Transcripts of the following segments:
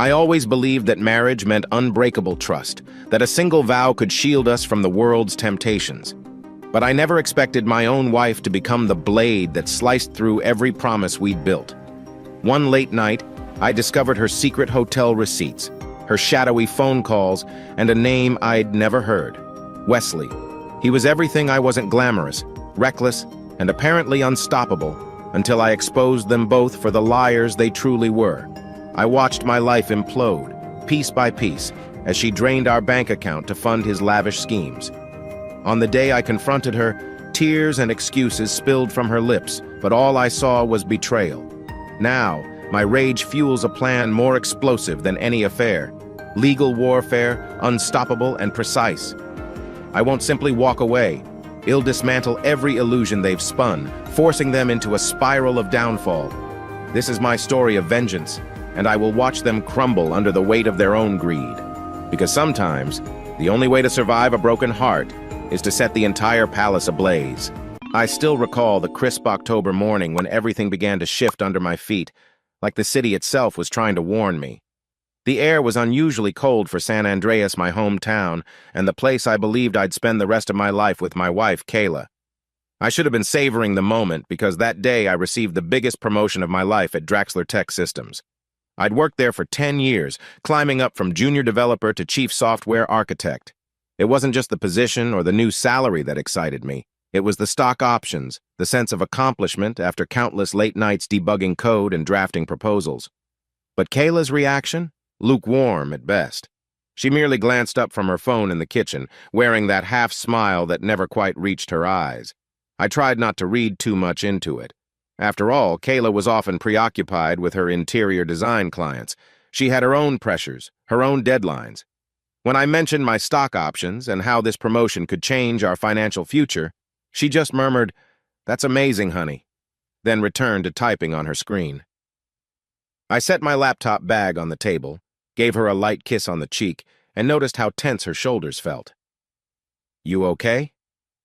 I always believed that marriage meant unbreakable trust, that a single vow could shield us from the world's temptations. But I never expected my own wife to become the blade that sliced through every promise we'd built. One late night, I discovered her secret hotel receipts, her shadowy phone calls, and a name I'd never heard: Wesley. He was everything I wasn't: glamorous, reckless, and apparently unstoppable, until I exposed them both for the liars they truly were. I watched my life implode, piece by piece, as she drained our bank account to fund his lavish schemes. On the day I confronted her, tears and excuses spilled from her lips, but all I saw was betrayal. Now, my rage fuels a plan more explosive than any affair: legal warfare, unstoppable and precise. I won't simply walk away. I'll dismantle every illusion they've spun, forcing them into a spiral of downfall. This is my story of vengeance, and I will watch them crumble under the weight of their own greed. Because sometimes, the only way to survive a broken heart is to set the entire palace ablaze. I still recall the crisp October morning when everything began to shift under my feet, like the city itself was trying to warn me. The air was unusually cold for San Andreas, my hometown, and the place I believed I'd spend the rest of my life with my wife, Kayla. I should have been savoring the moment, because that day I received the biggest promotion of my life at Draxler Tech Systems. I'd worked there for 10 years, climbing up from junior developer to chief software architect. It wasn't just the position or the new salary that excited me. It was the stock options, the sense of accomplishment after countless late nights debugging code and drafting proposals. But Kayla's reaction? Lukewarm at best. She merely glanced up from her phone in the kitchen, wearing that half smile that never quite reached her eyes. I tried not to read too much into it. After all, Kayla was often preoccupied with her interior design clients. She had her own pressures, her own deadlines. When I mentioned my stock options and how this promotion could change our financial future, she just murmured, "That's amazing, honey," then returned to typing on her screen. I set my laptop bag on the table, gave her a light kiss on the cheek, and noticed how tense her shoulders felt. "You okay?"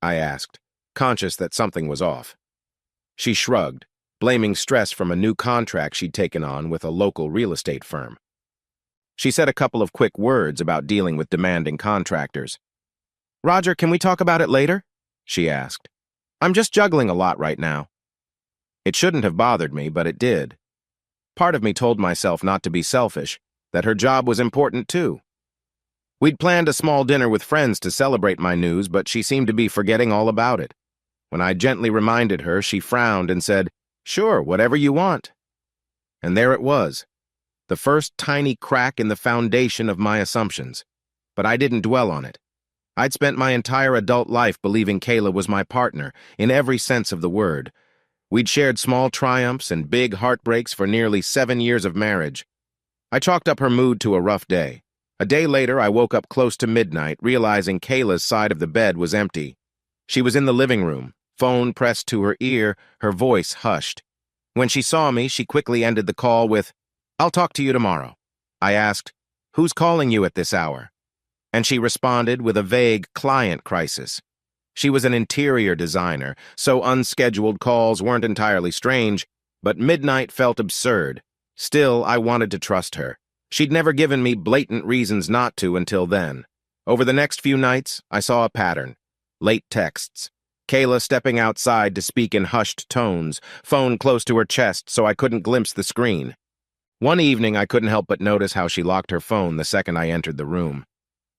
I asked, conscious that something was off. She shrugged, blaming stress from a new contract she'd taken on with a local real estate firm. She said a couple of quick words about dealing with demanding contractors. "Roger, can we talk about it later?" she asked. "I'm just juggling a lot right now." It shouldn't have bothered me, but it did. Part of me told myself not to be selfish, that her job was important too. We'd planned a small dinner with friends to celebrate my news, but she seemed to be forgetting all about it. When I gently reminded her, she frowned and said, "Sure, whatever you want." And there it was, the first tiny crack in the foundation of my assumptions. But I didn't dwell on it. I'd spent my entire adult life believing Kayla was my partner, in every sense of the word. We'd shared small triumphs and big heartbreaks for nearly 7 years of marriage. I chalked up her mood to a rough day. A day later, I woke up close to midnight, realizing Kayla's side of the bed was empty. She was in the living room, phone pressed to her ear, her voice hushed. When she saw me, she quickly ended the call with, "I'll talk to you tomorrow." I asked, "Who's calling you at this hour?" And she responded with a vague client crisis. She was an interior designer, so unscheduled calls weren't entirely strange, but midnight felt absurd. Still, I wanted to trust her. She'd never given me blatant reasons not to until then. Over the next few nights, I saw a pattern. Late texts. Kayla stepping outside to speak in hushed tones, phone close to her chest so I couldn't glimpse the screen. One evening, I couldn't help but notice how she locked her phone the second I entered the room.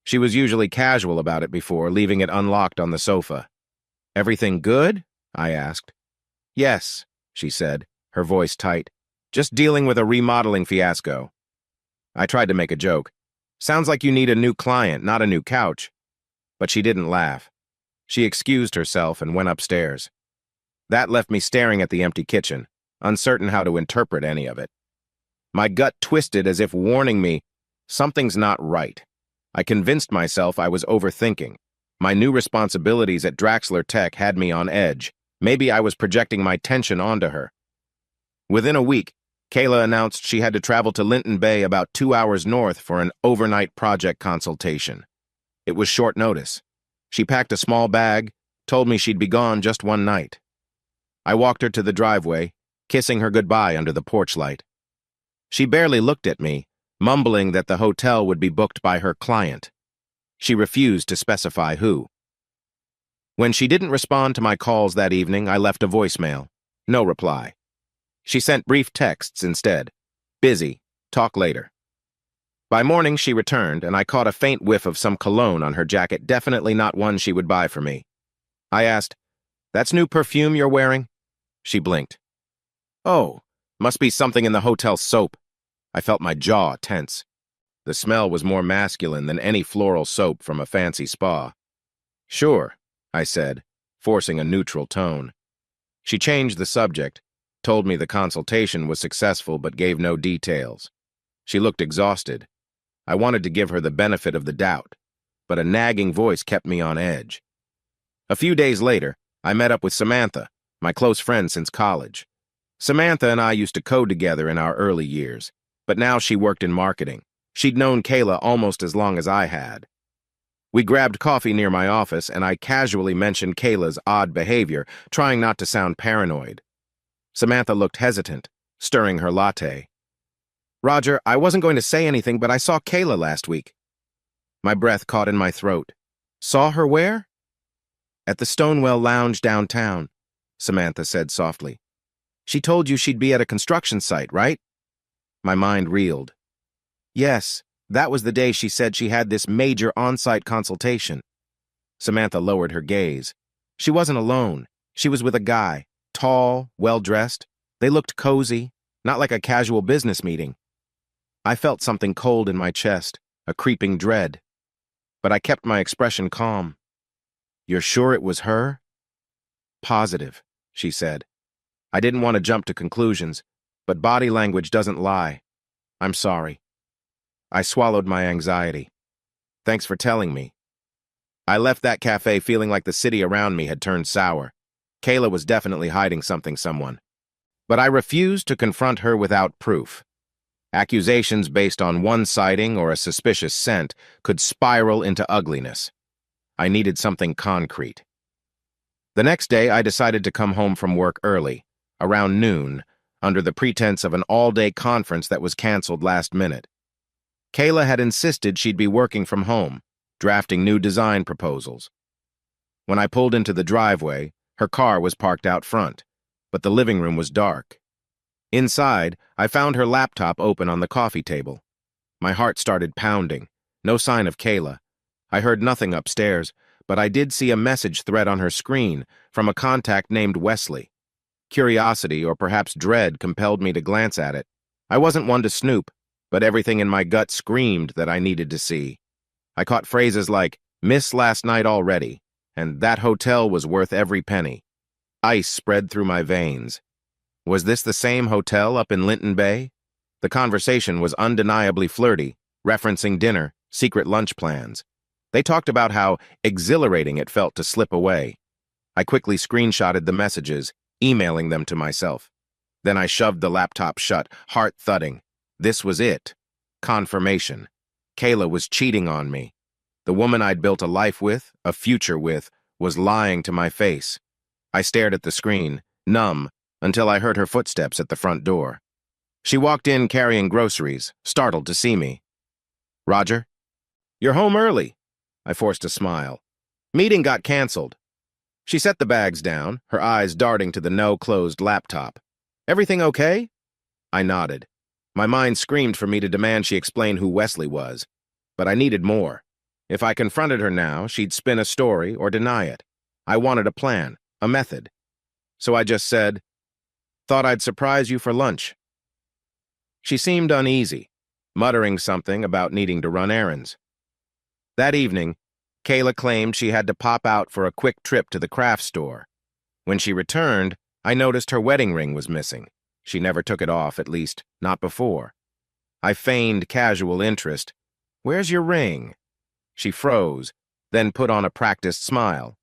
She was usually casual about it before, leaving it unlocked on the sofa. "Everything good?" I asked. "Yes," she said, her voice tight. "Just dealing with a remodeling fiasco." I tried to make a joke. "Sounds like you need a new client, not a new couch." But she didn't laugh. She excused herself and went upstairs. That left me staring at the empty kitchen, uncertain how to interpret any of it. My gut twisted as if warning me, something's not right. I convinced myself I was overthinking. My new responsibilities at Draxler Tech had me on edge. Maybe I was projecting my tension onto her. Within a week, Kayla announced she had to travel to Linton Bay, about 2 hours north, for an overnight project consultation. It was short notice. She packed a small bag, told me she'd be gone just one night. I walked her to the driveway, kissing her goodbye under the porch light. She barely looked at me, mumbling that the hotel would be booked by her client. She refused to specify who. When she didn't respond to my calls that evening, I left a voicemail. No reply. She sent brief texts instead. Busy. Talk later. By morning, she returned, and I caught a faint whiff of some cologne on her jacket, definitely not one she would buy for me. I asked, "That's new perfume you're wearing?" She blinked. "Oh, must be something in the hotel soap." I felt my jaw tense. The smell was more masculine than any floral soap from a fancy spa. "Sure," I said, forcing a neutral tone. She changed the subject, told me the consultation was successful but gave no details. She looked exhausted. I wanted to give her the benefit of the doubt, but a nagging voice kept me on edge. A few days later, I met up with Samantha, my close friend since college. Samantha and I used to code together in our early years, but now she worked in marketing. She'd known Kayla almost as long as I had. We grabbed coffee near my office, and I casually mentioned Kayla's odd behavior, trying not to sound paranoid. Samantha looked hesitant, stirring her latte. "Roger, I wasn't going to say anything, but I saw Kayla last week." My breath caught in my throat. "Saw her where?" "At the Stonewell Lounge downtown," Samantha said softly. "She told you she'd be at a construction site, right?" My mind reeled. "Yes, that was the day she said she had this major on-site consultation." Samantha lowered her gaze. She wasn't alone. She was with a guy, tall, well-dressed. They looked cozy, not like a casual business meeting. I felt something cold in my chest, a creeping dread. But I kept my expression calm. "You're sure it was her?" "Positive," she said. I didn't want to jump to conclusions, but body language doesn't lie. "I'm sorry." I swallowed my anxiety. "Thanks for telling me." I left that cafe feeling like the city around me had turned sour. Kayla was definitely hiding someone. But I refused to confront her without proof. Accusations based on one sighting or a suspicious scent could spiral into ugliness. I needed something concrete. The next day, I decided to come home from work early, around noon, under the pretense of an all-day conference that was canceled last minute. Kayla had insisted she'd be working from home, drafting new design proposals. When I pulled into the driveway, her car was parked out front, but the living room was dark. Inside, I found her laptop open on the coffee table. My heart started pounding. No sign of Kayla. I heard nothing upstairs, but I did see a message thread on her screen from a contact named Wesley. Curiosity, or perhaps dread, compelled me to glance at it. I wasn't one to snoop, but everything in my gut screamed that I needed to see. I caught phrases like, "Miss last night already," and "that hotel was worth every penny." Ice spread through my veins. Was this the same hotel up in Linton Bay? The conversation was undeniably flirty, referencing dinner, secret lunch plans. They talked about how exhilarating it felt to slip away. I quickly screenshotted the messages, emailing them to myself. Then I shoved the laptop shut, heart thudding. This was it. Confirmation. Kayla was cheating on me. The woman I'd built a life with, a future with, was lying to my face. I stared at the screen, numb, until I heard her footsteps at the front door. She walked in carrying groceries, startled to see me. "Roger?" "You're home early." I forced a smile. "Meeting got canceled." She set the bags down, her eyes darting to the no-closed laptop. "Everything okay?" I nodded. My mind screamed for me to demand she explain who Wesley was. But I needed more. If I confronted her now, she'd spin a story or deny it. I wanted a plan, a method. So I just said, "Thought I'd surprise you for lunch." She seemed uneasy, muttering something about needing to run errands. That evening, Kayla claimed she had to pop out for a quick trip to the craft store. When she returned, I noticed her wedding ring was missing. She never took it off, at least, not before. I feigned casual interest. "Where's your ring?" She froze, then put on a practiced smile.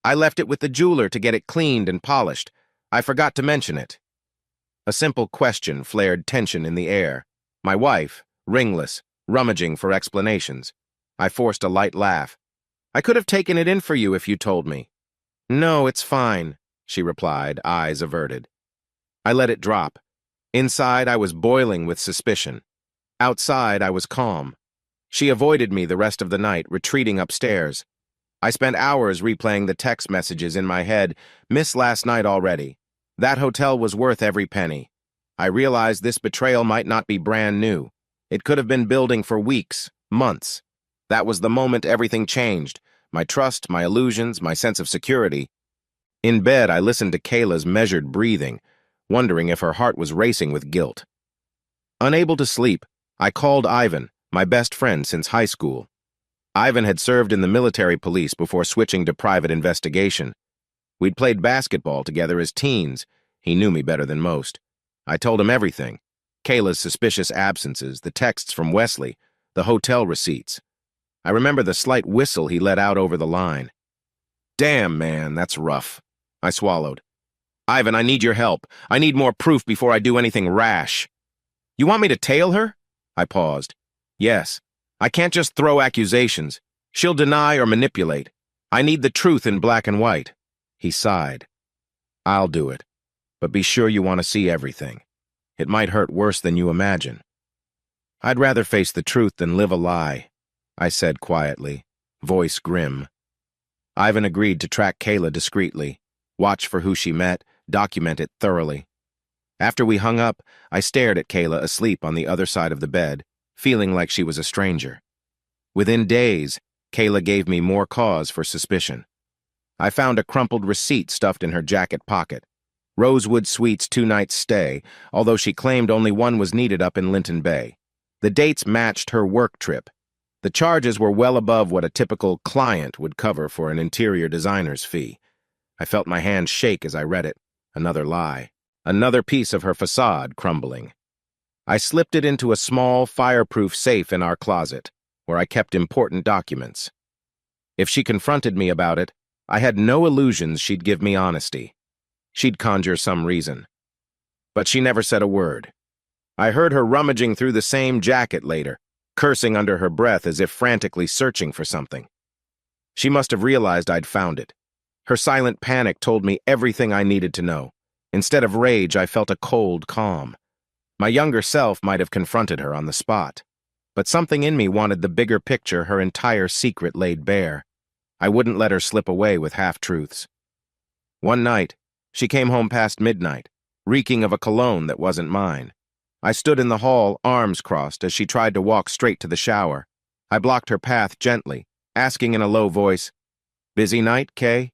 "I left it with the jeweler to get it cleaned and polished. I forgot to mention it." A simple question flared tension in the air. My wife, ringless, rummaging for explanations. I forced a light laugh. "I could have taken it in for you if you told me." "No, it's fine," she replied, eyes averted. I let it drop. Inside, I was boiling with suspicion. Outside, I was calm. She avoided me the rest of the night, retreating upstairs. I spent hours replaying the text messages in my head. Missed last night already. That hotel was worth every penny. I realized this betrayal might not be brand new. It could have been building for weeks, months. That was the moment everything changed. My trust, my illusions, my sense of security. In bed, I listened to Kayla's measured breathing, wondering if her heart was racing with guilt. Unable to sleep, I called Ivan, my best friend since high school. Ivan had served in the military police before switching to private investigation. We'd played basketball together as teens. He knew me better than most. I told him everything. Kayla's suspicious absences, the texts from Wesley, the hotel receipts. I remember the slight whistle he let out over the line. Damn, man, that's rough. I swallowed. Ivan, I need your help. I need more proof before I do anything rash. You want me to tail her? I paused. Yes. I can't just throw accusations. She'll deny or manipulate. I need the truth in black and white. He sighed. I'll do it. But be sure you want to see everything. It might hurt worse than you imagine. I'd rather face the truth than live a lie, I said quietly, voice grim. Ivan agreed to track Kayla discreetly, watch for who she met, document it thoroughly. After we hung up, I stared at Kayla asleep on the other side of the bed, feeling like she was a stranger. Within days, Kayla gave me more cause for suspicion. I found a crumpled receipt stuffed in her jacket pocket. Rosewood Suites 2-night stay, although she claimed only one was needed up in Linton Bay. The dates matched her work trip. The charges were well above what a typical client would cover for an interior designer's fee. I felt my hand shake as I read it. Another lie. Another piece of her facade crumbling. I slipped it into a small, fireproof safe in our closet, where I kept important documents. If she confronted me about it, I had no illusions she'd give me honesty. She'd conjure some reason. But she never said a word. I heard her rummaging through the same jacket later, cursing under her breath as if frantically searching for something. She must have realized I'd found it. Her silent panic told me everything I needed to know. Instead of rage, I felt a cold calm. My younger self might have confronted her on the spot. But something in me wanted the bigger picture, her entire secret laid bare. I wouldn't let her slip away with half-truths. One night, she came home past midnight, reeking of a cologne that wasn't mine. I stood in the hall, arms crossed, as she tried to walk straight to the shower. I blocked her path gently, asking in a low voice, "Busy night, Kay?"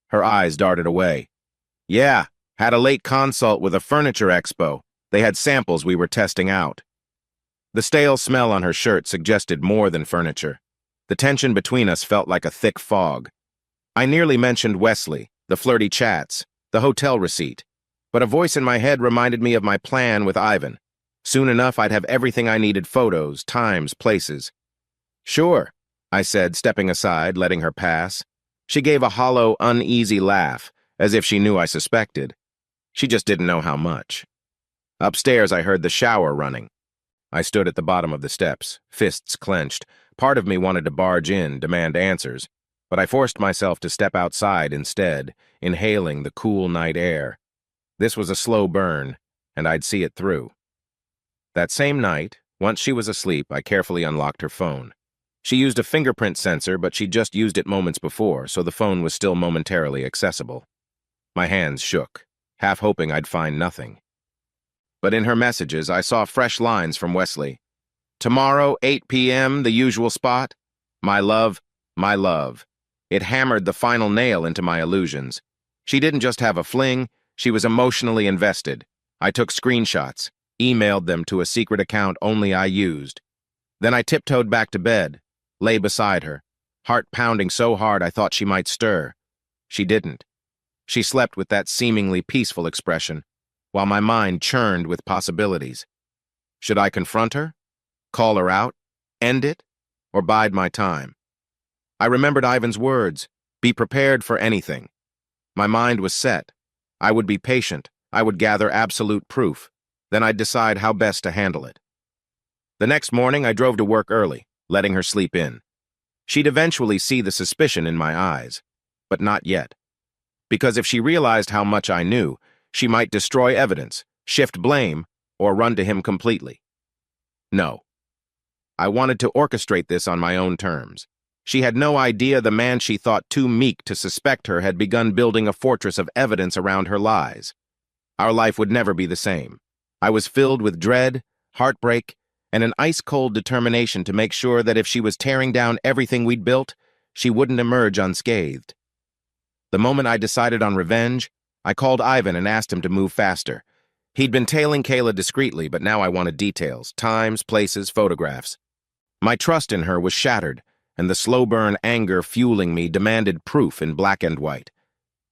Her eyes darted away. "Yeah, had a late consult with a furniture expo. They had samples we were testing out." The stale smell on her shirt suggested more than furniture. The tension between us felt like a thick fog. I nearly mentioned Wesley, the flirty chats, the hotel receipt, but a voice in my head reminded me of my plan with Ivan. Soon enough, I'd have everything I needed: photos, times, places. "Sure," I said, stepping aside, letting her pass. She gave a hollow, uneasy laugh, as if she knew I suspected. She just didn't know how much. Upstairs, I heard the shower running. I stood at the bottom of the steps, fists clenched. Part of me wanted to barge in, demand answers, but I forced myself to step outside instead, inhaling the cool night air. This was a slow burn, and I'd see it through. That same night, once she was asleep, I carefully unlocked her phone. She used a fingerprint sensor, but she'd just used it moments before, so the phone was still momentarily accessible. My hands shook, half hoping I'd find nothing. But in her messages, I saw fresh lines from Wesley. "Tomorrow, 8 p.m., the usual spot. My love, my love." It hammered the final nail into my illusions. She didn't just have a fling, she was emotionally invested. I took screenshots, emailed them to a secret account only I used. Then I tiptoed back to bed, lay beside her, heart pounding so hard I thought she might stir. She didn't. She slept with that seemingly peaceful expression, while my mind churned with possibilities. Should I confront her? Call her out? End it? Or bide my time? I remembered Ivan's words, be prepared for anything. My mind was set. I would be patient. I would gather absolute proof. Then I'd decide how best to handle it. The next morning, I drove to work early, letting her sleep in. She'd eventually see the suspicion in my eyes, but not yet. Because if she realized how much I knew, she might destroy evidence, shift blame, or run to him completely. No. I wanted to orchestrate this on my own terms. She had no idea the man she thought too meek to suspect her had begun building a fortress of evidence around her lies. Our life would never be the same. I was filled with dread, heartbreak, and an ice-cold determination to make sure that if she was tearing down everything we'd built, she wouldn't emerge unscathed. The moment I decided on revenge, I called Ivan and asked him to move faster. He'd been tailing Kayla discreetly, but now I wanted details, times, places, photographs. My trust in her was shattered, and the slow-burn anger fueling me demanded proof in black and white.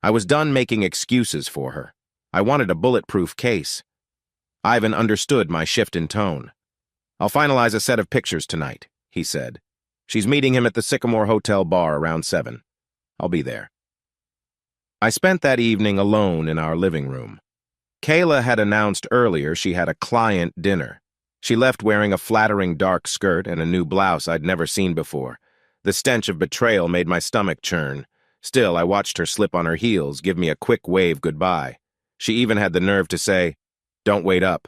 I was done making excuses for her. I wanted a bulletproof case. Ivan understood my shift in tone. "I'll finalize a set of pictures tonight," he said. "She's meeting him at the Sycamore Hotel bar around 7. I'll be there." I spent that evening alone in our living room. Kayla had announced earlier she had a client dinner. She left wearing a flattering dark skirt and a new blouse I'd never seen before. The stench of betrayal made my stomach churn. Still, I watched her slip on her heels, give me a quick wave goodbye. She even had the nerve to say, "Don't wait up."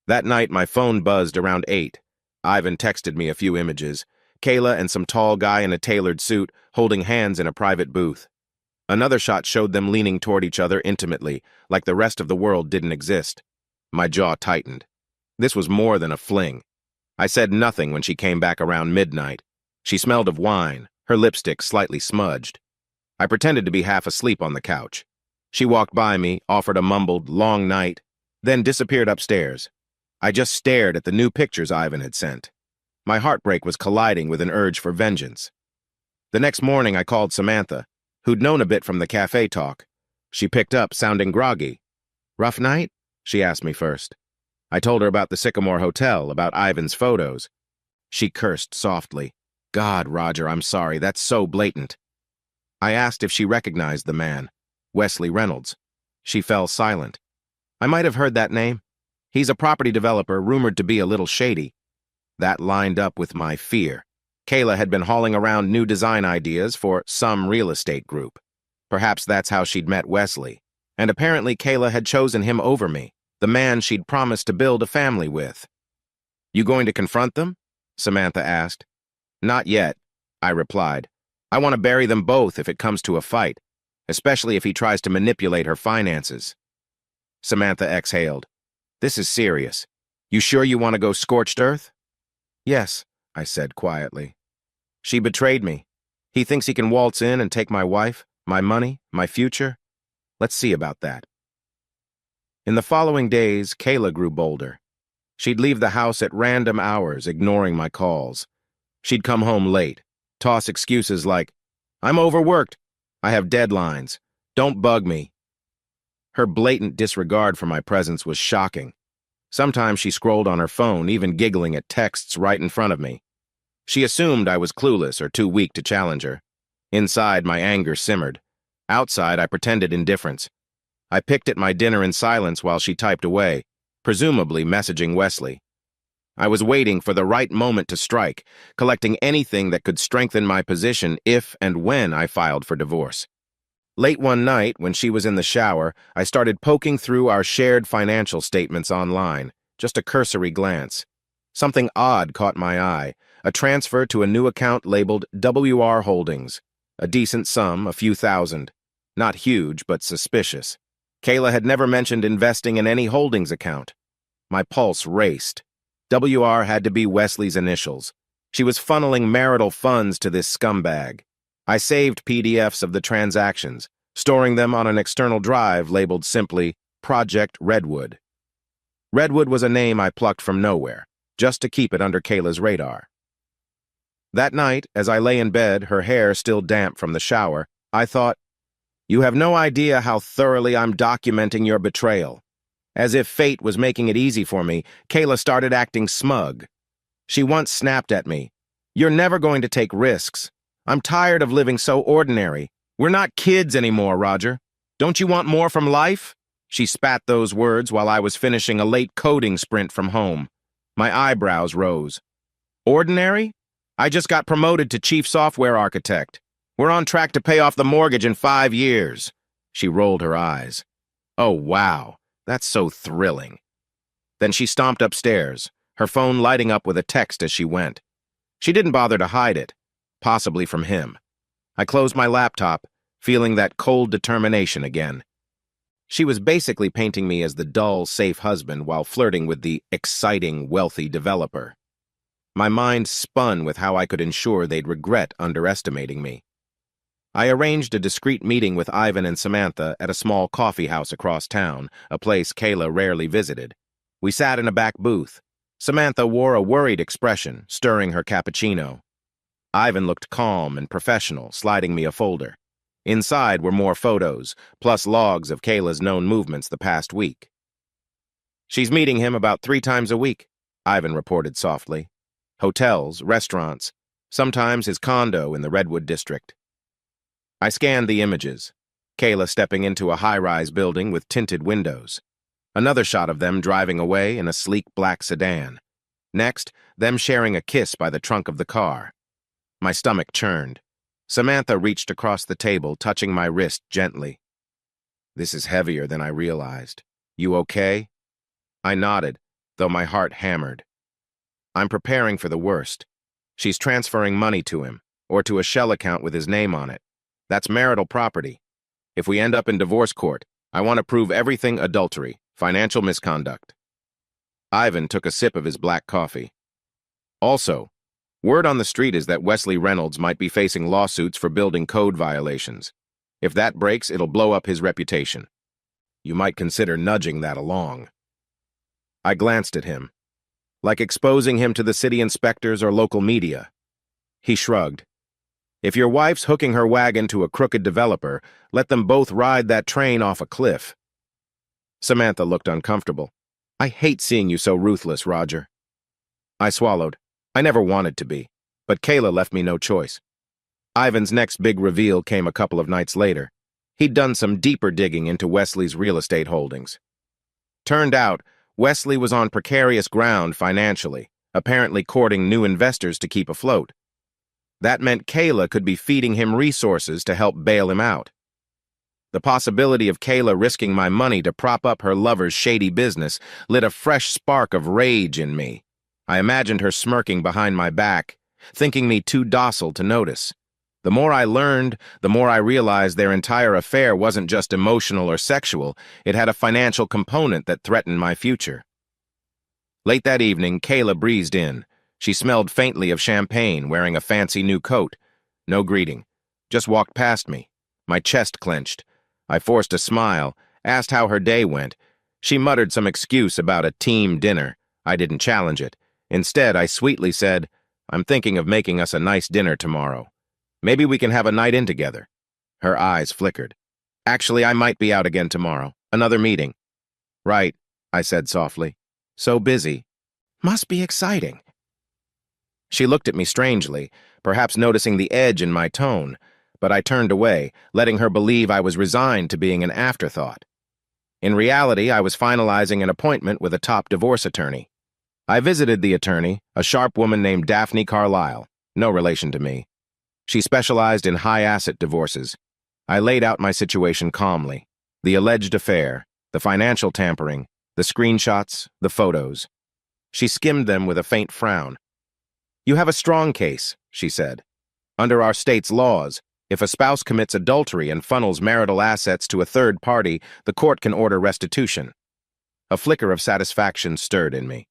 That night, my phone buzzed around 8. Ivan texted me a few images. Kayla and some tall guy in a tailored suit holding hands in a private booth. Another shot showed them leaning toward each other intimately, like the rest of the world didn't exist. My jaw tightened. This was more than a fling. I said nothing when she came back around midnight. She smelled of wine, her lipstick slightly smudged. I pretended to be half asleep on the couch. She walked by me, offered a mumbled, "long night," then disappeared upstairs. I just stared at the new pictures Ivan had sent. My heartbreak was colliding with an urge for vengeance. The next morning I called Samantha, who'd known a bit from the cafe talk. She picked up, sounding groggy. "Rough night?" she asked me first. I told her about the Sycamore Hotel, about Ivan's photos. She cursed softly. "God, Roger, I'm sorry, that's so blatant." I asked if she recognized the man, Wesley Reynolds. She fell silent. "I might have heard that name. He's a property developer rumored to be a little shady." That lined up with my fear. Kayla had been hauling around new design ideas for some real estate group. Perhaps that's how she'd met Wesley. And apparently Kayla had chosen him over me, the man she'd promised to build a family with. "You going to confront them?" Samantha asked. "Not yet," I replied. "I want to bury them both if it comes to a fight, especially if he tries to manipulate her finances." Samantha exhaled. "This is serious. You sure you want to go scorched earth?" "Yes," I said quietly. "She betrayed me. He thinks he can waltz in and take my wife, my money, my future. Let's see about that." In the following days, Kayla grew bolder. She'd leave the house at random hours, ignoring my calls. She'd come home late, toss excuses like, "I'm overworked. I have deadlines. Don't bug me." Her blatant disregard for my presence was shocking. Sometimes she scrolled on her phone, even giggling at texts right in front of me. She assumed I was clueless or too weak to challenge her. Inside, my anger simmered. Outside, I pretended indifference. I picked at my dinner in silence while she typed away, presumably messaging Wesley. I was waiting for the right moment to strike, collecting anything that could strengthen my position if and when I filed for divorce. Late one night, when she was in the shower, I started poking through our shared financial statements online, just a cursory glance. Something odd caught my eye, a transfer to a new account labeled WR Holdings. A decent sum, a few thousand. Not huge, but suspicious. Kayla had never mentioned investing in any holdings account. My pulse raced. WR had to be Wesley's initials. She was funneling marital funds to this scumbag. I saved PDFs of the transactions, storing them on an external drive labeled simply Project Redwood. Redwood was a name I plucked from nowhere, just to keep it under Kayla's radar. That night, as I lay in bed, her hair still damp from the shower, I thought, "You have no idea how thoroughly I'm documenting your betrayal." As if fate was making it easy for me, Kayla started acting smug. She once snapped at me, "You're never going to take risks. I'm tired of living so ordinary. We're not kids anymore, Roger. Don't you want more from life?" She spat those words while I was finishing a late coding sprint from home. My eyebrows rose. "Ordinary? I just got promoted to chief software architect. We're on track to pay off the mortgage in 5 years. She rolled her eyes. "Oh, wow. That's so thrilling." Then she stomped upstairs, her phone lighting up with a text as she went. She didn't bother to hide it, possibly from him. I closed my laptop, feeling that cold determination again. She was basically painting me as the dull, safe husband while flirting with the exciting, wealthy developer. My mind spun with how I could ensure they'd regret underestimating me. I arranged a discreet meeting with Ivan and Samantha at a small coffee house across town, a place Kayla rarely visited. We sat in a back booth. Samantha wore a worried expression, stirring her cappuccino. Ivan looked calm and professional, sliding me a folder. Inside were more photos, plus logs of Kayla's known movements the past week. "She's meeting him about 3 times a week," Ivan reported softly. "Hotels, restaurants, sometimes his condo in the Redwood district." I scanned the images. Kayla stepping into a high-rise building with tinted windows. Another shot of them driving away in a sleek black sedan. Next, them sharing a kiss by the trunk of the car. My stomach churned. Samantha reached across the table, touching my wrist gently. "This is heavier than I realized. You okay?" I nodded, though my heart hammered. "I'm preparing for the worst. She's transferring money to him, or to a shell account with his name on it. That's marital property. If we end up in divorce court, I want to prove everything adultery, financial misconduct." Ivan took a sip of his black coffee. "Also, word on the street is that Wesley Reynolds might be facing lawsuits for building code violations. If that breaks, it'll blow up his reputation. You might consider nudging that along." I glanced at him. Like exposing him to the city inspectors or local media. He shrugged. "If your wife's hooking her wagon to a crooked developer, let them both ride that train off a cliff." Samantha looked uncomfortable. "I hate seeing you so ruthless, Roger." I swallowed. I never wanted to be, but Kayla left me no choice. Ivan's next big reveal came a couple of nights later. He'd done some deeper digging into Wesley's real estate holdings. Turned out, Wesley was on precarious ground financially, apparently courting new investors to keep afloat. That meant Kayla could be feeding him resources to help bail him out. The possibility of Kayla risking my money to prop up her lover's shady business lit a fresh spark of rage in me. I imagined her smirking behind my back, thinking me too docile to notice. The more I learned, the more I realized their entire affair wasn't just emotional or sexual, it had a financial component that threatened my future. Late that evening, Kayla breezed in. She smelled faintly of champagne, wearing a fancy new coat. No greeting. Just walked past me. My chest clenched. I forced a smile, asked how her day went. She muttered some excuse about a team dinner. I didn't challenge it. Instead, I sweetly said, "I'm thinking of making us a nice dinner tomorrow. Maybe we can have a night in together." Her eyes flickered. "Actually, I might be out again tomorrow. Another meeting." "Right," I said softly. "So busy." "Must be exciting." She looked at me strangely, perhaps noticing the edge in my tone, but I turned away, letting her believe I was resigned to being an afterthought. In reality, I was finalizing an appointment with a top divorce attorney. I visited the attorney, a sharp woman named Daphne Carlisle, no relation to me. She specialized in high-asset divorces. I laid out my situation calmly. The alleged affair, the financial tampering, the screenshots, the photos. She skimmed them with a faint frown. "You have a strong case," she said. "Under our state's laws, if a spouse commits adultery and funnels marital assets to a third party, the court can order restitution." A flicker of satisfaction stirred in me.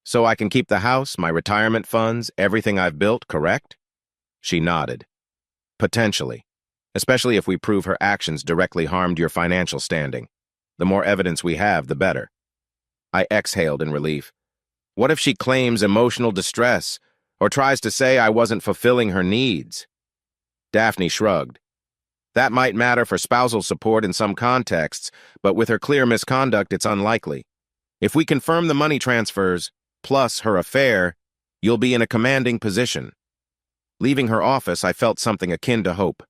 "So I can keep the house, my retirement funds, everything I've built, correct?" She nodded. "Potentially, especially if we prove her actions directly harmed your financial standing. The more evidence we have, the better." I exhaled in relief. What if she claims emotional distress, or tries to say I wasn't fulfilling her needs? Daphne shrugged. "That might matter for spousal support in some contexts, but with her clear misconduct, it's unlikely. If we confirm the money transfers, plus her affair, you'll be in a commanding position." Leaving her office, I felt something akin to hope.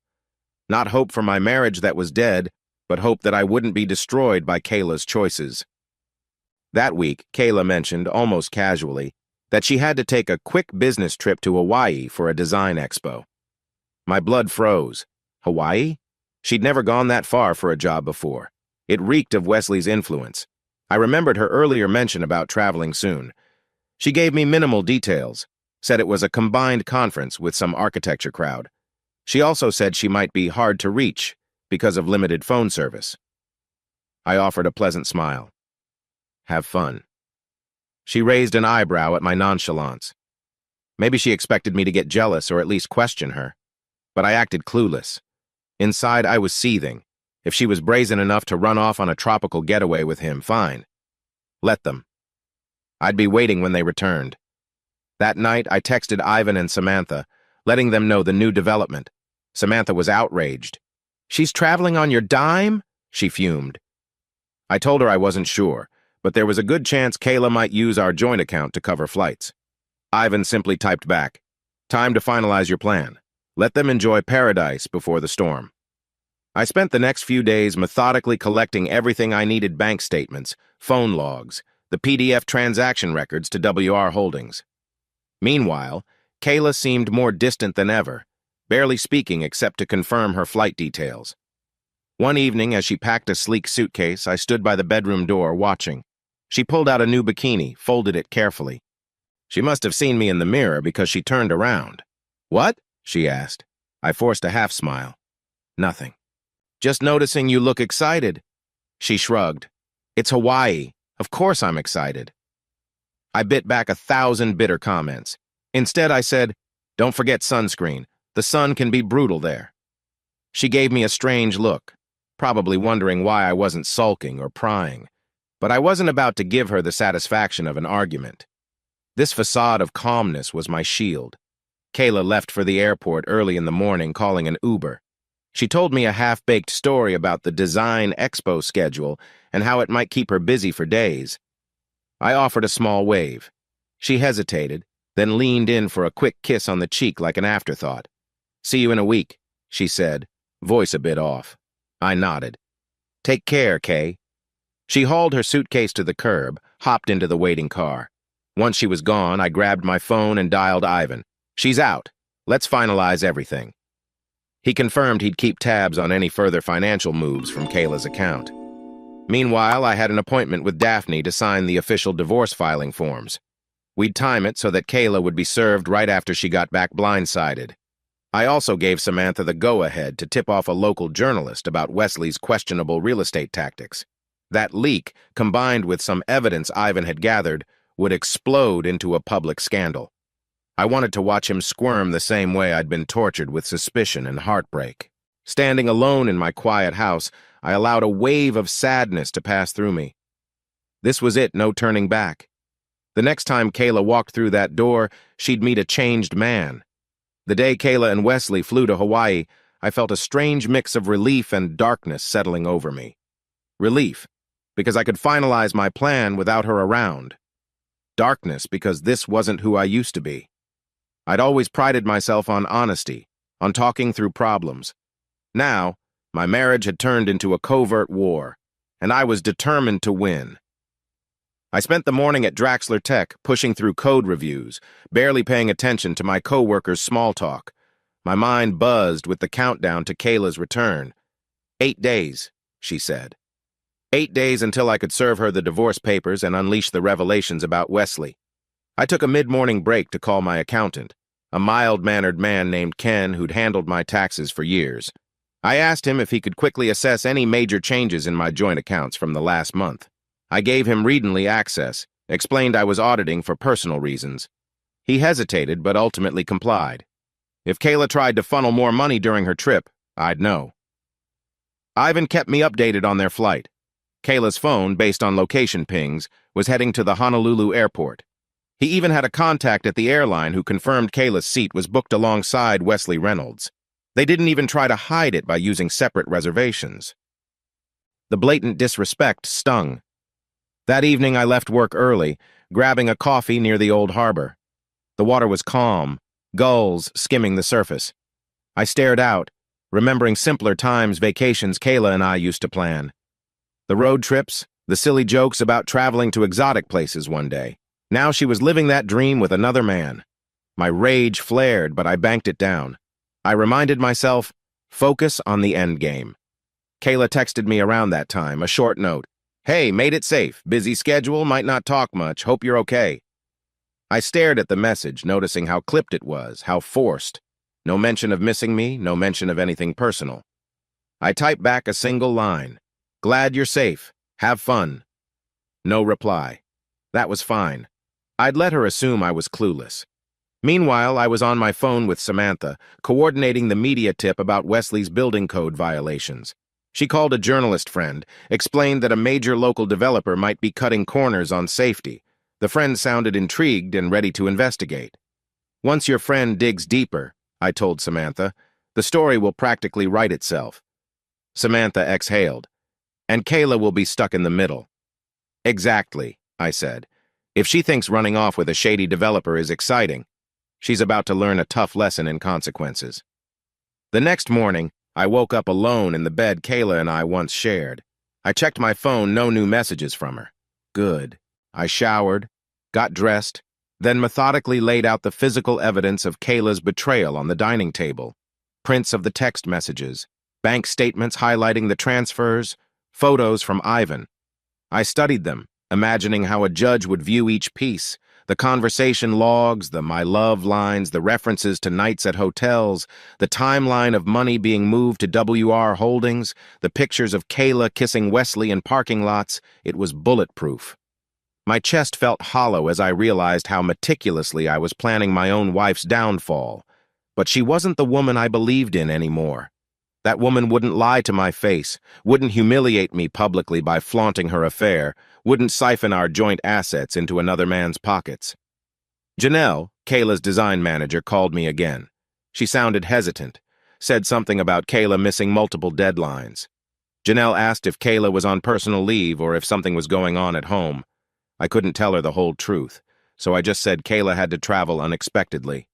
Not hope for my marriage that was dead, but hope that I wouldn't be destroyed by Kayla's choices. That week, Kayla mentioned, almost casually, that she had to take a quick business trip to Hawaii for a design expo. My blood froze. Hawaii? She'd never gone that far for a job before. It reeked of Wesley's influence. I remembered her earlier mention about traveling soon. She gave me minimal details, said it was a combined conference with some architecture crowd. She also said she might be hard to reach because of limited phone service. I offered a pleasant smile. Have fun. She raised an eyebrow at my nonchalance. Maybe she expected me to get jealous or at least question her. But I acted clueless. Inside, I was seething. If she was brazen enough to run off on a tropical getaway with him, fine. Let them. I'd be waiting when they returned. That night, I texted Ivan and Samantha, letting them know the new development. Samantha was outraged. "She's traveling on your dime?" she fumed. I told her I wasn't sure, but there was a good chance Kayla might use our joint account to cover flights. Ivan simply typed back, "Time to finalize your plan. Let them enjoy paradise before the storm." I spent the next few days methodically collecting everything I needed: bank statements, phone logs, the PDF transaction records to WR Holdings. Meanwhile, Kayla seemed more distant than ever, barely speaking except to confirm her flight details. One evening, as she packed a sleek suitcase, I stood by the bedroom door watching. She pulled out a new bikini, folded it carefully. She must have seen me in the mirror because she turned around. "What?" she asked. I forced a half smile. "Nothing. Just noticing you look excited." She shrugged. "It's Hawaii. Of course I'm excited." I bit back 1,000 bitter comments. Instead, I said, "Don't forget sunscreen. The sun can be brutal there." She gave me a strange look, probably wondering why I wasn't sulking or prying. But I wasn't about to give her the satisfaction of an argument. This facade of calmness was my shield. Kayla left for the airport early in the morning, calling an Uber. She told me a half-baked story about the Design Expo schedule and how it might keep her busy for days. I offered a small wave. She hesitated, then leaned in for a quick kiss on the cheek like an afterthought. "See you in a week," she said, voice a bit off. I nodded. "Take care, Kay." She hauled her suitcase to the curb, hopped into the waiting car. Once she was gone, I grabbed my phone and dialed Ivan. "She's out. Let's finalize everything." He confirmed he'd keep tabs on any further financial moves from Kayla's account. Meanwhile, I had an appointment with Daphne to sign the official divorce filing forms. We'd time it so that Kayla would be served right after she got back blindsided. I also gave Samantha the go-ahead to tip off a local journalist about Wesley's questionable real estate tactics. That leak, combined with some evidence Ivan had gathered, would explode into a public scandal. I wanted to watch him squirm the same way I'd been tortured with suspicion and heartbreak. Standing alone in my quiet house, I allowed a wave of sadness to pass through me. This was it, no turning back. The next time Kayla walked through that door, she'd meet a changed man. The day Kayla and Wesley flew to Hawaii, I felt a strange mix of relief and darkness settling over me. Relief, because I could finalize my plan without her around. Darkness, because this wasn't who I used to be. I'd always prided myself on honesty, on talking through problems. Now, my marriage had turned into a covert war, and I was determined to win. I spent the morning at Draxler Tech, pushing through code reviews, barely paying attention to my coworkers' small talk. My mind buzzed with the countdown to Kayla's return. 8 days, she said. 8 days until I could serve her the divorce papers and unleash the revelations about Wesley. I took a mid-morning break to call my accountant, a mild-mannered man named Ken who'd handled my taxes for years. I asked him if he could quickly assess any major changes in my joint accounts from the last month. I gave him read-only access, explained I was auditing for personal reasons. He hesitated, but ultimately complied. If Kayla tried to funnel more money during her trip, I'd know. Ivan kept me updated on their flight. Kayla's phone, based on location pings, was heading to the Honolulu airport. He even had a contact at the airline who confirmed Kayla's seat was booked alongside Wesley Reynolds. They didn't even try to hide it by using separate reservations. The blatant disrespect stung. That evening I left work early, grabbing a coffee near the old harbor. The water was calm, gulls skimming the surface. I stared out, remembering simpler times vacations Kayla and I used to plan. The road trips, the silly jokes about traveling to exotic places one day. Now she was living that dream with another man. My rage flared, but I banked it down. I reminded myself, focus on the end game. Kayla texted me around that time, a short note. "Hey, made it safe. Busy schedule, might not talk much. Hope you're okay." I stared at the message, noticing how clipped it was, how forced. No mention of missing me, no mention of anything personal. I typed back a single line. Glad you're safe. Have fun. No reply. That was fine. I'd let her assume I was clueless. Meanwhile, I was on my phone with Samantha, coordinating the media tip about Wesley's building code violations. She called a journalist friend, explained that a major local developer might be cutting corners on safety. The friend sounded intrigued and ready to investigate. Once your friend digs deeper, I told Samantha, the story will practically write itself. Samantha exhaled. And Kayla will be stuck in the middle. Exactly, I said. If she thinks running off with a shady developer is exciting, she's about to learn a tough lesson in consequences. The next morning, I woke up alone in the bed Kayla and I once shared. I checked my phone, no new messages from her. Good. I showered, got dressed, then methodically laid out the physical evidence of Kayla's betrayal on the dining table. Prints of the text messages, bank statements highlighting the transfers, photos from Ivan. I studied them, imagining how a judge would view each piece, the conversation logs, the my love lines, the references to nights at hotels, the timeline of money being moved to WR Holdings, the pictures of Kayla kissing Wesley in parking lots. It was bulletproof. My chest felt hollow as I realized how meticulously I was planning my own wife's downfall. But she wasn't the woman I believed in anymore. That woman wouldn't lie to my face, wouldn't humiliate me publicly by flaunting her affair, wouldn't siphon our joint assets into another man's pockets. Janelle, Kayla's design manager, called me again. She sounded hesitant, said something about Kayla missing multiple deadlines. Janelle asked if Kayla was on personal leave or if something was going on at home. I couldn't tell her the whole truth, so I just said Kayla had to travel unexpectedly.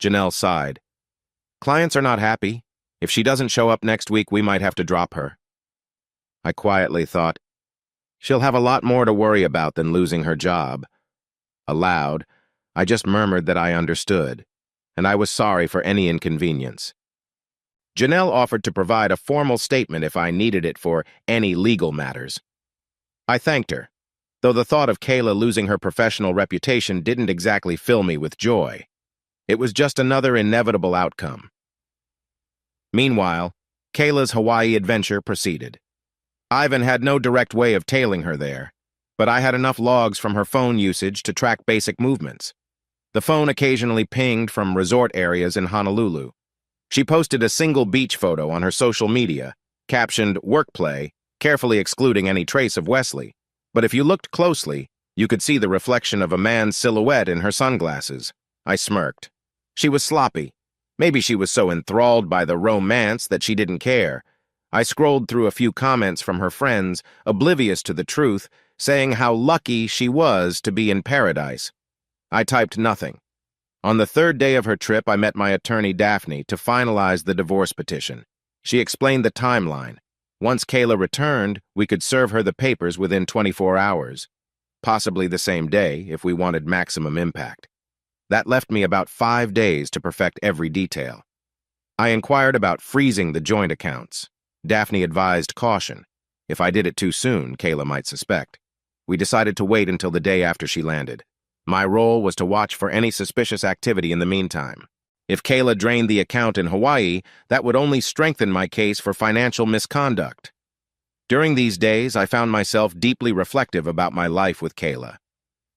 Janelle sighed. Clients are not happy. If she doesn't show up next week, we might have to drop her. I quietly thought, she'll have a lot more to worry about than losing her job. Aloud, I just murmured that I understood, and I was sorry for any inconvenience. Janelle offered to provide a formal statement if I needed it for any legal matters. I thanked her, though the thought of Kayla losing her professional reputation didn't exactly fill me with joy. It was just another inevitable outcome. Meanwhile, Kayla's Hawaii adventure proceeded. Ivan had no direct way of tailing her there, but I had enough logs from her phone usage to track basic movements. The phone occasionally pinged from resort areas in Honolulu. She posted a single beach photo on her social media, captioned "Workplay," carefully excluding any trace of Wesley. But if you looked closely, you could see the reflection of a man's silhouette in her sunglasses. I smirked. She was sloppy. Maybe she was so enthralled by the romance that she didn't care. I scrolled through a few comments from her friends, oblivious to the truth, saying how lucky she was to be in paradise. I typed nothing. On the third day of her trip, I met my attorney, Daphne, to finalize the divorce petition. She explained the timeline. Once Kayla returned, we could serve her the papers within 24 hours. Possibly the same day, if we wanted maximum impact. That left me about 5 days to perfect every detail. I inquired about freezing the joint accounts. Daphne advised caution. If I did it too soon, Kayla might suspect. We decided to wait until the day after she landed. My role was to watch for any suspicious activity in the meantime. If Kayla drained the account in Hawaii, that would only strengthen my case for financial misconduct. During these days, I found myself deeply reflective about my life with Kayla.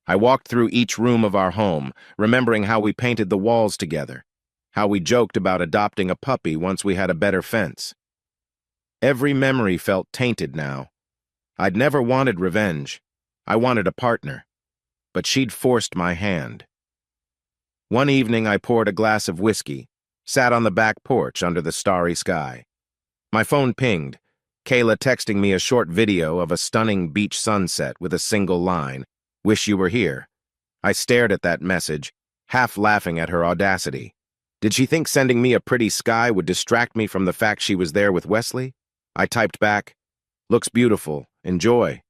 I walked through each room of our home, remembering how we painted the walls together, how we joked about adopting a puppy once we had a better fence. Every memory felt tainted now. I'd never wanted revenge. I wanted a partner. But she'd forced my hand. One evening, I poured a glass of whiskey, sat on the back porch under the starry sky. My phone pinged, Kayla texting me a short video of a stunning beach sunset with a single line, "Wish you were here." I stared at that message, half laughing at her audacity. Did she think sending me a pretty sky would distract me from the fact she was there with Wesley? I typed back, "Looks beautiful. Enjoy."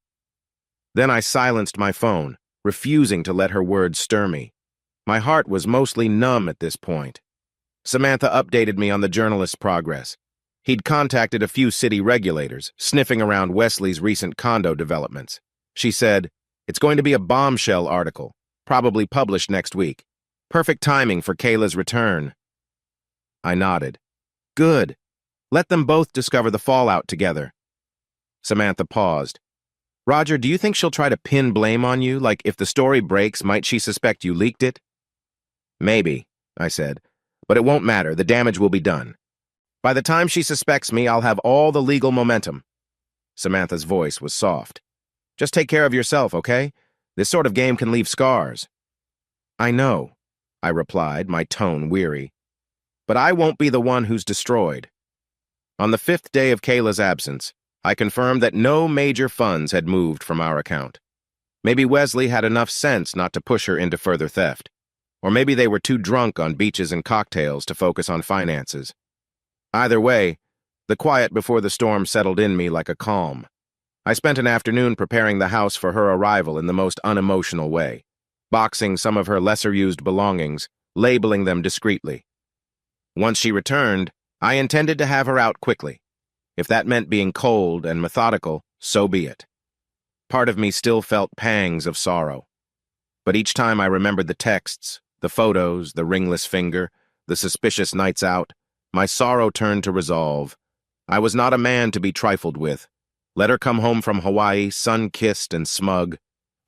Then I silenced my phone, refusing to let her words stir me. My heart was mostly numb at this point. Samantha updated me on the journalist's progress. He'd contacted a few city regulators, sniffing around Wesley's recent condo developments. She said, "It's going to be a bombshell article, probably published next week. Perfect timing for Kayla's return. I nodded. Good. Let them both discover the fallout together. Samantha paused. Roger, do you think she'll try to pin blame on you? Like, if the story breaks, might she suspect you leaked it? Maybe, I said. But it won't matter. The damage will be done. By the time she suspects me, I'll have all the legal momentum. Samantha's voice was soft. Just take care of yourself, okay? This sort of game can leave scars. I know, I replied, my tone weary. But I won't be the one who's destroyed. On the 5th day of Kayla's absence, I confirmed that no major funds had moved from our account. Maybe Wesley had enough sense not to push her into further theft. Or maybe they were too drunk on beaches and cocktails to focus on finances. Either way, the quiet before the storm settled in me like a calm. I spent an afternoon preparing the house for her arrival in the most unemotional way, boxing some of her lesser-used belongings, labeling them discreetly. Once she returned, I intended to have her out quickly. If that meant being cold and methodical, so be it. Part of me still felt pangs of sorrow. But each time I remembered the texts, the photos, the ringless finger, the suspicious nights out, my sorrow turned to resolve. I was not a man to be trifled with. Let her come home from Hawaii, sun-kissed and smug.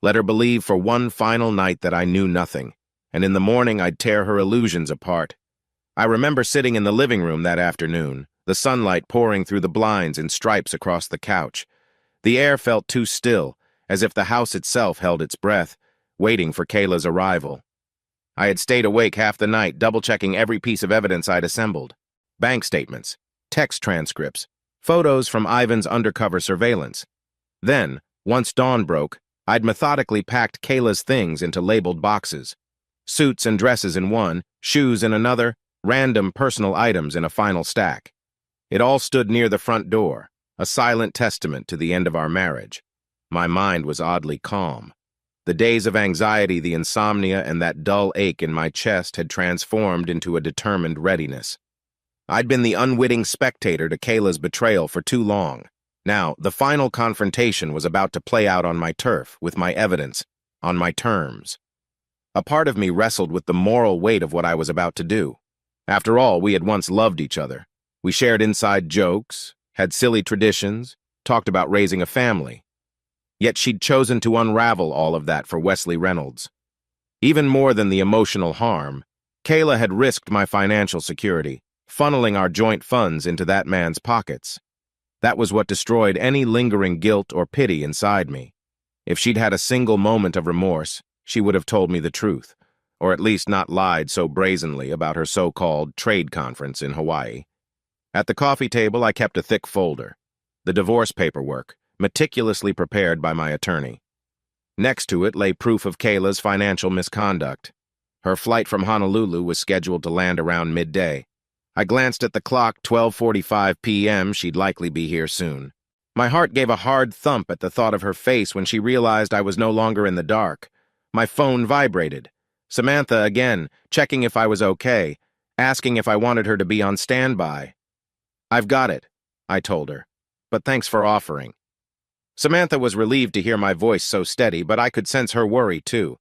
Let her believe for one final night that I knew nothing, and in the morning I'd tear her illusions apart. I remember sitting in the living room that afternoon, the sunlight pouring through the blinds in stripes across the couch. The air felt too still, as if the house itself held its breath, waiting for Kayla's arrival. I had stayed awake half the night, double-checking every piece of evidence I'd assembled. Bank statements, text transcripts, photos from Ivan's undercover surveillance. Then, once dawn broke, I'd methodically packed Kayla's things into labeled boxes. Suits and dresses in one, shoes in another, random personal items in a final stack. It all stood near the front door, a silent testament to the end of our marriage. My mind was oddly calm. The days of anxiety, the insomnia, and that dull ache in my chest had transformed into a determined readiness. I'd been the unwitting spectator to Kayla's betrayal for too long. Now, the final confrontation was about to play out on my turf, with my evidence, on my terms. A part of me wrestled with the moral weight of what I was about to do. After all, we had once loved each other. We shared inside jokes, had silly traditions, talked about raising a family. Yet she'd chosen to unravel all of that for Wesley Reynolds. Even more than the emotional harm, Kayla had risked my financial security, funneling our joint funds into that man's pockets. That was what destroyed any lingering guilt or pity inside me. If she'd had a single moment of remorse, she would have told me the truth, or at least not lied so brazenly about her so-called trade conference in Hawaii. At the coffee table, I kept a thick folder, the divorce paperwork, meticulously prepared by my attorney. Next to it lay proof of Kayla's financial misconduct. Her flight from Honolulu was scheduled to land around midday. I glanced at the clock, 12:45 p.m. She'd likely be here soon. My heart gave a hard thump at the thought of her face when she realized I was no longer in the dark. My phone vibrated. Samantha again, checking if I was okay, asking if I wanted her to be on standby. I've got it, I told her, but thanks for offering. Samantha was relieved to hear my voice so steady, but I could sense her worry, too.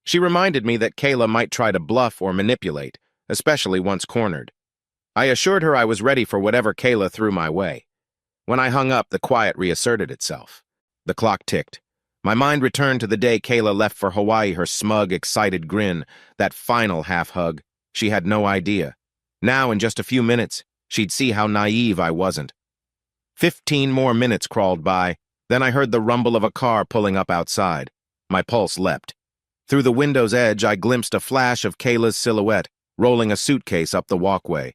She reminded me that Kayla might try to bluff or manipulate, especially once cornered. I assured her I was ready for whatever Kayla threw my way. When I hung up, the quiet reasserted itself. The clock ticked. My mind returned to the day Kayla left for Hawaii, her smug, excited grin, that final half-hug. She had no idea. Now, in just a few minutes, she'd see how naive I wasn't. 15 more minutes crawled by. Then I heard the rumble of a car pulling up outside. My pulse leapt. Through the window's edge, I glimpsed a flash of Kayla's silhouette, rolling a suitcase up the walkway.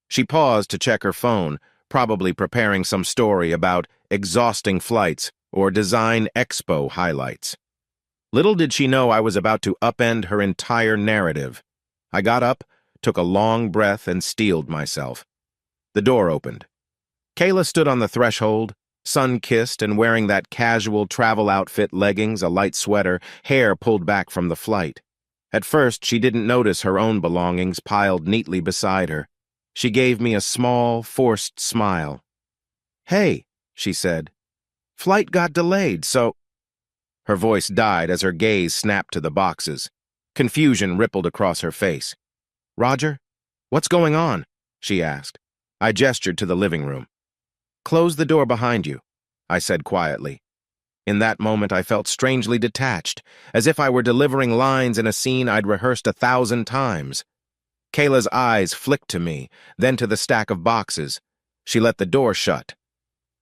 She paused to check her phone, probably preparing some story about exhausting flights or design expo highlights. Little did she know I was about to upend her entire narrative. I got up, took a long breath, and steeled myself. The door opened. Kayla stood on the threshold, sun-kissed and wearing that casual travel outfit, leggings, a light sweater, hair pulled back from the flight. At first, she didn't notice her own belongings piled neatly beside her. She gave me a small, forced smile. "Hey," she said. "Flight got delayed, so—" Her voice died as her gaze snapped to the boxes. Confusion rippled across her face. "Roger? What's going on?" she asked. I gestured to the living room. "Close the door behind you," I said quietly. In that moment, I felt strangely detached, as if I were delivering lines in a scene I'd rehearsed 1,000 times. Kayla's eyes flicked to me, then to the stack of boxes. She let the door shut.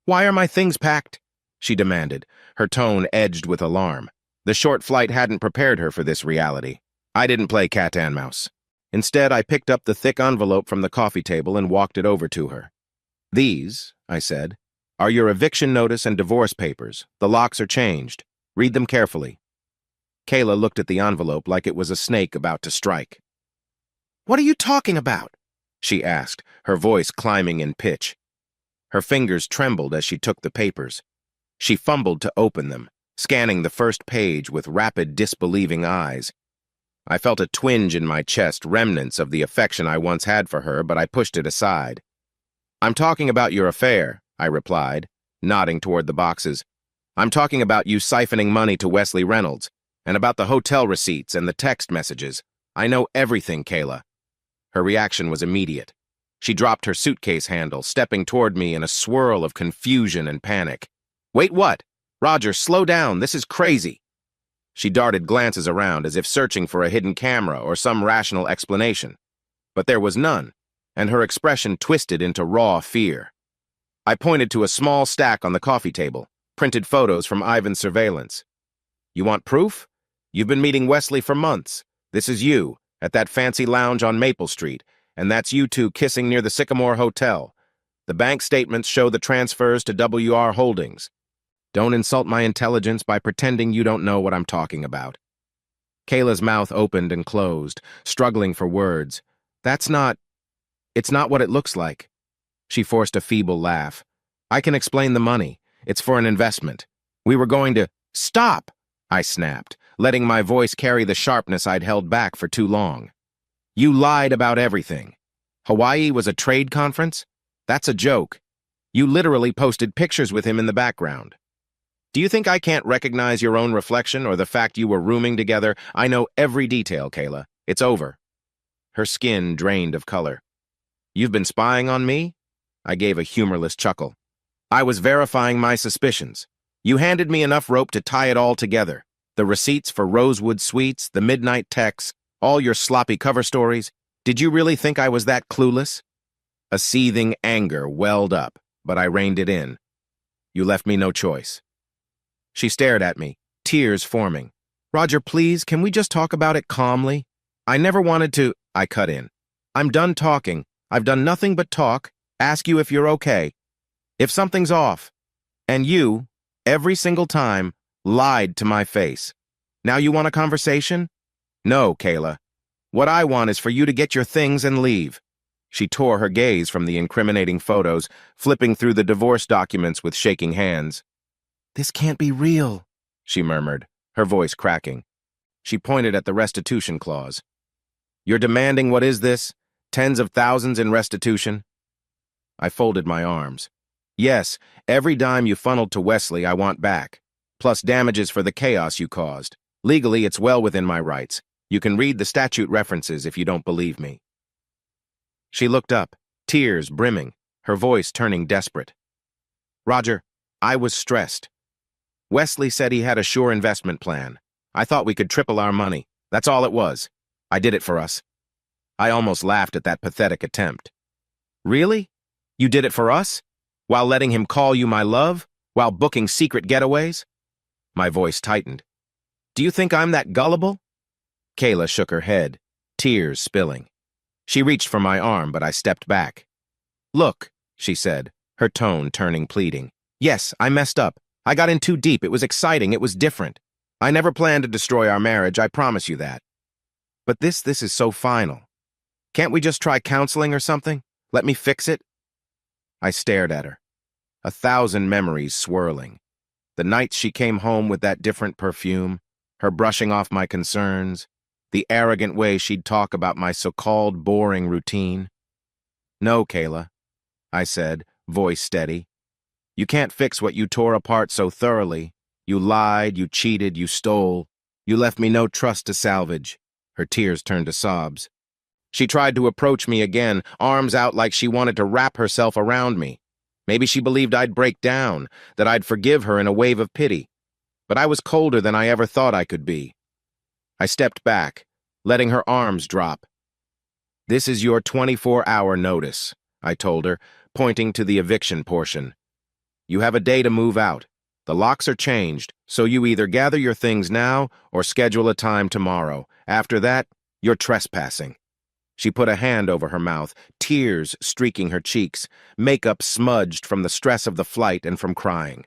"Why are my things packed?" she demanded, her tone edged with alarm. The short flight hadn't prepared her for this reality. I didn't play cat and mouse. Instead, I picked up the thick envelope from the coffee table and walked it over to her. "These," I said, "are your eviction notice and divorce papers. The locks are changed. Read them carefully." Kayla looked at the envelope like it was a snake about to strike. "What are you talking about?" she asked, her voice climbing in pitch. Her fingers trembled as she took the papers. She fumbled to open them, scanning the first page with rapid, disbelieving eyes. I felt a twinge in my chest, remnants of the affection I once had for her, but I pushed it aside. "I'm talking about your affair," I replied, nodding toward the boxes. "I'm talking about you siphoning money to Wesley Reynolds, and about the hotel receipts and the text messages. I know everything, Kayla." Her reaction was immediate. She dropped her suitcase handle, stepping toward me in a swirl of confusion and panic. "Wait, what? Roger, slow down. This is crazy." She darted glances around as if searching for a hidden camera or some rational explanation. But there was none, and her expression twisted into raw fear. I pointed to a small stack on the coffee table, printed photos from Ivan's surveillance. "You want proof? You've been meeting Wesley for months. This is you, at that fancy lounge on Maple Street, and that's you two kissing near the Sycamore Hotel. The bank statements show the transfers to WR Holdings. Don't insult my intelligence by pretending you don't know what I'm talking about." Kayla's mouth opened and closed, struggling for words. It's not what it looks like." She forced a feeble laugh. "I can explain the money. It's for an investment. We were going to—" "Stop!" I snapped, letting my voice carry the sharpness I'd held back for too long. "You lied about everything. Hawaii was a trade conference? That's a joke. You literally posted pictures with him in the background. Do you think I can't recognize your own reflection or the fact you were rooming together? I know every detail, Kayla. It's over." Her skin drained of color. "You've been spying on me?" I gave a humorless chuckle. "I was verifying my suspicions. You handed me enough rope to tie it all together. The receipts for Rosewood Suites, the midnight texts, all your sloppy cover stories. Did you really think I was that clueless?" A seething anger welled up, but I reined it in. "You left me no choice." She stared at me, tears forming. "Roger, please, can we just talk about it calmly? I never wanted to—" I cut in. "I'm done talking. I've done nothing but talk, ask you if you're okay. If something's off. And you, every single time, lied to my face. Now you want a conversation? No, Kayla. What I want is for you to get your things and leave." She tore her gaze from the incriminating photos, flipping through the divorce documents with shaking hands. "This can't be real," she murmured, her voice cracking. She pointed at the restitution clause. "You're demanding what is this? Tens of thousands in restitution?" I folded my arms. "Yes, every dime you funneled to Wesley I want back, plus damages for the chaos you caused. Legally, it's well within my rights. You can read the statute references if you don't believe me." She looked up, tears brimming, her voice turning desperate. "Roger, I was stressed. Wesley said he had a sure investment plan. I thought we could triple our money. That's all it was. I did it for us." I almost laughed at that pathetic attempt. "Really? You did it for us? While letting him call you my love? While booking secret getaways?" My voice tightened. "Do you think I'm that gullible?" Kayla shook her head, tears spilling. She reached for my arm, but I stepped back. "Look," she said, her tone turning pleading. "Yes, I messed up. I got in too deep. It was exciting. It was different. I never planned to destroy our marriage, I promise you that. But this is so final. Can't we just try counseling or something? Let me fix it?" I stared at her, 1,000 memories swirling. The nights she came home with that different perfume, her brushing off my concerns, the arrogant way she'd talk about my so-called boring routine. "No, Kayla," I said, voice steady. "You can't fix what you tore apart so thoroughly. You lied, you cheated, you stole. You left me no trust to salvage. Her tears turned to sobs. She tried to approach me again, arms out like she wanted to wrap herself around me. Maybe she believed I'd break down, that I'd forgive her in a wave of pity. But I was colder than I ever thought I could be. I stepped back, letting her arms drop. "This is your 24-hour notice," I told her, pointing to the eviction portion. "You have a day to move out. The locks are changed, so you either gather your things now or schedule a time tomorrow. After that, you're trespassing." She put a hand over her mouth, tears streaking her cheeks, makeup smudged from the stress of the flight and from crying.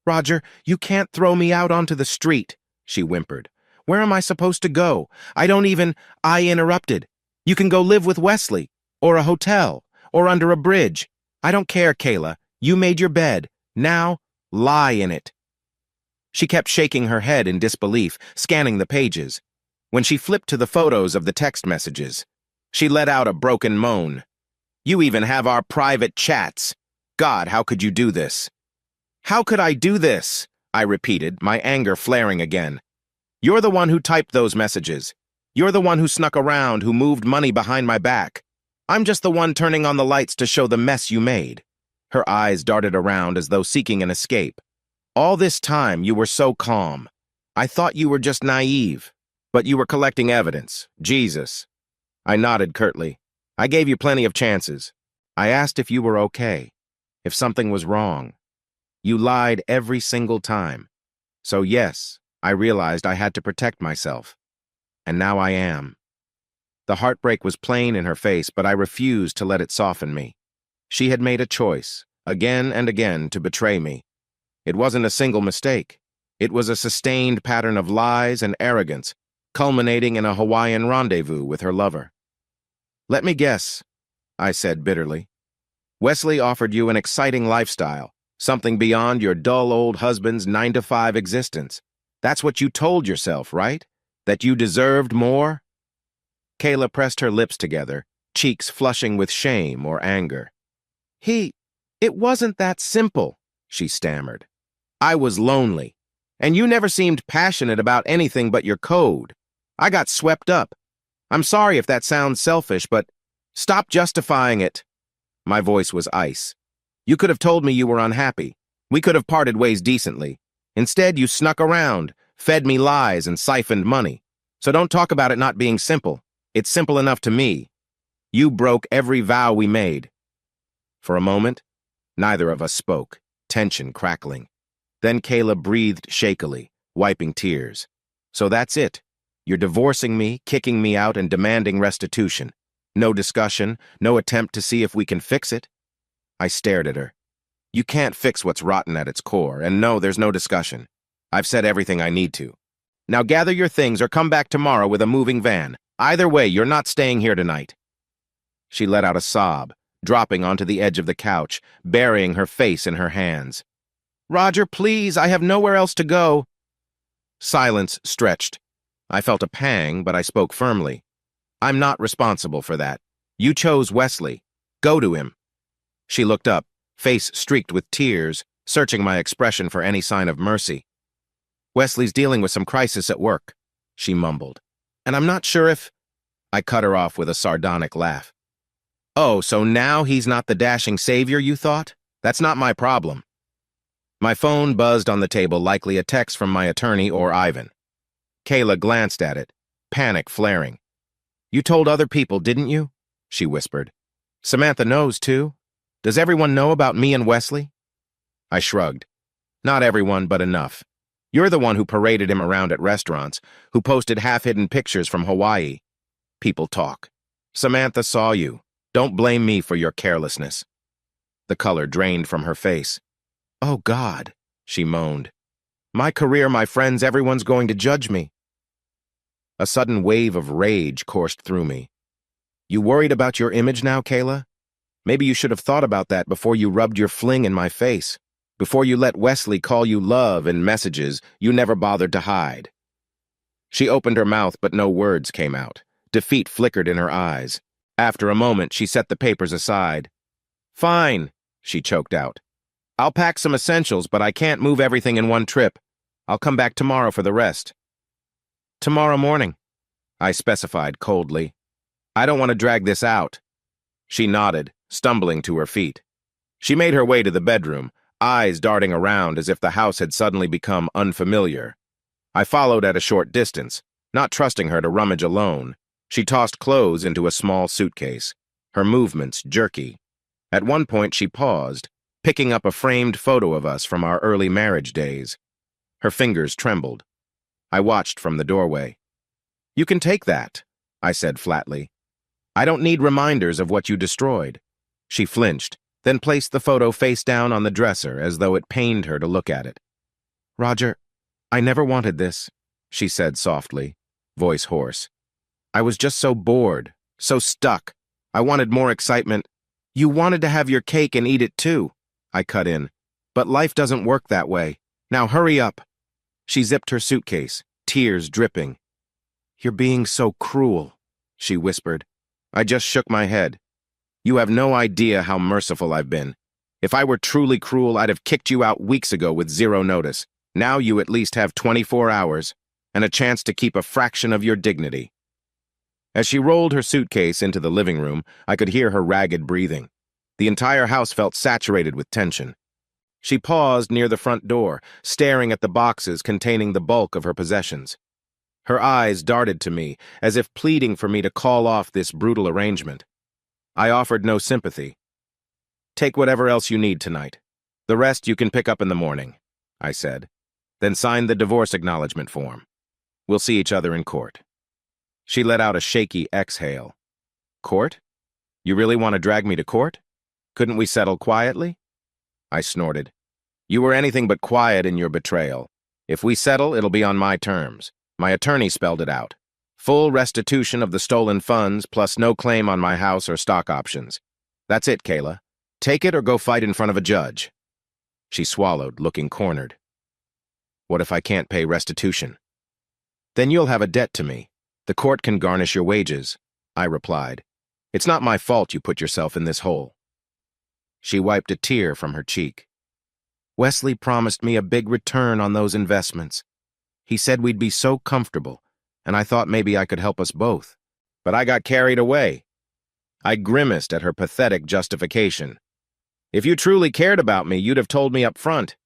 "Roger, you can't throw me out onto the street," she whimpered. "Where am I supposed to go? I interrupted. You can go live with Wesley, or a hotel, or under a bridge. I don't care, Kayla. You made your bed. Now, lie in it." She kept shaking her head in disbelief, scanning the pages. When she flipped to the photos of the text messages, she let out a broken moan. "You even have our private chats. God, how could you do this?" "How could I do this?" I repeated, my anger flaring again. "You're the one who typed those messages. You're the one who snuck around, who moved money behind my back. I'm just the one turning on the lights to show the mess you made." Her eyes darted around as though seeking an escape. "All this time, you were so calm. I thought you were just naive. But you were collecting evidence. Jesus." I nodded curtly. "I gave you plenty of chances. I asked if you were okay, if something was wrong. You lied every single time. So yes, I realized I had to protect myself. And now I am." The heartbreak was plain in her face, but I refused to let it soften me. She had made a choice, again and again, to betray me. It wasn't a single mistake. It was a sustained pattern of lies and arrogance, culminating in a Hawaiian rendezvous with her lover. "Let me guess," I said bitterly. "Wesley offered you an exciting lifestyle, something beyond your dull old husband's 9-to-5 existence. That's what you told yourself, right? That you deserved more?" Kayla pressed her lips together, cheeks flushing with shame or anger. It wasn't that simple," she stammered. "I was lonely, and you never seemed passionate about anything but your code. I got swept up. I'm sorry if that sounds selfish, but stop justifying it." My voice was ice. "You could have told me you were unhappy. We could have parted ways decently. Instead, you snuck around, fed me lies, and siphoned money. So don't talk about it not being simple. It's simple enough to me. You broke every vow we made." For a moment, neither of us spoke, tension crackling. Then Kayla breathed shakily, wiping tears. "So that's it. You're divorcing me, kicking me out, and demanding restitution. No discussion, no attempt to see if we can fix it?" I stared at her. "You can't fix what's rotten at its core, and no, there's no discussion. I've said everything I need to. Now gather your things or come back tomorrow with a moving van. Either way, you're not staying here tonight." She let out a sob, dropping onto the edge of the couch, burying her face in her hands. "Roger, please, I have nowhere else to go." Silence stretched. I felt a pang, but I spoke firmly. "I'm not responsible for that. You chose Wesley. Go to him." She looked up, face streaked with tears, searching my expression for any sign of mercy. "Wesley's dealing with some crisis at work," she mumbled. "And I'm not sure if—" I cut her off with a sardonic laugh. "Oh, so now he's not the dashing savior you thought? That's not my problem." My phone buzzed on the table, likely a text from my attorney or Ivan. Kayla glanced at it, panic flaring. "You told other people, didn't you?" she whispered. "Samantha knows, too. Does everyone know about me and Wesley?" I shrugged. "Not everyone, but enough. You're the one who paraded him around at restaurants, who posted half-hidden pictures from Hawaii. People talk. Samantha saw you. Don't blame me for your carelessness." The color drained from her face. "Oh, God," she moaned. "My career, my friends, everyone's going to judge me." A sudden wave of rage coursed through me. "You worried about your image now, Kayla? Maybe you should have thought about that before you rubbed your fling in my face, before you let Wesley call you love in messages you never bothered to hide." She opened her mouth, but no words came out. Defeat flickered in her eyes. After a moment, she set the papers aside. "Fine," she choked out. "I'll pack some essentials, but I can't move everything in one trip. I'll come back tomorrow for the rest." "Tomorrow morning." I specified coldly. I don't want to drag this out. She nodded, stumbling to her feet. She made her way to the bedroom, eyes darting around as if the house had suddenly become unfamiliar. I followed at a short distance, not trusting her to rummage alone. She tossed clothes into a small suitcase, her movements jerky. At one point she paused, picking up a framed photo of us from our early marriage days. Her fingers trembled. I watched from the doorway. You can take that, I said flatly. I don't need reminders of what you destroyed. She flinched, then placed the photo face down on the dresser as though it pained her to look at it. Roger, I never wanted this, she said softly, voice hoarse. I was just so bored, so stuck. I wanted more excitement. You wanted to have your cake and eat it too, I cut in. But life doesn't work that way. Now hurry up. She zipped her suitcase, tears dripping. You're being so cruel, she whispered. I just shook my head. You have no idea how merciful I've been. If I were truly cruel, I'd have kicked you out weeks ago with zero notice. Now you at least have 24 hours and a chance to keep a fraction of your dignity. As she rolled her suitcase into the living room, I could hear her ragged breathing. The entire house felt saturated with tension. She paused near the front door, staring at the boxes containing the bulk of her possessions. Her eyes darted to me, as if pleading for me to call off this brutal arrangement. I offered no sympathy. Take whatever else you need tonight. The rest you can pick up in the morning, I said. Then sign the divorce acknowledgement form. We'll see each other in court. She let out a shaky exhale. Court? You really want to drag me to court? Couldn't we settle quietly? I snorted. You were anything but quiet in your betrayal. If we settle, it'll be on my terms. My attorney spelled it out. Full restitution of the stolen funds, plus no claim on my house or stock options. That's it, Kayla. Take it or go fight in front of a judge. She swallowed, looking cornered. What if I can't pay restitution? Then you'll have a debt to me. The court can garnish your wages, I replied. It's not my fault you put yourself in this hole. She wiped a tear from her cheek. Wesley promised me a big return on those investments. He said we'd be so comfortable, and I thought maybe I could help us both. But I got carried away. I grimaced at her pathetic justification. If you truly cared about me, you'd have told me up front.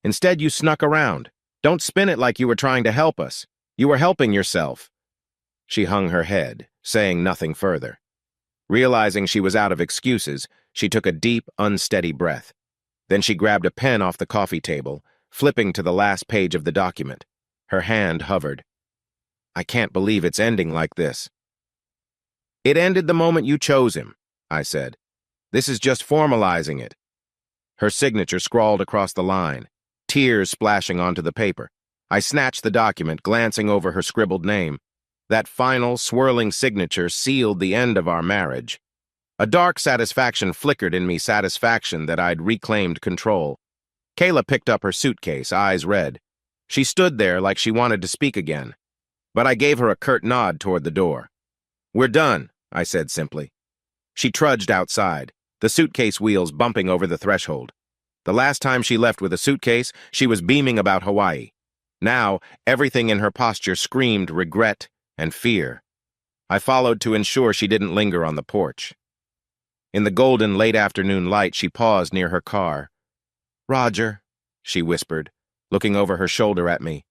Instead, you snuck around. Don't spin it like you were trying to help us. You were helping yourself. She hung her head, saying nothing further. Realizing she was out of excuses, she took a deep, unsteady breath. Then she grabbed a pen off the coffee table, flipping to the last page of the document. Her hand hovered. I can't believe it's ending like this. It ended the moment you chose him, I said. This is just formalizing it. Her signature scrawled across the line, tears splashing onto the paper. I snatched the document, glancing over her scribbled name. That final, swirling signature sealed the end of our marriage. A dark satisfaction flickered in me, satisfaction that I'd reclaimed control. Kayla picked up her suitcase, eyes red. She stood there like she wanted to speak again, but I gave her a curt nod toward the door. We're done, I said simply. She trudged outside, the suitcase wheels bumping over the threshold. The last time she left with a suitcase, she was beaming about Hawaii. Now, everything in her posture screamed regret and fear. I followed to ensure she didn't linger on the porch. In the golden late afternoon light, she paused near her car. Roger, she whispered, looking over her shoulder at me.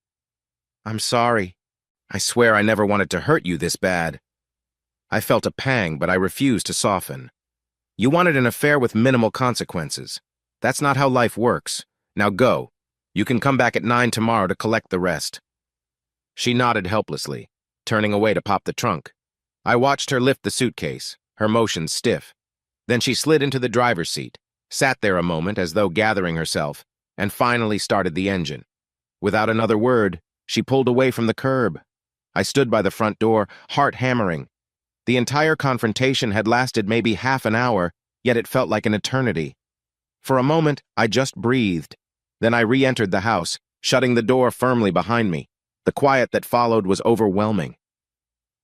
I'm sorry. I swear I never wanted to hurt you this bad. I felt a pang, but I refused to soften. You wanted an affair with minimal consequences. That's not how life works. Now go. You can come back at 9 tomorrow to collect the rest. She nodded helplessly, turning away to pop the trunk. I watched her lift the suitcase, her motions stiff. Then she slid into the driver's seat, sat there a moment as though gathering herself, and finally started the engine. Without another word, she pulled away from the curb. I stood by the front door, heart hammering. The entire confrontation had lasted maybe half an hour, yet it felt like an eternity. For a moment, I just breathed. Then I re-entered the house, shutting the door firmly behind me. The quiet that followed was overwhelming.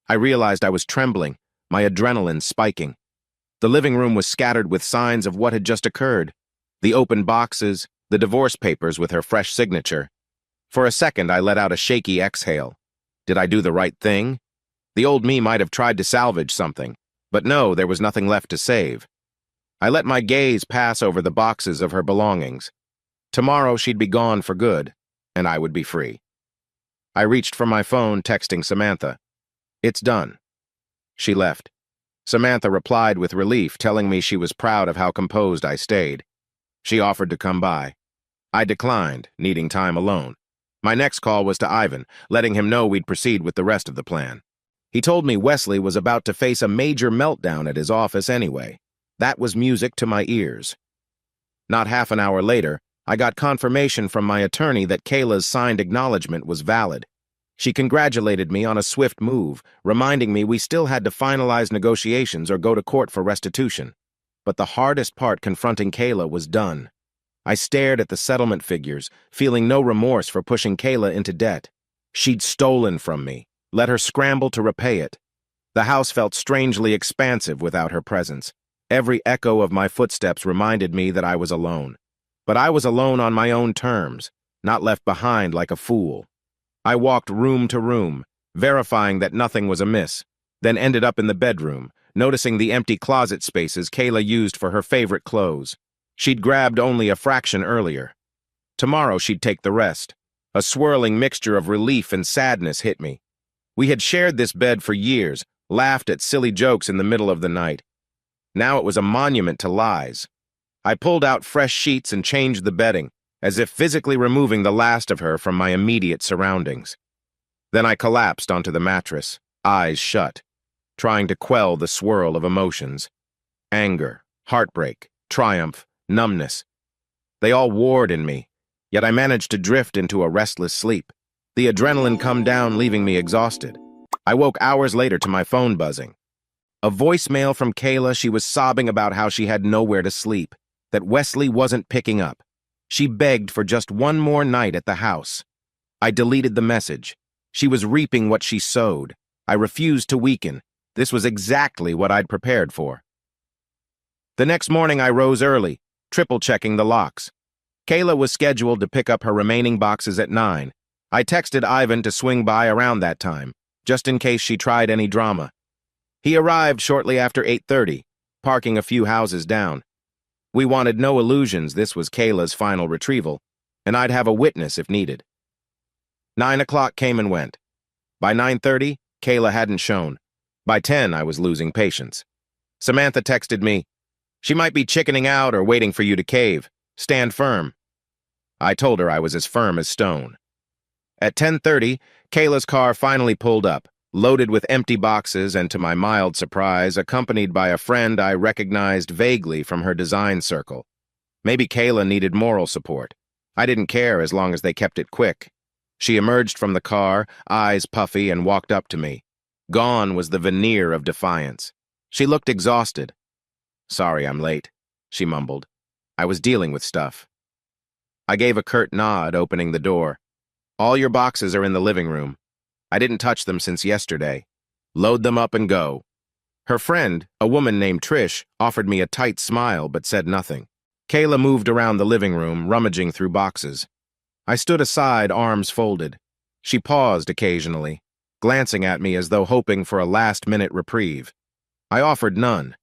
I realized I was trembling, my adrenaline spiking. The living room was scattered with signs of what had just occurred. The open boxes, the divorce papers with her fresh signature. For a second, I let out a shaky exhale. Did I do the right thing? The old me might have tried to salvage something, but no, there was nothing left to save. I let my gaze pass over the boxes of her belongings. Tomorrow she'd be gone for good, and I would be free. I reached for my phone, texting Samantha. "It's done." She left. Samantha replied with relief, telling me she was proud of how composed I stayed. She offered to come by. I declined, needing time alone. My next call was to Ivan, letting him know we'd proceed with the rest of the plan. He told me Wesley was about to face a major meltdown at his office anyway. That was music to my ears. Not half an hour later, I got confirmation from my attorney that Kayla's signed acknowledgement was valid. She congratulated me on a swift move, reminding me we still had to finalize negotiations or go to court for restitution. But the hardest part confronting Kayla was done. I stared at the settlement figures, feeling no remorse for pushing Kayla into debt. She'd stolen from me, let her scramble to repay it. The house felt strangely expansive without her presence. Every echo of my footsteps reminded me that I was alone. But I was alone on my own terms, not left behind like a fool. I walked room to room, verifying that nothing was amiss, then ended up in the bedroom, noticing the empty closet spaces Kayla used for her favorite clothes. She'd grabbed only a fraction earlier. Tomorrow she'd take the rest. A swirling mixture of relief and sadness hit me. We had shared this bed for years, laughed at silly jokes in the middle of the night. Now it was a monument to lies. I pulled out fresh sheets and changed the bedding, as if physically removing the last of her from my immediate surroundings. Then I collapsed onto the mattress, eyes shut, trying to quell the swirl of emotions. Anger, heartbreak, triumph, numbness. They all warred in me, yet I managed to drift into a restless sleep. The adrenaline come down, leaving me exhausted. I woke hours later to my phone buzzing. A voicemail from Kayla. She was sobbing about how she had nowhere to sleep, that Wesley wasn't picking up. She begged for just one more night at the house. I deleted the message. She was reaping what she sowed. I refused to weaken. This was exactly what I'd prepared for. The next morning I rose early, triple-checking the locks. Kayla was scheduled to pick up her remaining boxes at 9. I texted Ivan to swing by around that time, just in case she tried any drama. He arrived shortly after 8:30, parking a few houses down. We wanted no illusions this was Kayla's final retrieval, and I'd have a witness if needed. 9 o'clock came and went. By 9:30, Kayla hadn't shown. By 10, I was losing patience. Samantha texted me, "She might be chickening out or waiting for you to cave. Stand firm." I told her I was as firm as stone. At 10:30, Kayla's car finally pulled up, loaded with empty boxes and, to my mild surprise, accompanied by a friend I recognized vaguely from her design circle. Maybe Kayla needed moral support. I didn't care as long as they kept it quick. She emerged from the car, eyes puffy, and walked up to me. Gone was the veneer of defiance. She looked exhausted. "Sorry I'm late," she mumbled. "I was dealing with stuff." I gave a curt nod, opening the door. "All your boxes are in the living room. I didn't touch them since yesterday. Load them up and go." Her friend, a woman named Trish, offered me a tight smile but said nothing. Kayla moved around the living room, rummaging through boxes. I stood aside, arms folded. She paused occasionally, glancing at me as though hoping for a last-minute reprieve. I offered none.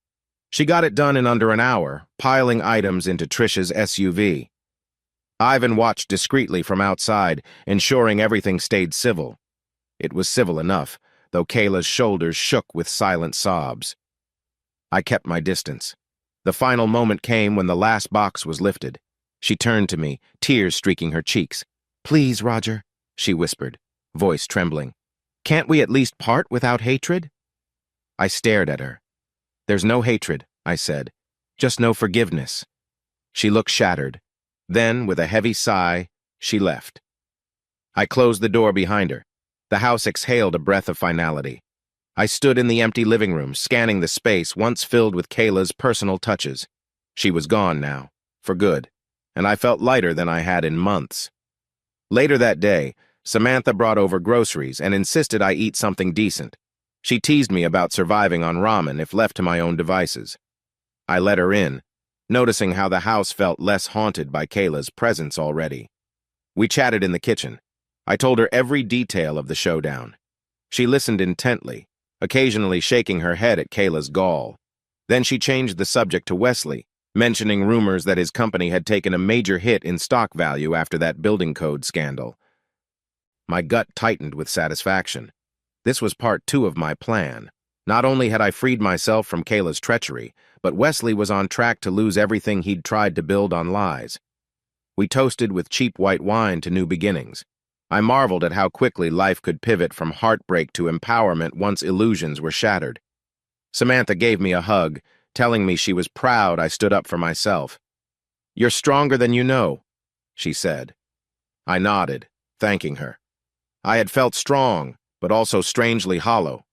She got it done in under an hour, piling items into Trish's SUV. Ivan watched discreetly from outside, ensuring everything stayed civil. It was civil enough, though Kayla's shoulders shook with silent sobs. I kept my distance. The final moment came when the last box was lifted. She turned to me, tears streaking her cheeks. "Please, Roger," she whispered, voice trembling. "Can't we at least part without hatred?" I stared at her. "There's no hatred," I said. "Just no forgiveness." She looked shattered. Then, with a heavy sigh, she left. I closed the door behind her. The house exhaled a breath of finality. I stood in the empty living room, scanning the space once filled with Kayla's personal touches. She was gone now, for good, and I felt lighter than I had in months. Later that day, Samantha brought over groceries and insisted I eat something decent. She teased me about surviving on ramen if left to my own devices. I let her in, noticing how the house felt less haunted by Kayla's presence already. We chatted in the kitchen. I told her every detail of the showdown. She listened intently, occasionally shaking her head at Kayla's gall. Then she changed the subject to Wesley, mentioning rumors that his company had taken a major hit in stock value after that building code scandal. My gut tightened with satisfaction. This was part 2 of my plan. Not only had I freed myself from Kayla's treachery, but Wesley was on track to lose everything he'd tried to build on lies. We toasted with cheap white wine to new beginnings. I marveled at how quickly life could pivot from heartbreak to empowerment once illusions were shattered. Samantha gave me a hug, telling me she was proud I stood up for myself. "You're stronger than you know," she said. I nodded, thanking her. I had felt strong, but also strangely hollow.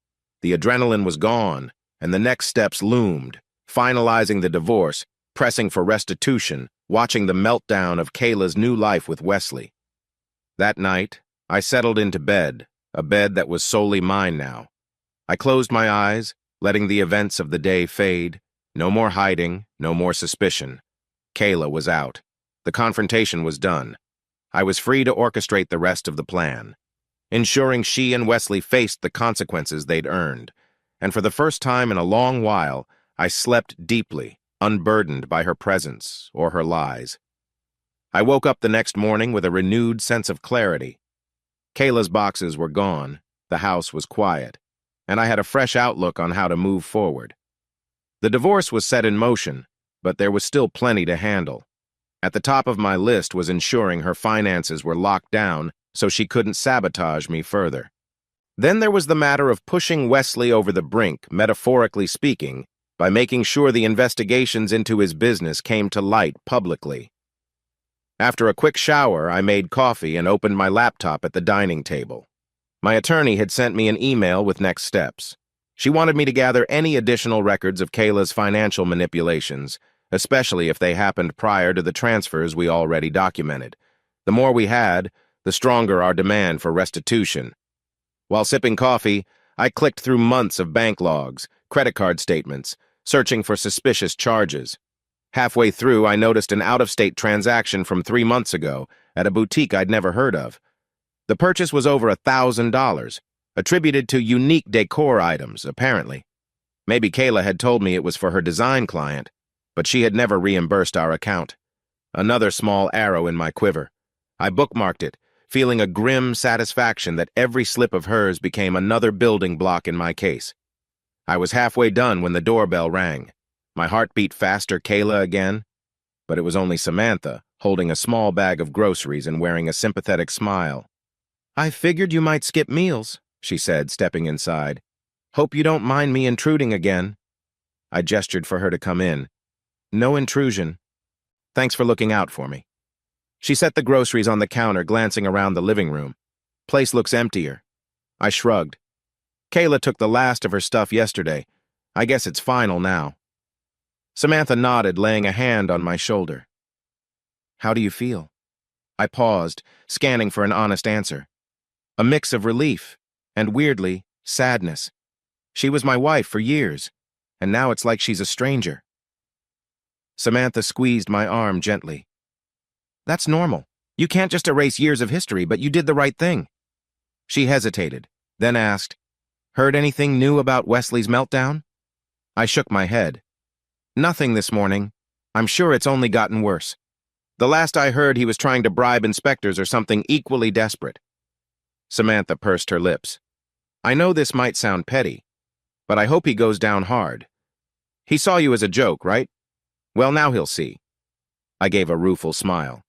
The adrenaline was gone, and the next steps loomed, finalizing the divorce, pressing for restitution, watching the meltdown of Kayla's new life with Wesley. That night, I settled into bed, a bed that was solely mine now. I closed my eyes, letting the events of the day fade. No more hiding, no more suspicion. Kayla was out. The confrontation was done. I was free to orchestrate the rest of the plan, ensuring she and Wesley faced the consequences they'd earned. And for the first time in a long while, I slept deeply, unburdened by her presence or her lies. I woke up the next morning with a renewed sense of clarity. Kayla's boxes were gone, the house was quiet, and I had a fresh outlook on how to move forward. The divorce was set in motion, but there was still plenty to handle. At the top of my list was ensuring her finances were locked down so she couldn't sabotage me further. Then there was the matter of pushing Wesley over the brink, metaphorically speaking, by making sure the investigations into his business came to light publicly. After a quick shower, I made coffee and opened my laptop at the dining table. My attorney had sent me an email with next steps. She wanted me to gather any additional records of Kayla's financial manipulations, especially if they happened prior to the transfers we already documented. The more we had, the stronger our demand for restitution. While sipping coffee, I clicked through months of bank logs, credit card statements, searching for suspicious charges. Halfway through, I noticed an out-of-state transaction from 3 months ago at a boutique I'd never heard of. The purchase was over $1,000, attributed to unique decor items, apparently. Maybe Kayla had told me it was for her design client, but she had never reimbursed our account. Another small arrow in my quiver. I bookmarked it, feeling a grim satisfaction that every slip of hers became another building block in my case. I was halfway done when the doorbell rang. My heart beat faster. Kayla again? But it was only Samantha, holding a small bag of groceries and wearing a sympathetic smile. "I figured you might skip meals," she said, stepping inside. "Hope you don't mind me intruding again." I gestured for her to come in. "No intrusion. Thanks for looking out for me." She set the groceries on the counter, glancing around the living room. "Place looks emptier." I shrugged. "Kayla took the last of her stuff yesterday. I guess it's final now." Samantha nodded, laying a hand on my shoulder. "How do you feel?" I paused, scanning for an honest answer. A mix of relief and, weirdly, sadness. She was my wife for years, and now it's like she's a stranger. Samantha squeezed my arm gently. "That's normal. You can't just erase years of history, but you did the right thing." She hesitated, then asked, "Heard anything new about Wesley's meltdown?" I shook my head. "Nothing this morning. I'm sure it's only gotten worse. The last I heard, he was trying to bribe inspectors or something equally desperate." Samantha pursed her lips. "I know this might sound petty, but I hope he goes down hard. He saw you as a joke, right? Well, now he'll see." I gave a rueful smile.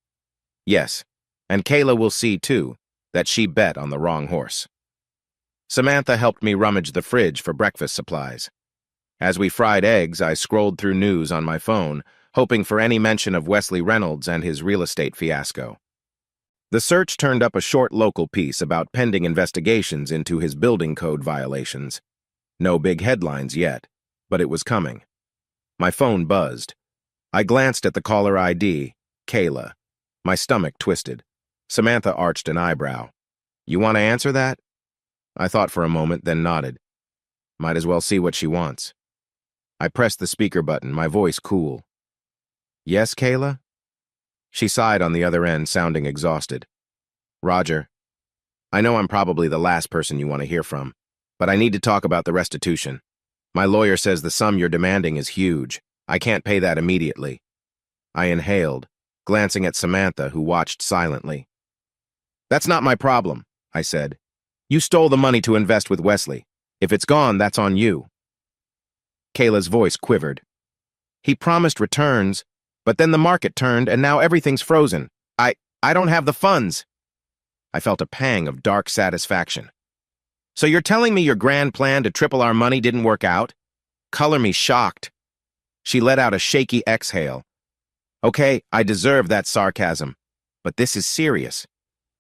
"Yes, and Kayla will see, too, that she bet on the wrong horse." Samantha helped me rummage the fridge for breakfast supplies. As we fried eggs, I scrolled through news on my phone, hoping for any mention of Wesley Reynolds and his real estate fiasco. The search turned up a short local piece about pending investigations into his building code violations. No big headlines yet, but it was coming. My phone buzzed. I glanced at the caller ID, Kayla. My stomach twisted. Samantha arched an eyebrow. "You want to answer that?" I thought for a moment, then nodded. Might as well see what she wants. I pressed the speaker button, my voice cool. "Yes, Kayla?" She sighed on the other end, sounding exhausted. "Roger. I know I'm probably the last person you want to hear from, But I need to talk about the restitution. My lawyer says the sum you're demanding is huge. I can't pay that immediately. I inhaled, glancing at Samantha, who watched silently. That's not my problem, I said. You stole the money to invest with Wesley. If it's gone, that's on you. Kayla's voice quivered. He promised returns, but then the market turned and now everything's frozen. I don't have the funds. I felt a pang of dark satisfaction. So you're telling me your grand plan to triple our money didn't work out? Color me shocked. She let out a shaky exhale. Okay, I deserve that sarcasm, but this is serious.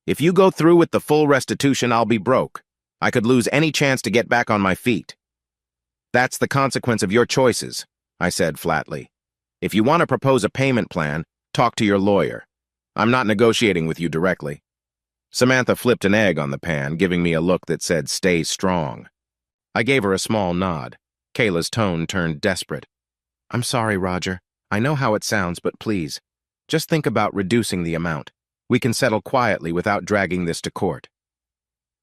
If you go through with the full restitution, I'll be broke. I could lose any chance to get back on my feet. That's the consequence of your choices, I said flatly. If you want to propose a payment plan, talk to your lawyer. I'm not negotiating with you directly. Samantha flipped an egg on the pan, giving me a look that said, stay strong. I gave her a small nod. Kayla's tone turned desperate. I'm sorry, Roger. I know how it sounds, but please, just think about reducing the amount. We can settle quietly without dragging this to court.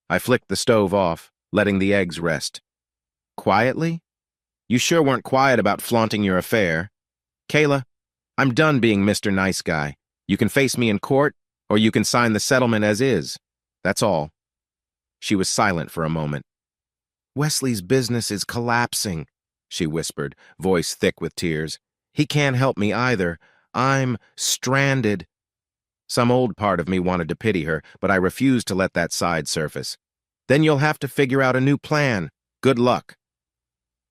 I flicked the stove off, letting the eggs rest. Quietly? You sure weren't quiet about flaunting your affair. Kayla, I'm done being Mr. Nice Guy. You can face me in court, or you can sign the settlement as is. That's all. She was silent for a moment. Wesley's business is collapsing, she whispered, voice thick with tears. He can't help me either. I'm stranded. Some old part of me wanted to pity her, but I refused to let that side surface. Then you'll have to figure out a new plan. Good luck.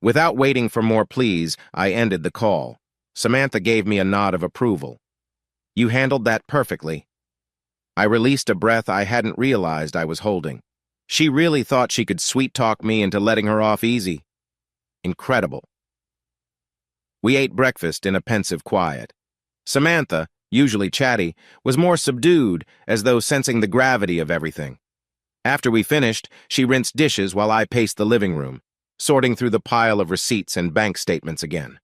Without waiting for more pleas, I ended the call. Samantha gave me a nod of approval. You handled that perfectly. I released a breath I hadn't realized I was holding. She really thought she could sweet-talk me into letting her off easy. Incredible. We ate breakfast in a pensive quiet. Samantha, usually chatty, was more subdued, as though sensing the gravity of everything. After we finished, she rinsed dishes while I paced the living room, sorting through the pile of receipts and bank statements again.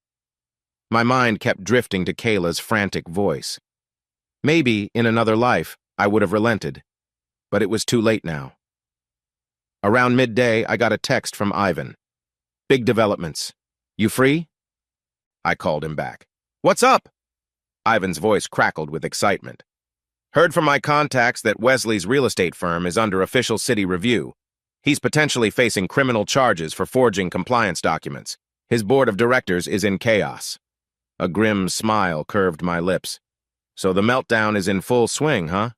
My mind kept drifting to Kayla's frantic voice. Maybe, in another life, I would have relented, but it was too late now. Around midday, I got a text from Ivan. Big developments. You free? I called him back. What's up? Ivan's voice crackled with excitement. Heard from my contacts that Wesley's real estate firm is under official city review. He's potentially facing criminal charges for forging compliance documents. His board of directors is in chaos. A grim smile curved my lips. So the meltdown is in full swing, huh?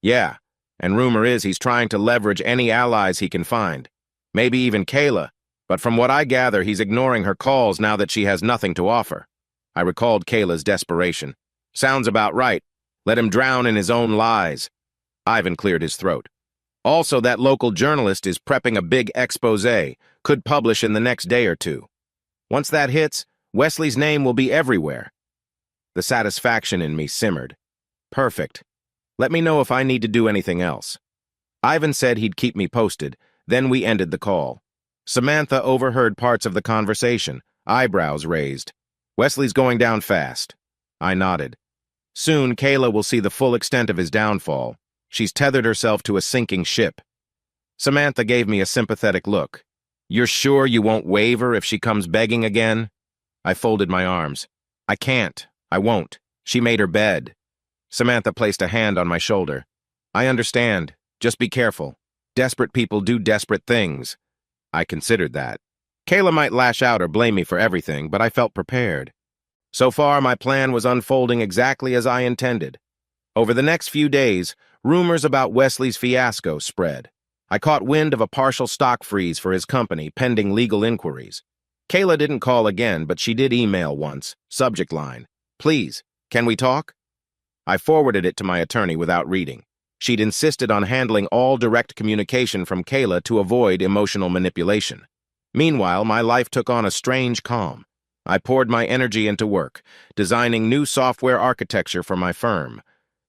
Yeah, and rumor is he's trying to leverage any allies he can find. Maybe even Kayla, but from what I gather, he's ignoring her calls now that she has nothing to offer. I recalled Kayla's desperation. Sounds about right. Let him drown in his own lies. Ivan cleared his throat. Also, that local journalist is prepping a big exposé, could publish in the next day or two. Once that hits, Wesley's name will be everywhere. The satisfaction in me simmered. Perfect. Let me know if I need to do anything else. Ivan said he'd keep me posted, then we ended the call. Samantha overheard parts of the conversation, eyebrows raised. Wesley's going down fast. I nodded. Soon, Kayla will see the full extent of his downfall. She's tethered herself to a sinking ship. Samantha gave me a sympathetic look. You're sure you won't waver if she comes begging again? I folded my arms. I can't. I won't. She made her bed. Samantha placed a hand on my shoulder. I understand. Just be careful. Desperate people do desperate things. I considered that. Kayla might lash out or blame me for everything, but I felt prepared. So far, my plan was unfolding exactly as I intended. Over the next few days, rumors about Wesley's fiasco spread. I caught wind of a partial stock freeze for his company, pending legal inquiries. Kayla didn't call again, but she did email once. Subject line, please, can we talk? I forwarded it to my attorney without reading. She'd insisted on handling all direct communication from Kayla to avoid emotional manipulation. Meanwhile, my life took on a strange calm. I poured my energy into work, designing new software architecture for my firm.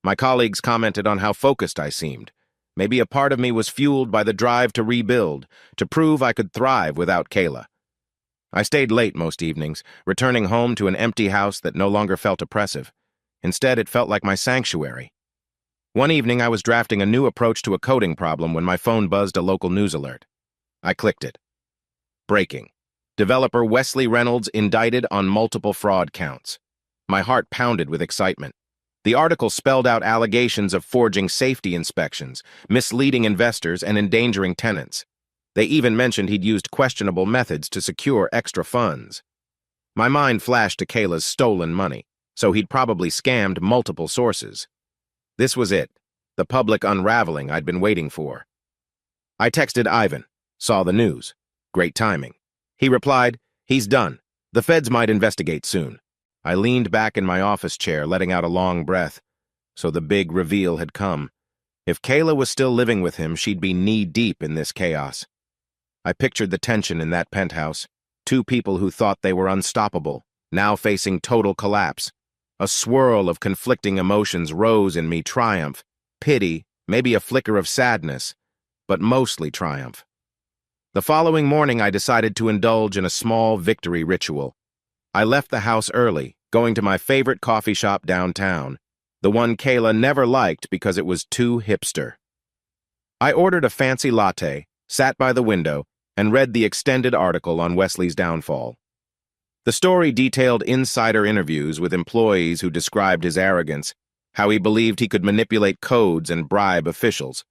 My colleagues commented on how focused I seemed. Maybe a part of me was fueled by the drive to rebuild, to prove I could thrive without Kayla. I stayed late most evenings, returning home to an empty house that no longer felt oppressive. Instead, it felt like my sanctuary. One evening, I was drafting a new approach to a coding problem when my phone buzzed a local news alert. I clicked it. Breaking. Developer Wesley Reynolds indicted on multiple fraud counts. My heart pounded with excitement. The article spelled out allegations of forging safety inspections, misleading investors, and endangering tenants. They even mentioned he'd used questionable methods to secure extra funds. My mind flashed to Kayla's stolen money, so he'd probably scammed multiple sources. This was it, the public unraveling I'd been waiting for. I texted Ivan, saw the news. Great timing. He replied, "He's done. The feds might investigate soon." I leaned back in my office chair, letting out a long breath. So the big reveal had come. If Kayla was still living with him, she'd be knee-deep in this chaos. I pictured the tension in that penthouse. Two people who thought they were unstoppable, now facing total collapse. A swirl of conflicting emotions rose in me: triumph, pity, maybe a flicker of sadness, but mostly triumph. The following morning, I decided to indulge in a small victory ritual. I left the house early, going to my favorite coffee shop downtown, the one Kayla never liked because it was too hipster. I ordered a fancy latte, sat by the window, and read the extended article on Wesley's downfall. The story detailed insider interviews with employees who described his arrogance, how he believed he could manipulate codes and bribe officials.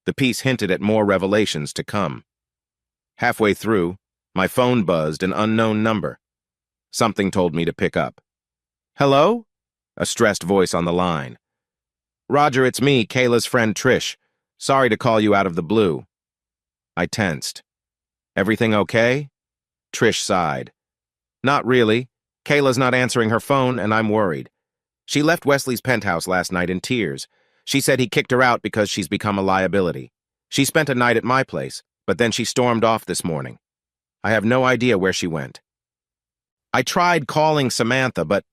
The piece hinted at more revelations to come. Halfway through, my phone buzzed an unknown number. Something told me to pick up. "Hello?" A stressed voice on the line. "Roger, it's me, Kayla's friend Trish. Sorry to call you out of the blue." I tensed. "Everything okay?" Trish sighed. "Not really. Kayla's not answering her phone, and I'm worried. She left Wesley's penthouse last night in tears. She said he kicked her out because she's become a liability. She spent a night at my place, but then she stormed off this morning. I have no idea where she went." I tried calling Samantha, but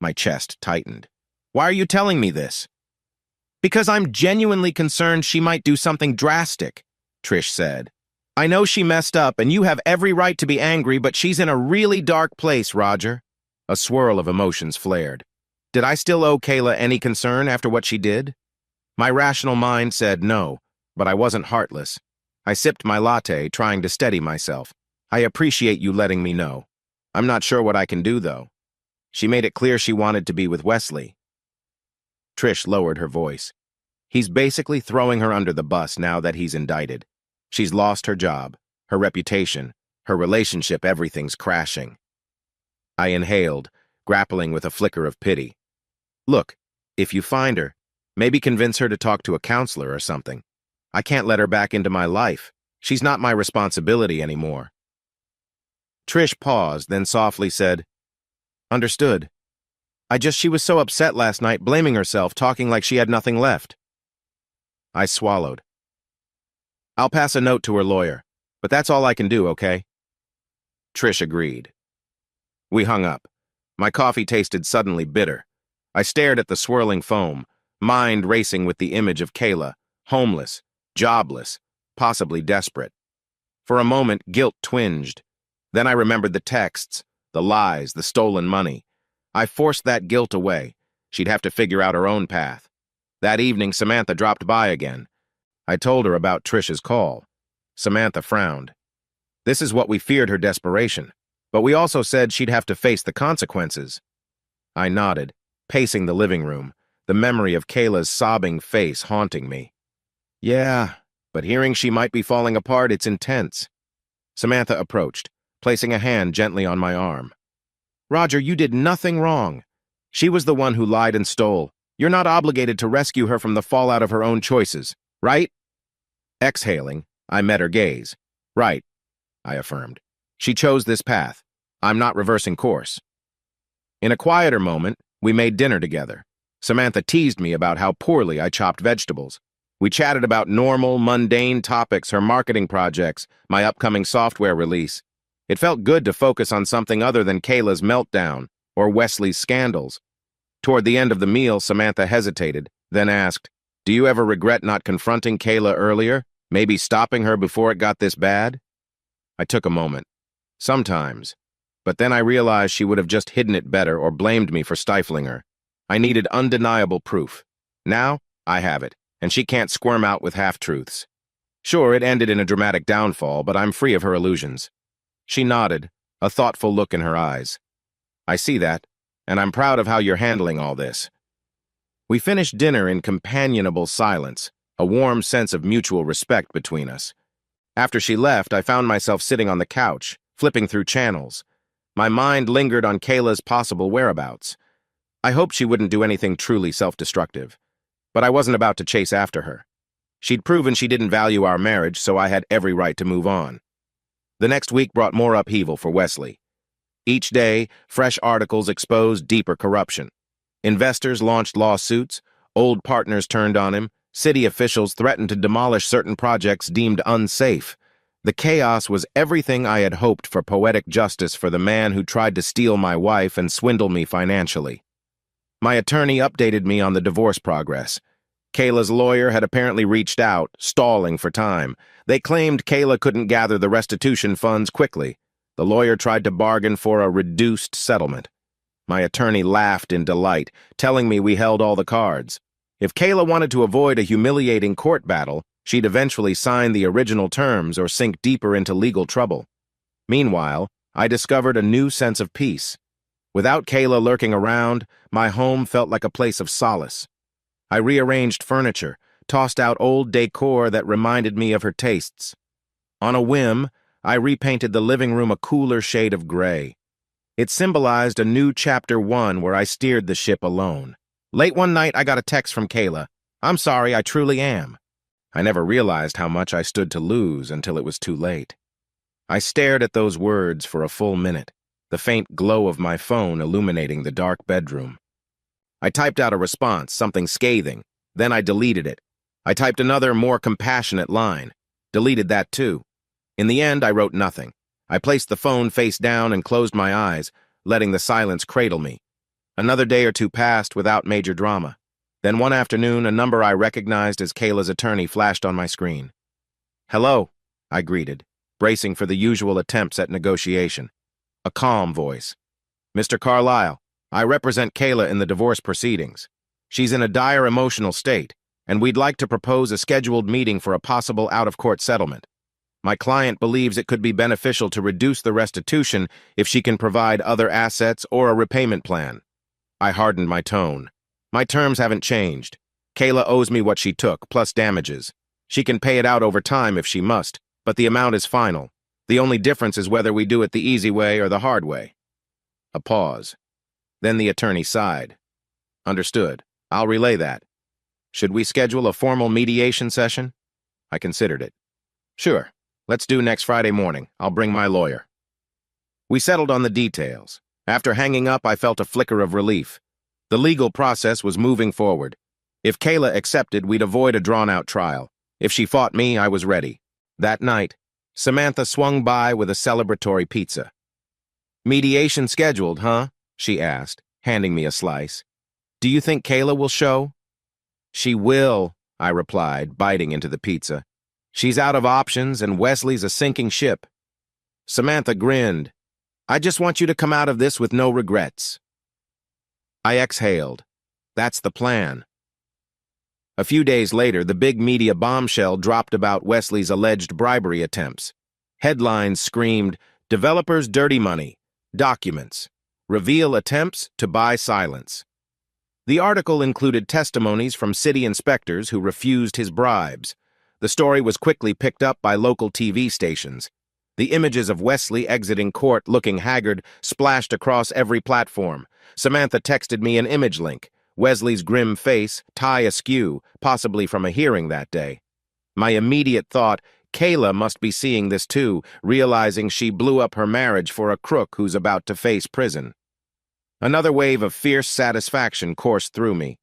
my chest tightened. "Why are you telling me this?" "Because I'm genuinely concerned she might do something drastic," Trish said. "I know she messed up, and you have every right to be angry, but she's in a really dark place, Roger." A swirl of emotions flared. Did I still owe Kayla any concern after what she did? My rational mind said no, but I wasn't heartless. I sipped my latte, trying to steady myself. "I appreciate you letting me know. I'm not sure what I can do, though." She made it clear she wanted to be with Wesley. Trish lowered her voice. "He's basically throwing her under the bus now that he's indicted. She's lost her job, her reputation, her relationship, everything's crashing." I inhaled, grappling with a flicker of pity. "Look, if you find her, maybe convince her to talk to a counselor or something. I can't let her back into my life. She's not my responsibility anymore." Trish paused, then softly said, "Understood. She was so upset last night, blaming herself, talking like she had nothing left." I swallowed. "I'll pass a note to her lawyer, but that's all I can do, okay?" Trish agreed. We hung up. My coffee tasted suddenly bitter. I stared at the swirling foam, mind racing with the image of Kayla, homeless, jobless, possibly desperate. For a moment, guilt twinged. Then I remembered the texts, the lies, the stolen money. I forced that guilt away. She'd have to figure out her own path. That evening, Samantha dropped by again. I told her about Trish's call. Samantha frowned. This is what we feared, her desperation. But we also said she'd have to face the consequences. I nodded, pacing the living room, the memory of Kayla's sobbing face haunting me. Yeah, but hearing she might be falling apart, it's intense. Samantha approached, placing a hand gently on my arm. "Roger, you did nothing wrong. She was the one who lied and stole. You're not obligated to rescue her from the fallout of her own choices, right?" Exhaling, I met her gaze. "Right," I affirmed. "She chose this path. I'm not reversing course." In a quieter moment, we made dinner together. Samantha teased me about how poorly I chopped vegetables. We chatted about normal, mundane topics, her marketing projects, my upcoming software release. It felt good to focus on something other than Kayla's meltdown or Wesley's scandals. Toward the end of the meal, Samantha hesitated, then asked, "Do you ever regret not confronting Kayla earlier? Maybe stopping her before it got this bad?" I took a moment. Sometimes. But then I realized she would have just hidden it better or blamed me for stifling her. I needed undeniable proof. Now, I have it, and she can't squirm out with half-truths. Sure, it ended in a dramatic downfall, but I'm free of her illusions. She nodded, a thoughtful look in her eyes. I see that, and I'm proud of how you're handling all this. We finished dinner in companionable silence, a warm sense of mutual respect between us. After she left, I found myself sitting on the couch, flipping through channels. My mind lingered on Kayla's possible whereabouts. I hoped she wouldn't do anything truly self-destructive, but I wasn't about to chase after her. She'd proven she didn't value our marriage, so I had every right to move on. The next week brought more upheaval for Wesley. Each day, fresh articles exposed deeper corruption. Investors launched lawsuits, old partners turned on him, city officials threatened to demolish certain projects deemed unsafe. The chaos was everything I had hoped for poetic justice for the man who tried to steal my wife and swindle me financially. My attorney updated me on the divorce progress. Kayla's lawyer had apparently reached out, stalling for time. They claimed Kayla couldn't gather the restitution funds quickly. The lawyer tried to bargain for a reduced settlement. My attorney laughed in delight, telling me we held all the cards. If Kayla wanted to avoid a humiliating court battle, she'd eventually sign the original terms or sink deeper into legal trouble. Meanwhile, I discovered a new sense of peace. Without Kayla lurking around, my home felt like a place of solace. I rearranged furniture, tossed out old decor that reminded me of her tastes. On a whim, I repainted the living room a cooler shade of gray. It symbolized a new chapter 1 where I steered the ship alone. Late one night, I got a text from Kayla. "I'm sorry, I truly am." I never realized how much I stood to lose until it was too late. I stared at those words for a full minute, the faint glow of my phone illuminating the dark bedroom. I typed out a response, something scathing. Then I deleted it. I typed another, more compassionate line. Deleted that too. In the end, I wrote nothing. I placed the phone face down and closed my eyes, letting the silence cradle me. Another day or two passed without major drama. Then one afternoon, a number I recognized as Kayla's attorney flashed on my screen. "Hello," I greeted, bracing for the usual attempts at negotiation. A calm voice. "Mr. Carlisle, I represent Kayla in the divorce proceedings. She's in a dire emotional state, and we'd like to propose a scheduled meeting for a possible out-of-court settlement. My client believes it could be beneficial to reduce the restitution if she can provide other assets or a repayment plan." I hardened my tone. "My terms haven't changed. Kayla owes me what she took, plus damages. She can pay it out over time if she must, but the amount is final. The only difference is whether we do it the easy way or the hard way." A pause. Then the attorney sighed. "Understood. I'll relay that. Should we schedule a formal mediation session?" I considered it. "Sure. Let's do next Friday morning. I'll bring my lawyer." We settled on the details. After hanging up, I felt a flicker of relief. The legal process was moving forward. If Kayla accepted, we'd avoid a drawn-out trial. If she fought me, I was ready. That night, Samantha swung by with a celebratory pizza. "Mediation scheduled, huh?" she asked, handing me a slice. "Do you think Kayla will show?" "She will," I replied, biting into the pizza. "She's out of options, and Wesley's a sinking ship." Samantha grinned. "I just want you to come out of this with no regrets." I exhaled. That's the plan. A few days later, the big media bombshell dropped about Wesley's alleged bribery attempts. Headlines screamed, "Developers' dirty money. Documents. Reveal attempts to buy silence." The article included testimonies from city inspectors who refused his bribes. The story was quickly picked up by local TV stations. The images of Wesley exiting court looking haggard splashed across every platform. Samantha texted me an image link. Wesley's grim face, tie askew, possibly from a hearing that day. My immediate thought, Kayla must be seeing this too, realizing she blew up her marriage for a crook who's about to face prison. Another wave of fierce satisfaction coursed through me.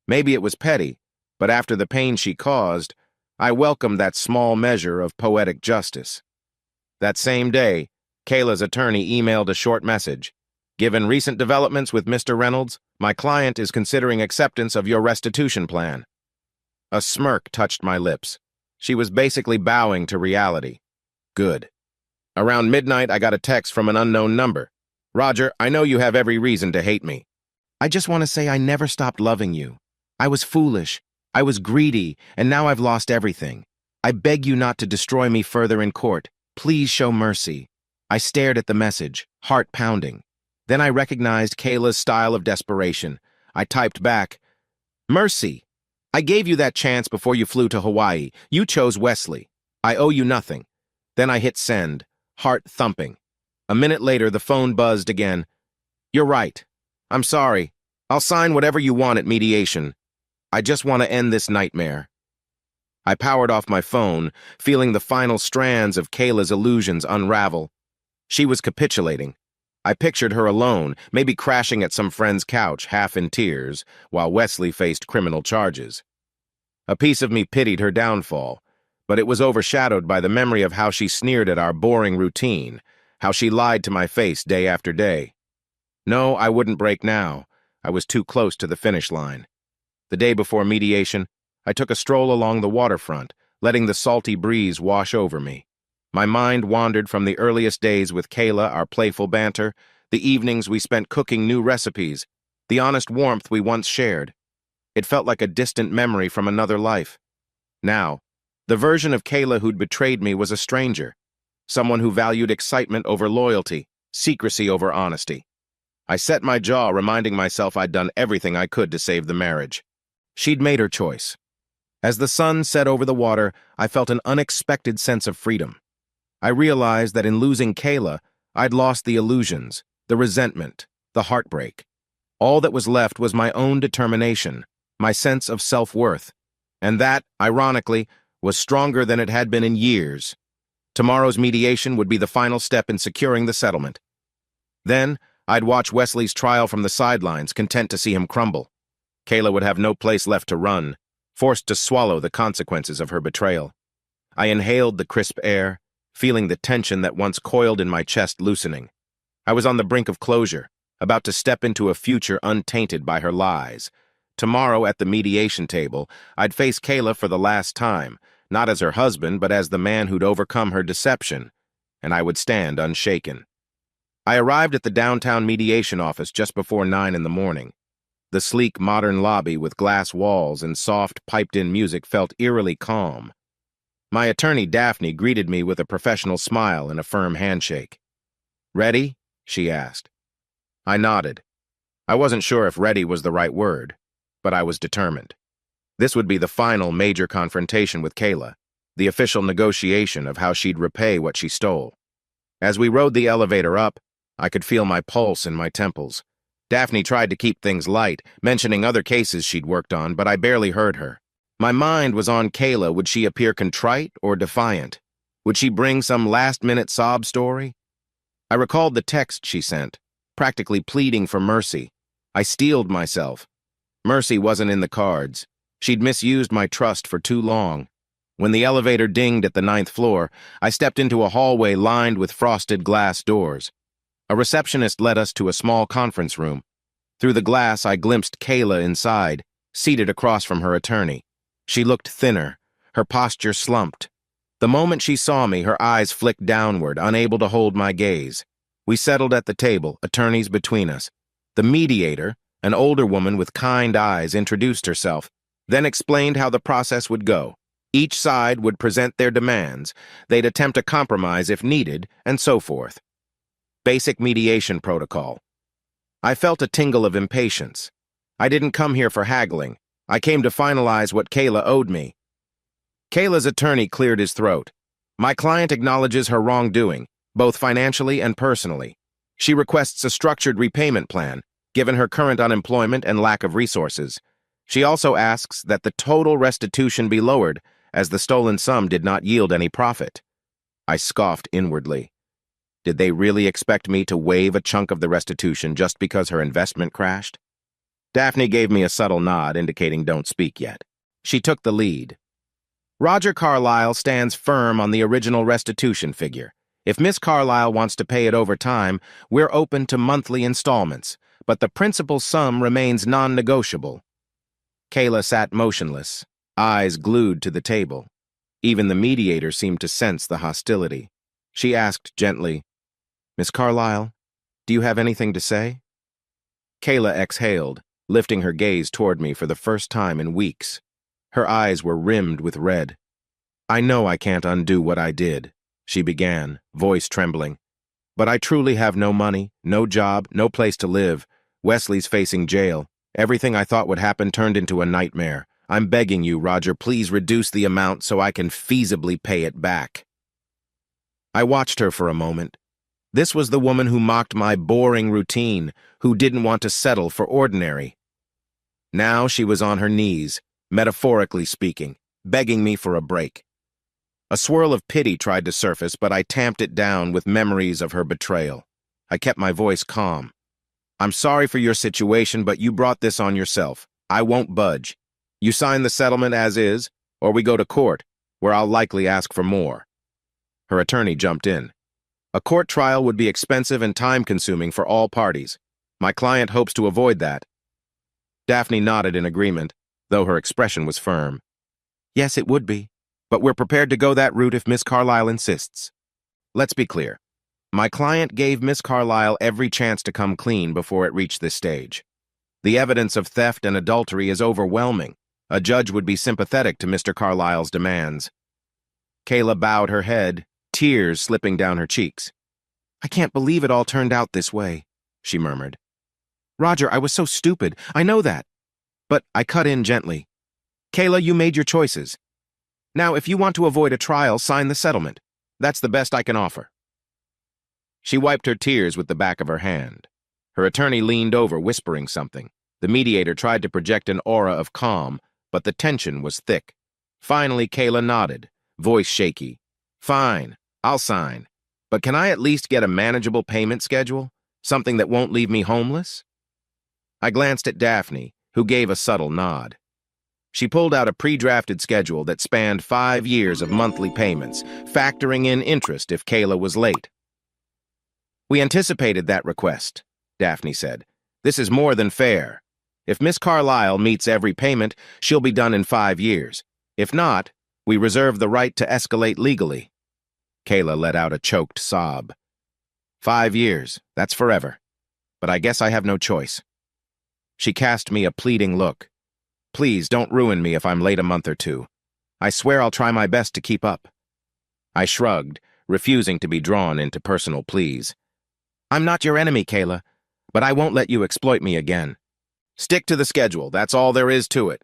Maybe it was petty, but after the pain she caused, I welcomed that small measure of poetic justice. That same day, Kayla's attorney emailed a short message. "Given recent developments with Mr. Reynolds, my client is considering acceptance of your restitution plan." A smirk touched my lips. She was basically bowing to reality. Good. Around midnight, I got a text from an unknown number. "Roger, I know you have every reason to hate me. I just want to say I never stopped loving you. I was foolish. I was greedy, and now I've lost everything. I beg you not to destroy me further in court. Please show mercy. I stared at the message, heart pounding. Then I recognized Kayla's style of desperation. I typed back, "Mercy, I gave you that chance before you flew to Hawaii. You chose Wesley. I owe you nothing." Then I hit send, heart thumping. A minute later, the phone buzzed again. "You're right. I'm sorry. I'll sign whatever you want at mediation. I just want to end this nightmare." I powered off my phone, feeling the final strands of Kayla's illusions unravel. She was capitulating. I pictured her alone, maybe crashing at some friend's couch, half in tears, while Wesley faced criminal charges. A piece of me pitied her downfall, but it was overshadowed by the memory of how she sneered at our boring routine, how she lied to my face day after day. No, I wouldn't break now. I was too close to the finish line. The day before mediation, I took a stroll along the waterfront, letting the salty breeze wash over me. My mind wandered from the earliest days with Kayla, our playful banter, the evenings we spent cooking new recipes, the honest warmth we once shared. It felt like a distant memory from another life. Now, the version of Kayla who'd betrayed me was a stranger, someone who valued excitement over loyalty, secrecy over honesty. I set my jaw, reminding myself I'd done everything I could to save the marriage. She'd made her choice. As the sun set over the water, I felt an unexpected sense of freedom. I realized that in losing Kayla, I'd lost the illusions, the resentment, the heartbreak. All that was left was my own determination, my sense of self-worth. And that, ironically, was stronger than it had been in years. Tomorrow's mediation would be the final step in securing the settlement. Then, I'd watch Wesley's trial from the sidelines, content to see him crumble. Kayla would have no place left to run, forced to swallow the consequences of her betrayal. I inhaled the crisp air, feeling the tension that once coiled in my chest loosening. I was on the brink of closure, about to step into a future untainted by her lies. Tomorrow at the mediation table, I'd face Kayla for the last time, not as her husband, but as the man who'd overcome her deception, and I would stand unshaken. I arrived at the downtown mediation office just before 9 in the morning. The sleek, modern lobby with glass walls and soft, piped-in music felt eerily calm. My attorney, Daphne, greeted me with a professional smile and a firm handshake. "Ready?" she asked. I nodded. I wasn't sure if ready was the right word, but I was determined. This would be the final major confrontation with Kayla, the official negotiation of how she'd repay what she stole. As we rode the elevator up, I could feel my pulse in my temples. Daphne tried to keep things light, mentioning other cases she'd worked on, but I barely heard her. My mind was on Kayla. Would she appear contrite or defiant? Would she bring some last-minute sob story? I recalled the text she sent, practically pleading for mercy. I steeled myself. Mercy wasn't in the cards. She'd misused my trust for too long. When the elevator dinged at the 9th floor, I stepped into a hallway lined with frosted glass doors. A receptionist led us to a small conference room. Through the glass, I glimpsed Kayla inside, seated across from her attorney. She looked thinner, her posture slumped. The moment she saw me, her eyes flicked downward, unable to hold my gaze. We settled at the table, attorneys between us. The mediator, an older woman with kind eyes, introduced herself, then explained how the process would go. Each side would present their demands, they'd attempt a compromise if needed, and so forth. Basic mediation protocol. I felt a tingle of impatience. I didn't come here for haggling. I came to finalize what Kayla owed me. Kayla's attorney cleared his throat. My client acknowledges her wrongdoing, both financially and personally. She requests a structured repayment plan, given her current unemployment and lack of resources. She also asks that the total restitution be lowered, as the stolen sum did not yield any profit. I scoffed inwardly. Did they really expect me to waive a chunk of the restitution just because her investment crashed? Daphne gave me a subtle nod, indicating don't speak yet. She took the lead. Roger Carlyle stands firm on the original restitution figure. If Miss Carlyle wants to pay it over time, we're open to monthly installments, but the principal sum remains non-negotiable. Kayla sat motionless, eyes glued to the table. Even the mediator seemed to sense the hostility. She asked gently, "Miss Carlyle, do you have anything to say?" Kayla exhaled, lifting her gaze toward me for the first time in weeks. Her eyes were rimmed with red. "I know I can't undo what I did," she began, voice trembling. But I truly have no money, no job, no place to live. Wesley's facing jail. Everything I thought would happen turned into a nightmare. I'm begging you, Roger, please reduce the amount so I can feasibly pay it back." I watched her for a moment. This was the woman who mocked my boring routine, who didn't want to settle for ordinary. Now she was on her knees, metaphorically speaking, begging me for a break. A swirl of pity tried to surface, but I tamped it down with memories of her betrayal. I kept my voice calm. "I'm sorry for your situation, but you brought this on yourself. I won't budge. You sign the settlement as is, or we go to court, where I'll likely ask for more." Her attorney jumped in. "A court trial would be expensive and time-consuming for all parties. My client hopes to avoid that." Daphne nodded in agreement, though her expression was firm. "Yes, it would be, but we're prepared to go that route if Miss Carlyle insists." Let's be clear. My client gave Miss Carlyle every chance to come clean before it reached this stage. The evidence of theft and adultery is overwhelming. A judge would be sympathetic to Mr. Carlyle's demands. Kayla bowed her head, tears slipping down her cheeks. "I can't believe it all turned out this way," she murmured. "Roger, I was so stupid. I know that." But I cut in gently. "Kayla, you made your choices. Now, if you want to avoid a trial, sign the settlement. That's the best I can offer." She wiped her tears with the back of her hand. Her attorney leaned over, whispering something. The mediator tried to project an aura of calm, but the tension was thick. Finally, Kayla nodded, voice shaky. "Fine, I'll sign. But can I at least get a manageable payment schedule? Something that won't leave me homeless?" I glanced at Daphne, who gave a subtle nod. She pulled out a pre-drafted schedule that spanned 5 years of monthly payments, factoring in interest if Kayla was late. "We anticipated that request," Daphne said. "This is more than fair. If Miss Carlyle meets every payment, she'll be done in 5 years. If not, we reserve the right to escalate legally." Kayla let out a choked sob. 5 years, that's forever. But I guess I have no choice. She cast me a pleading look. "Please don't ruin me if I'm late a month or two. I swear I'll try my best to keep up." I shrugged, refusing to be drawn into personal pleas. "I'm not your enemy, Kayla, but I won't let you exploit me again. Stick to the schedule, that's all there is to it."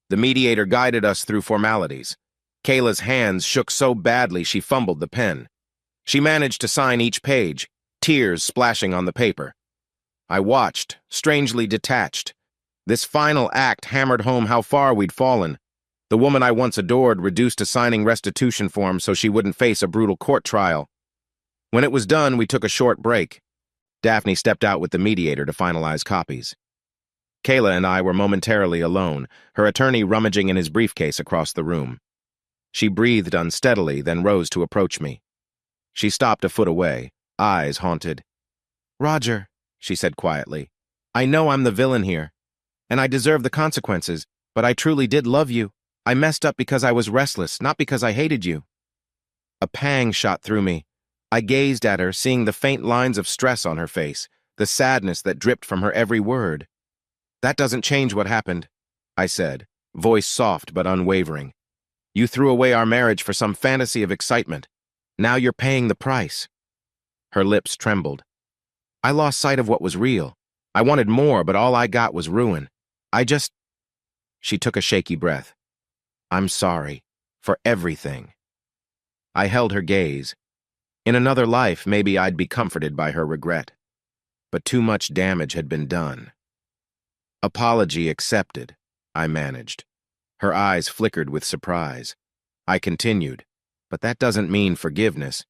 The mediator guided us through formalities. Kayla's hands shook so badly she fumbled the pen. She managed to sign each page, tears splashing on the paper. I watched, strangely detached. This final act hammered home how far we'd fallen. The woman I once adored reduced to signing restitution forms so she wouldn't face a brutal court trial. When it was done, we took a short break. Daphne stepped out with the mediator to finalize copies. Kayla and I were momentarily alone, her attorney rummaging in his briefcase across the room. She breathed unsteadily, then rose to approach me. She stopped a foot away, eyes haunted. "Roger," she said quietly, "I know I'm the villain here, and I deserve the consequences, but I truly did love you. I messed up because I was restless, not because I hated you." A pang shot through me. I gazed at her, seeing the faint lines of stress on her face, the sadness that dripped from her every word. "That doesn't change what happened," I said, voice soft but unwavering. "You threw away our marriage for some fantasy of excitement. Now you're paying the price." Her lips trembled. "I lost sight of what was real. I wanted more, but all I got was ruin. She took a shaky breath. "I'm sorry. For everything." I held her gaze. In another life, maybe I'd be comforted by her regret. But too much damage had been done. "Apology accepted," I managed. Her eyes flickered with surprise. I continued, "But that doesn't mean forgiveness.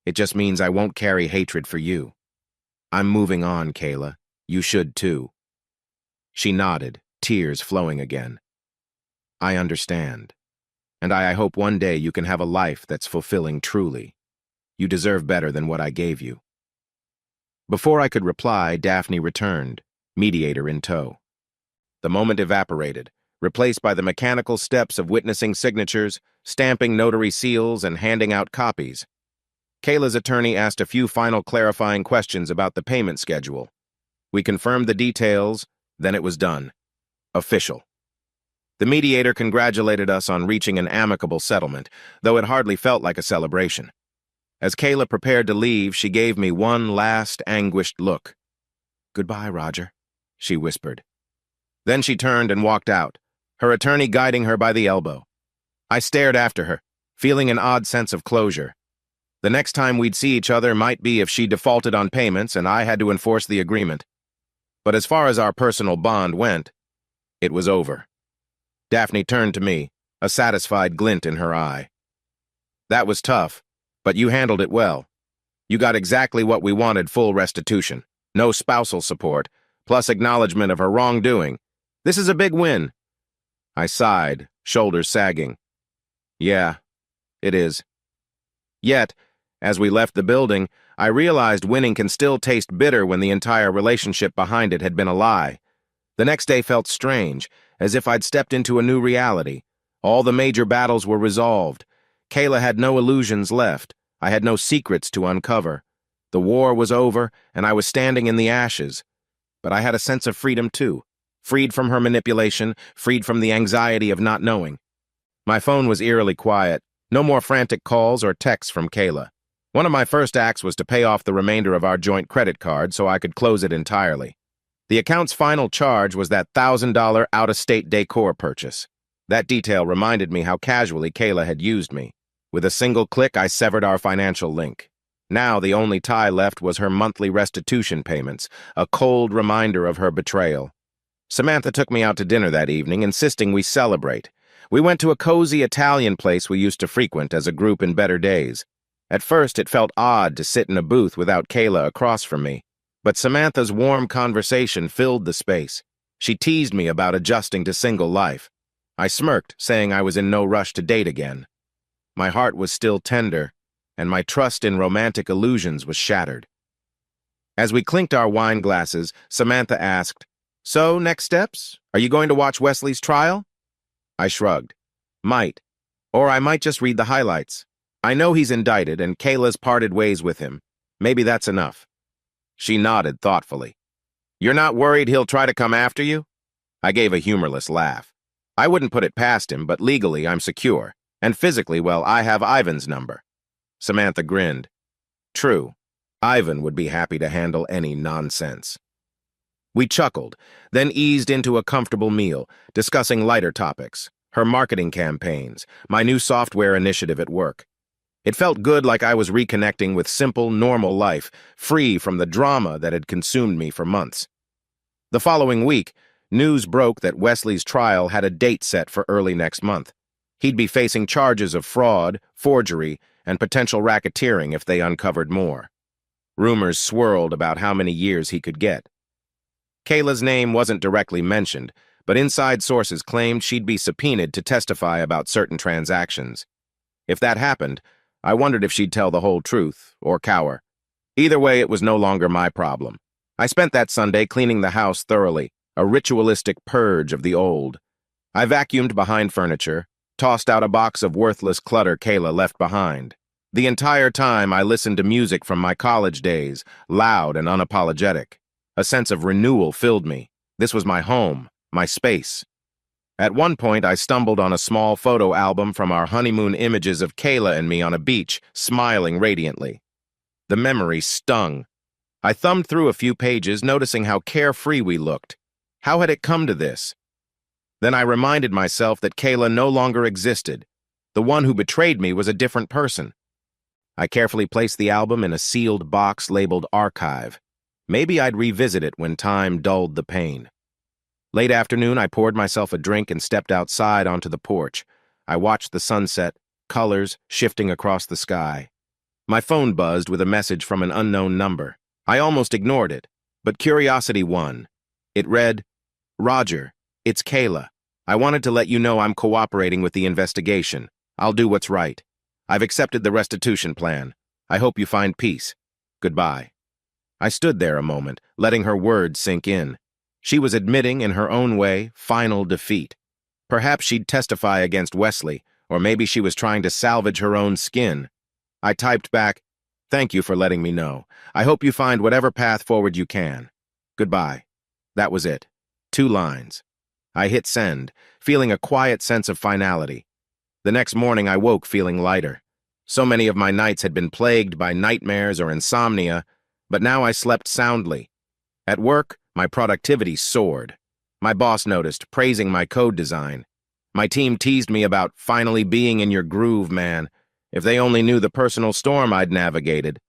It just means I won't carry hatred for you. I'm moving on, Kayla. You should too." She nodded, tears flowing again. "I understand. And I hope one day you can have a life that's fulfilling truly. You deserve better than what I gave you." Before I could reply, Daphne returned, mediator in tow. The moment evaporated, replaced by the mechanical steps of witnessing signatures, stamping notary seals, and handing out copies. Kayla's attorney asked a few final clarifying questions about the payment schedule. We confirmed the details, then it was done. Official. The mediator congratulated us on reaching an amicable settlement, though it hardly felt like a celebration. As Kayla prepared to leave, she gave me one last anguished look. "Goodbye, Roger," she whispered. Then she turned and walked out, her attorney guiding her by the elbow. I stared after her, feeling an odd sense of closure. The next time we'd see each other might be if she defaulted on payments and I had to enforce the agreement. But as far as our personal bond went, it was over. Daphne turned to me, a satisfied glint in her eye. "That was tough, but you handled it well. You got exactly what we wanted: full restitution, no spousal support, plus acknowledgement of her wrongdoing. This is a big win." I sighed, shoulders sagging. "Yeah, it is." Yet, as we left the building, I realized winning can still taste bitter when the entire relationship behind it had been a lie. The next day felt strange, as if I'd stepped into a new reality. All the major battles were resolved. Kayla had no illusions left. I had no secrets to uncover. The war was over, and I was standing in the ashes. But I had a sense of freedom, too. Freed from her manipulation, freed from the anxiety of not knowing. My phone was eerily quiet. No more frantic calls or texts from Kayla. One of my first acts was to pay off the remainder of our joint credit card so I could close it entirely. The account's final charge was that $1,000 out-of-state decor purchase. That detail reminded me how casually Kayla had used me. With a single click, I severed our financial link. Now the only tie left was her monthly restitution payments, a cold reminder of her betrayal. Samantha took me out to dinner that evening, insisting we celebrate. We went to a cozy Italian place we used to frequent as a group in better days. At first, it felt odd to sit in a booth without Kayla across from me, but Samantha's warm conversation filled the space. She teased me about adjusting to single life. I smirked, saying I was in no rush to date again. My heart was still tender, and my trust in romantic illusions was shattered. As we clinked our wine glasses, Samantha asked, "So, next steps? Are you going to watch Wesley's trial?" I shrugged. "Might. Or I might just read the highlights. I know he's indicted and Kayla's parted ways with him. Maybe that's enough." She nodded thoughtfully. "You're not worried he'll try to come after you?" I gave a humorless laugh. I wouldn't put it past him, but legally I'm secure. And physically, well, I have Ivan's number. Samantha grinned. True. Ivan would be happy to handle any nonsense. We chuckled, then eased into a comfortable meal, discussing lighter topics, her marketing campaigns, my new software initiative at work. It felt good, like I was reconnecting with simple, normal life, free from the drama that had consumed me for months. The following week, news broke that Wesley's trial had a date set for early next month. He'd be facing charges of fraud, forgery, and potential racketeering if they uncovered more. Rumors swirled about how many years he could get. Kayla's name wasn't directly mentioned, but inside sources claimed she'd be subpoenaed to testify about certain transactions. If that happened, I wondered if she'd tell the whole truth, or cower. Either way, it was no longer my problem. I spent that Sunday cleaning the house thoroughly, a ritualistic purge of the old. I vacuumed behind furniture, tossed out a box of worthless clutter Kayla left behind. The entire time, I listened to music from my college days, loud and unapologetic. A sense of renewal filled me. This was my home, my space. At one point, I stumbled on a small photo album from our honeymoon images of Kayla and me on a beach, smiling radiantly. The memory stung. I thumbed through a few pages, noticing how carefree we looked. How had it come to this? Then I reminded myself that Kayla no longer existed. The one who betrayed me was a different person. I carefully placed the album in a sealed box labeled Archive. Maybe I'd revisit it when time dulled the pain. Late afternoon, I poured myself a drink and stepped outside onto the porch. I watched the sunset, colors shifting across the sky. My phone buzzed with a message from an unknown number. I almost ignored it, but curiosity won. It read, "Roger, it's Kayla. I wanted to let you know I'm cooperating with the investigation. I'll do what's right. I've accepted the restitution plan. I hope you find peace. Goodbye." I stood there a moment, letting her words sink in. She was admitting, in her own way, final defeat. Perhaps she'd testify against Wesley, or maybe she was trying to salvage her own skin. I typed back, "Thank you for letting me know. I hope you find whatever path forward you can. Goodbye." That was it. 2 lines. I hit send, feeling a quiet sense of finality. The next morning I woke feeling lighter. So many of my nights had been plagued by nightmares or insomnia, but now I slept soundly. At work, my productivity soared. My boss noticed, praising my code design. My team teased me about finally being in your groove, man. If they only knew the personal storm I'd navigated.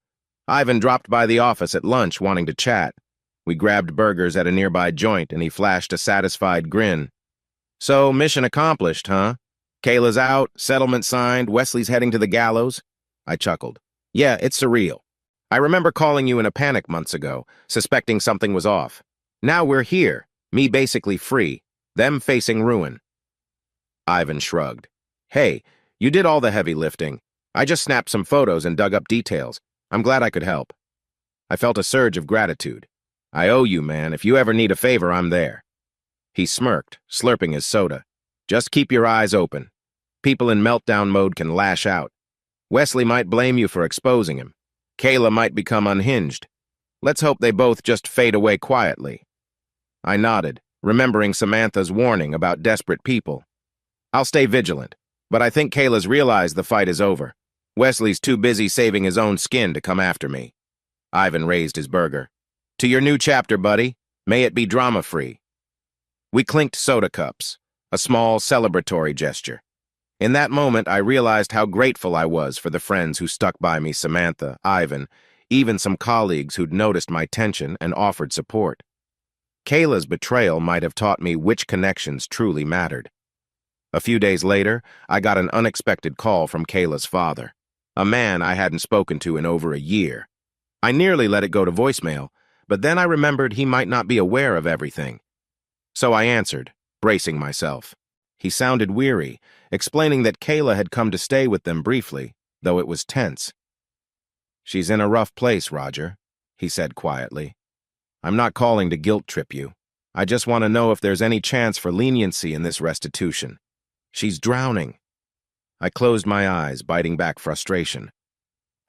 Ivan dropped by the office at lunch wanting to chat. We grabbed burgers at a nearby joint and he flashed a satisfied grin. So, mission accomplished, huh? Kayla's out, settlement signed, Wesley's heading to the gallows? I chuckled. Yeah, it's surreal. I remember calling you in a panic months ago, suspecting something was off. Now we're here, me basically free, them facing ruin. Ivan shrugged. Hey, you did all the heavy lifting. I just snapped some photos and dug up details. I'm glad I could help. I felt a surge of gratitude. I owe you, man. If you ever need a favor, I'm there. He smirked, slurping his soda. Just keep your eyes open. People in meltdown mode can lash out. Wesley might blame you for exposing him. Kayla might become unhinged. Let's hope they both just fade away quietly. I nodded, remembering Samantha's warning about desperate people. I'll stay vigilant, but I think Kayla's realized the fight is over. Wesley's too busy saving his own skin to come after me. Ivan raised his burger. To your new chapter, buddy. May it be drama-free. We clinked soda cups, a small celebratory gesture. In that moment, I realized how grateful I was for the friends who stuck by me, Samantha, Ivan, even some colleagues who'd noticed my tension and offered support. Kayla's betrayal might have taught me which connections truly mattered. A few days later, I got an unexpected call from Kayla's father, a man I hadn't spoken to in over a year. I nearly let it go to voicemail, but then I remembered he might not be aware of everything. So I answered, bracing myself. He sounded weary, explaining that Kayla had come to stay with them briefly, though it was tense. She's in a rough place, Roger, he said quietly. I'm not calling to guilt trip you. I just want to know if there's any chance for leniency in this restitution. She's drowning. I closed my eyes, biting back frustration.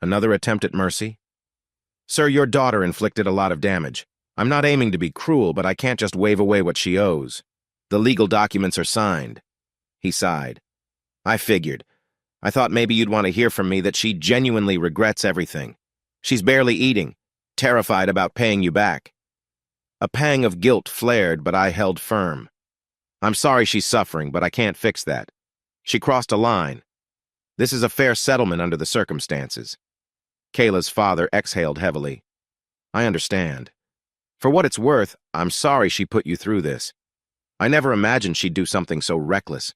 Another attempt at mercy? Sir, your daughter inflicted a lot of damage. I'm not aiming to be cruel, but I can't just wave away what she owes. The legal documents are signed. He sighed. I figured. I thought maybe you'd want to hear from me that she genuinely regrets everything. She's barely eating, terrified about paying you back. A pang of guilt flared, but I held firm. I'm sorry she's suffering, but I can't fix that. She crossed a line. This is a fair settlement under the circumstances. Kayla's father exhaled heavily. I understand. For what it's worth, I'm sorry she put you through this. I never imagined she'd do something so reckless.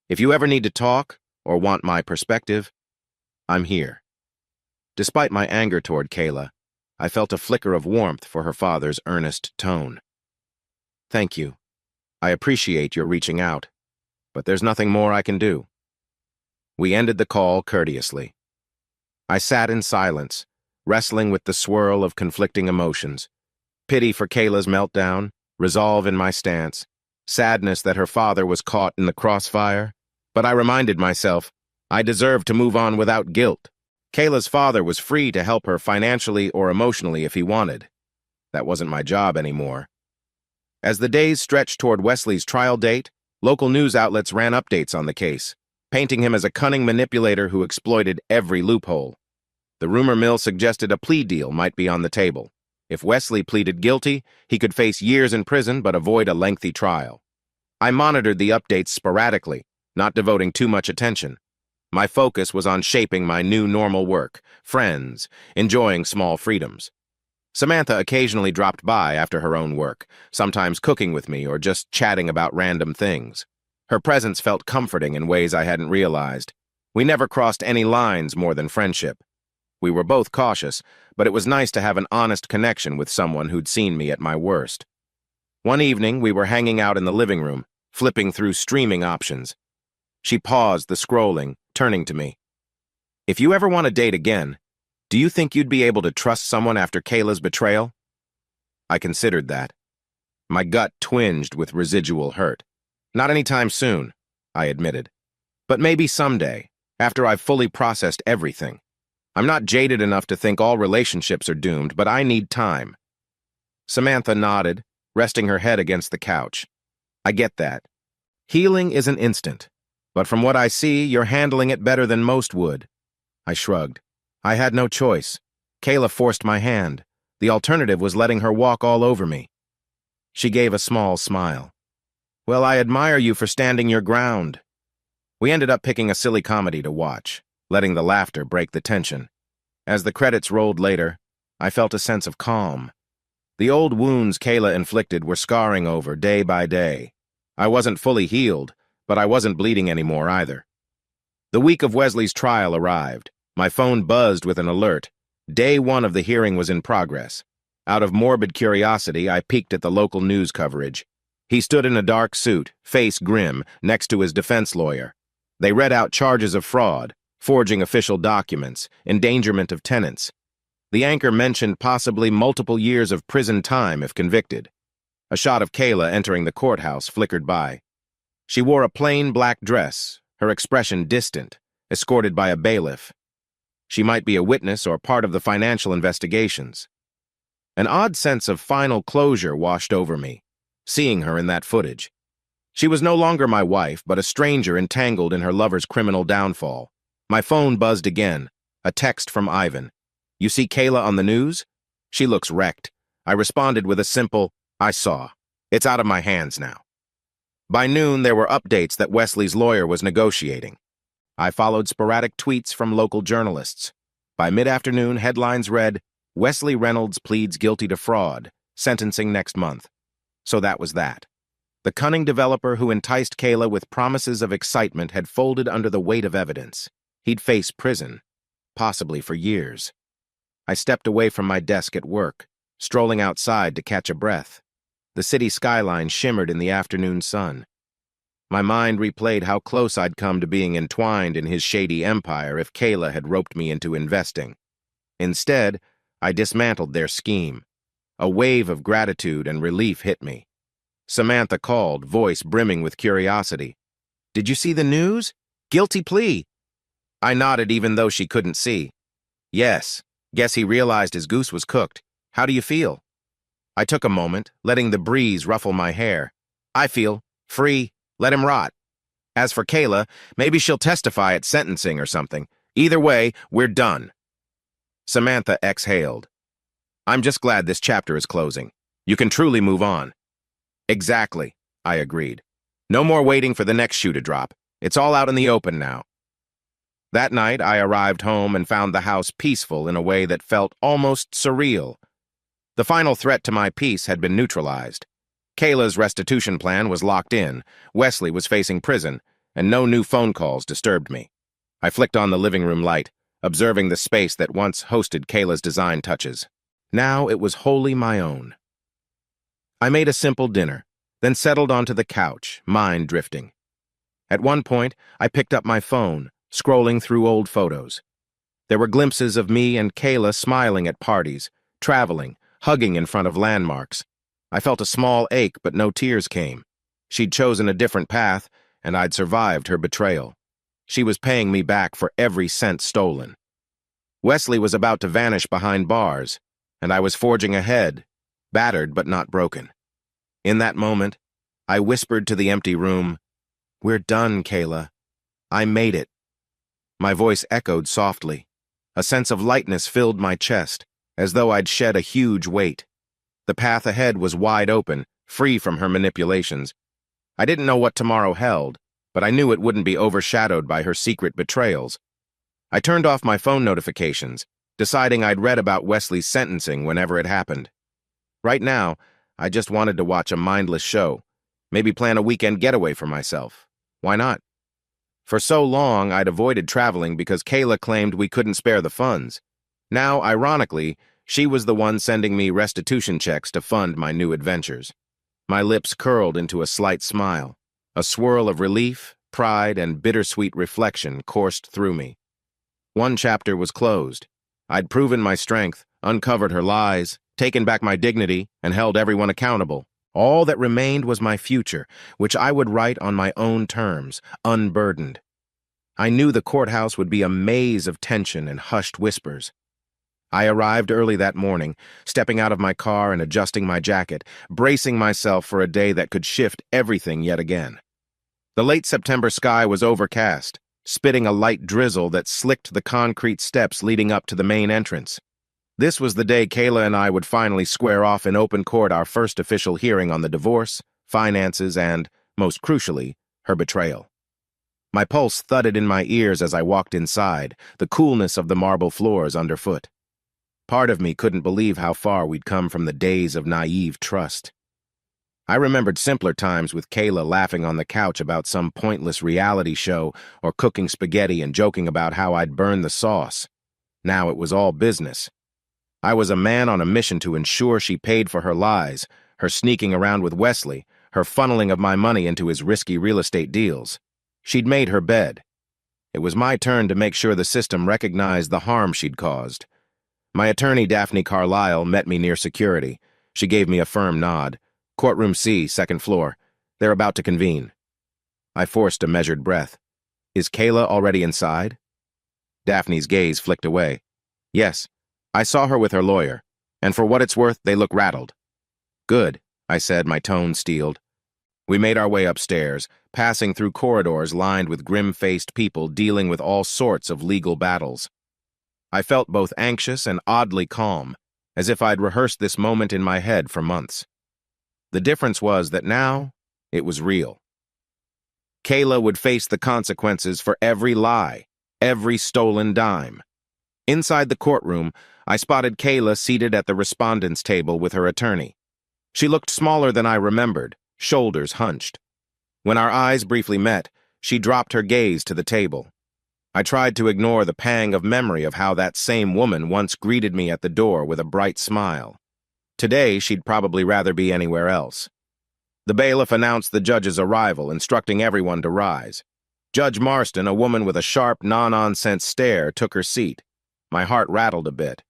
If you ever need to talk, or want my perspective, I'm here. Despite my anger toward Kayla, I felt a flicker of warmth for her father's earnest tone. Thank you. I appreciate your reaching out, but there's nothing more I can do. We ended the call courteously. I sat in silence, wrestling with the swirl of conflicting emotions. Pity for Kayla's meltdown, resolve in my stance, sadness that her father was caught in the crossfire. But I reminded myself, I deserved to move on without guilt. Kayla's father was free to help her financially or emotionally if he wanted. That wasn't my job anymore. As the days stretched toward Wesley's trial date, local news outlets ran updates on the case, painting him as a cunning manipulator who exploited every loophole. The rumor mill suggested a plea deal might be on the table. If Wesley pleaded guilty, he could face years in prison but avoid a lengthy trial. I monitored the updates sporadically, not devoting too much attention. My focus was on shaping my new normal work, friends, enjoying small freedoms. Samantha occasionally dropped by after her own work, sometimes cooking with me or just chatting about random things. Her presence felt comforting in ways I hadn't realized. We never crossed any lines more than friendship. We were both cautious, but it was nice to have an honest connection with someone who'd seen me at my worst. One evening, we were hanging out in the living room, flipping through streaming options. She paused the scrolling, turning to me. If you ever want to date again, do you think you'd be able to trust someone after Kayla's betrayal? I considered that. My gut twinged with residual hurt. Not anytime soon, I admitted. But maybe someday, after I've fully processed everything. I'm not jaded enough to think all relationships are doomed, but I need time. Samantha nodded, resting her head against the couch. I get that. Healing isn't instant, but from what I see, you're handling it better than most would. I shrugged. I had no choice. Kayla forced my hand. The alternative was letting her walk all over me. She gave a small smile. Well, I admire you for standing your ground. We ended up picking a silly comedy to watch, letting the laughter break the tension. As the credits rolled later, I felt a sense of calm. The old wounds Kayla inflicted were scarring over day by day. I wasn't fully healed, but I wasn't bleeding anymore either. The week of Wesley's trial arrived. My phone buzzed with an alert. Day 1 of the hearing was in progress. Out of morbid curiosity, I peeked at the local news coverage. He stood in a dark suit, face grim, next to his defense lawyer. They read out charges of fraud, forging official documents, endangerment of tenants. The anchor mentioned possibly multiple years of prison time if convicted. A shot of Kayla entering the courthouse flickered by. She wore a plain black dress, her expression distant, escorted by a bailiff. She might be a witness or part of the financial investigations. An odd sense of final closure washed over me, seeing her in that footage. She was no longer my wife, but a stranger entangled in her lover's criminal downfall. My phone buzzed again, a text from Ivan. You see Kayla on the news? She looks wrecked. I responded with a simple, I saw. It's out of my hands now. By noon, there were updates that Wesley's lawyer was negotiating. I followed sporadic tweets from local journalists. By mid-afternoon, headlines read, Wesley Reynolds pleads guilty to fraud, sentencing next month. So that was that. The cunning developer who enticed Kayla with promises of excitement had folded under the weight of evidence. He'd face prison, possibly for years. I stepped away from my desk at work, strolling outside to catch a breath. The city skyline shimmered in the afternoon sun. My mind replayed how close I'd come to being entwined in his shady empire if Kayla had roped me into investing. Instead, I dismantled their scheme. A wave of gratitude and relief hit me. Samantha called, voice brimming with curiosity. Did you see the news? Guilty plea. I nodded even though she couldn't see. Yes, guess he realized his goose was cooked. How do you feel? I took a moment, letting the breeze ruffle my hair. I feel free. Let him rot. As for Kayla, maybe she'll testify at sentencing or something. Either way, we're done. Samantha exhaled. I'm just glad this chapter is closing. You can truly move on. Exactly, I agreed. No more waiting for the next shoe to drop. It's all out in the open now. That night, I arrived home and found the house peaceful in a way that felt almost surreal. The final threat to my peace had been neutralized. Kayla's restitution plan was locked in, Wesley was facing prison, and no new phone calls disturbed me. I flicked on the living room light, observing the space that once hosted Kayla's design touches. Now it was wholly my own. I made a simple dinner, then settled onto the couch, mind drifting. At one point, I picked up my phone, scrolling through old photos. There were glimpses of me and Kayla smiling at parties, traveling, hugging in front of landmarks. I felt a small ache, but no tears came. She'd chosen a different path, and I'd survived her betrayal. She was paying me back for every cent stolen. Wesley was about to vanish behind bars, and I was forging ahead, battered but not broken. In that moment, I whispered to the empty room, "We're done, Kayla. I made it." My voice echoed softly. A sense of lightness filled my chest, as though I'd shed a huge weight. The path ahead was wide open, free from her manipulations. I didn't know what tomorrow held, but I knew it wouldn't be overshadowed by her secret betrayals. I turned off my phone notifications, deciding I'd read about Wesley's sentencing whenever it happened. Right now, I just wanted to watch a mindless show, maybe plan a weekend getaway for myself. Why not? For so long, I'd avoided traveling because Kayla claimed we couldn't spare the funds. Now, ironically, she was the one sending me restitution checks to fund my new adventures. My lips curled into a slight smile. A swirl of relief, pride, and bittersweet reflection coursed through me. One chapter was closed. I'd proven my strength, uncovered her lies, taken back my dignity, and held everyone accountable. All that remained was my future, which I would write on my own terms, unburdened. I knew the courthouse would be a maze of tension and hushed whispers. I arrived early that morning, stepping out of my car and adjusting my jacket, bracing myself for a day that could shift everything yet again. The late September sky was overcast, spitting a light drizzle that slicked the concrete steps leading up to the main entrance. This was the day Kayla and I would finally square off in open court our first official hearing on the divorce, finances, and, most crucially, her betrayal. My pulse thudded in my ears as I walked inside, the coolness of the marble floors underfoot. Part of me couldn't believe how far we'd come from the days of naive trust. I remembered simpler times with Kayla laughing on the couch about some pointless reality show or cooking spaghetti and joking about how I'd burn the sauce. Now it was all business. I was a man on a mission to ensure she paid for her lies, her sneaking around with Wesley, her funneling of my money into his risky real estate deals. She'd made her bed. It was my turn to make sure the system recognized the harm she'd caused. My attorney, Daphne Carlisle, met me near security. She gave me a firm nod. Courtroom C, second floor. They're about to convene. I forced a measured breath. Is Kayla already inside? Daphne's gaze flicked away. Yes, I saw her with her lawyer, and for what it's worth, they look rattled. Good, I said, my tone steeled. We made our way upstairs, passing through corridors lined with grim-faced people dealing with all sorts of legal battles. I felt both anxious and oddly calm, as if I'd rehearsed this moment in my head for months. The difference was that now, it was real. Kayla would face the consequences for every lie, every stolen dime. Inside the courtroom, I spotted Kayla seated at the respondent's table with her attorney. She looked smaller than I remembered, shoulders hunched. When our eyes briefly met, she dropped her gaze to the table. I tried to ignore the pang of memory of how that same woman once greeted me at the door with a bright smile. Today, she'd probably rather be anywhere else. The bailiff announced the judge's arrival, instructing everyone to rise. Judge Marston, a woman with a sharp, no-nonsense stare, took her seat. My heart rattled a bit.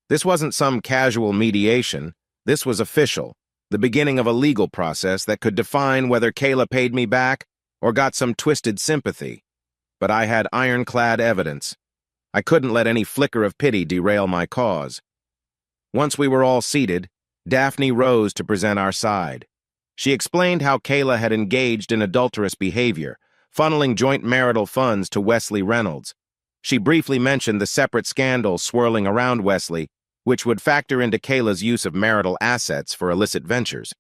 This wasn't some casual mediation. This was official, the beginning of a legal process that could define whether Kayla paid me back or got some twisted sympathy. But I had ironclad evidence. I couldn't let any flicker of pity derail my cause. Once we were all seated, Daphne rose to present our side. She explained how Kayla had engaged in adulterous behavior, funneling joint marital funds to Wesley Reynolds. She briefly mentioned the separate scandals swirling around Wesley, which would factor into Kayla's use of marital assets for illicit ventures.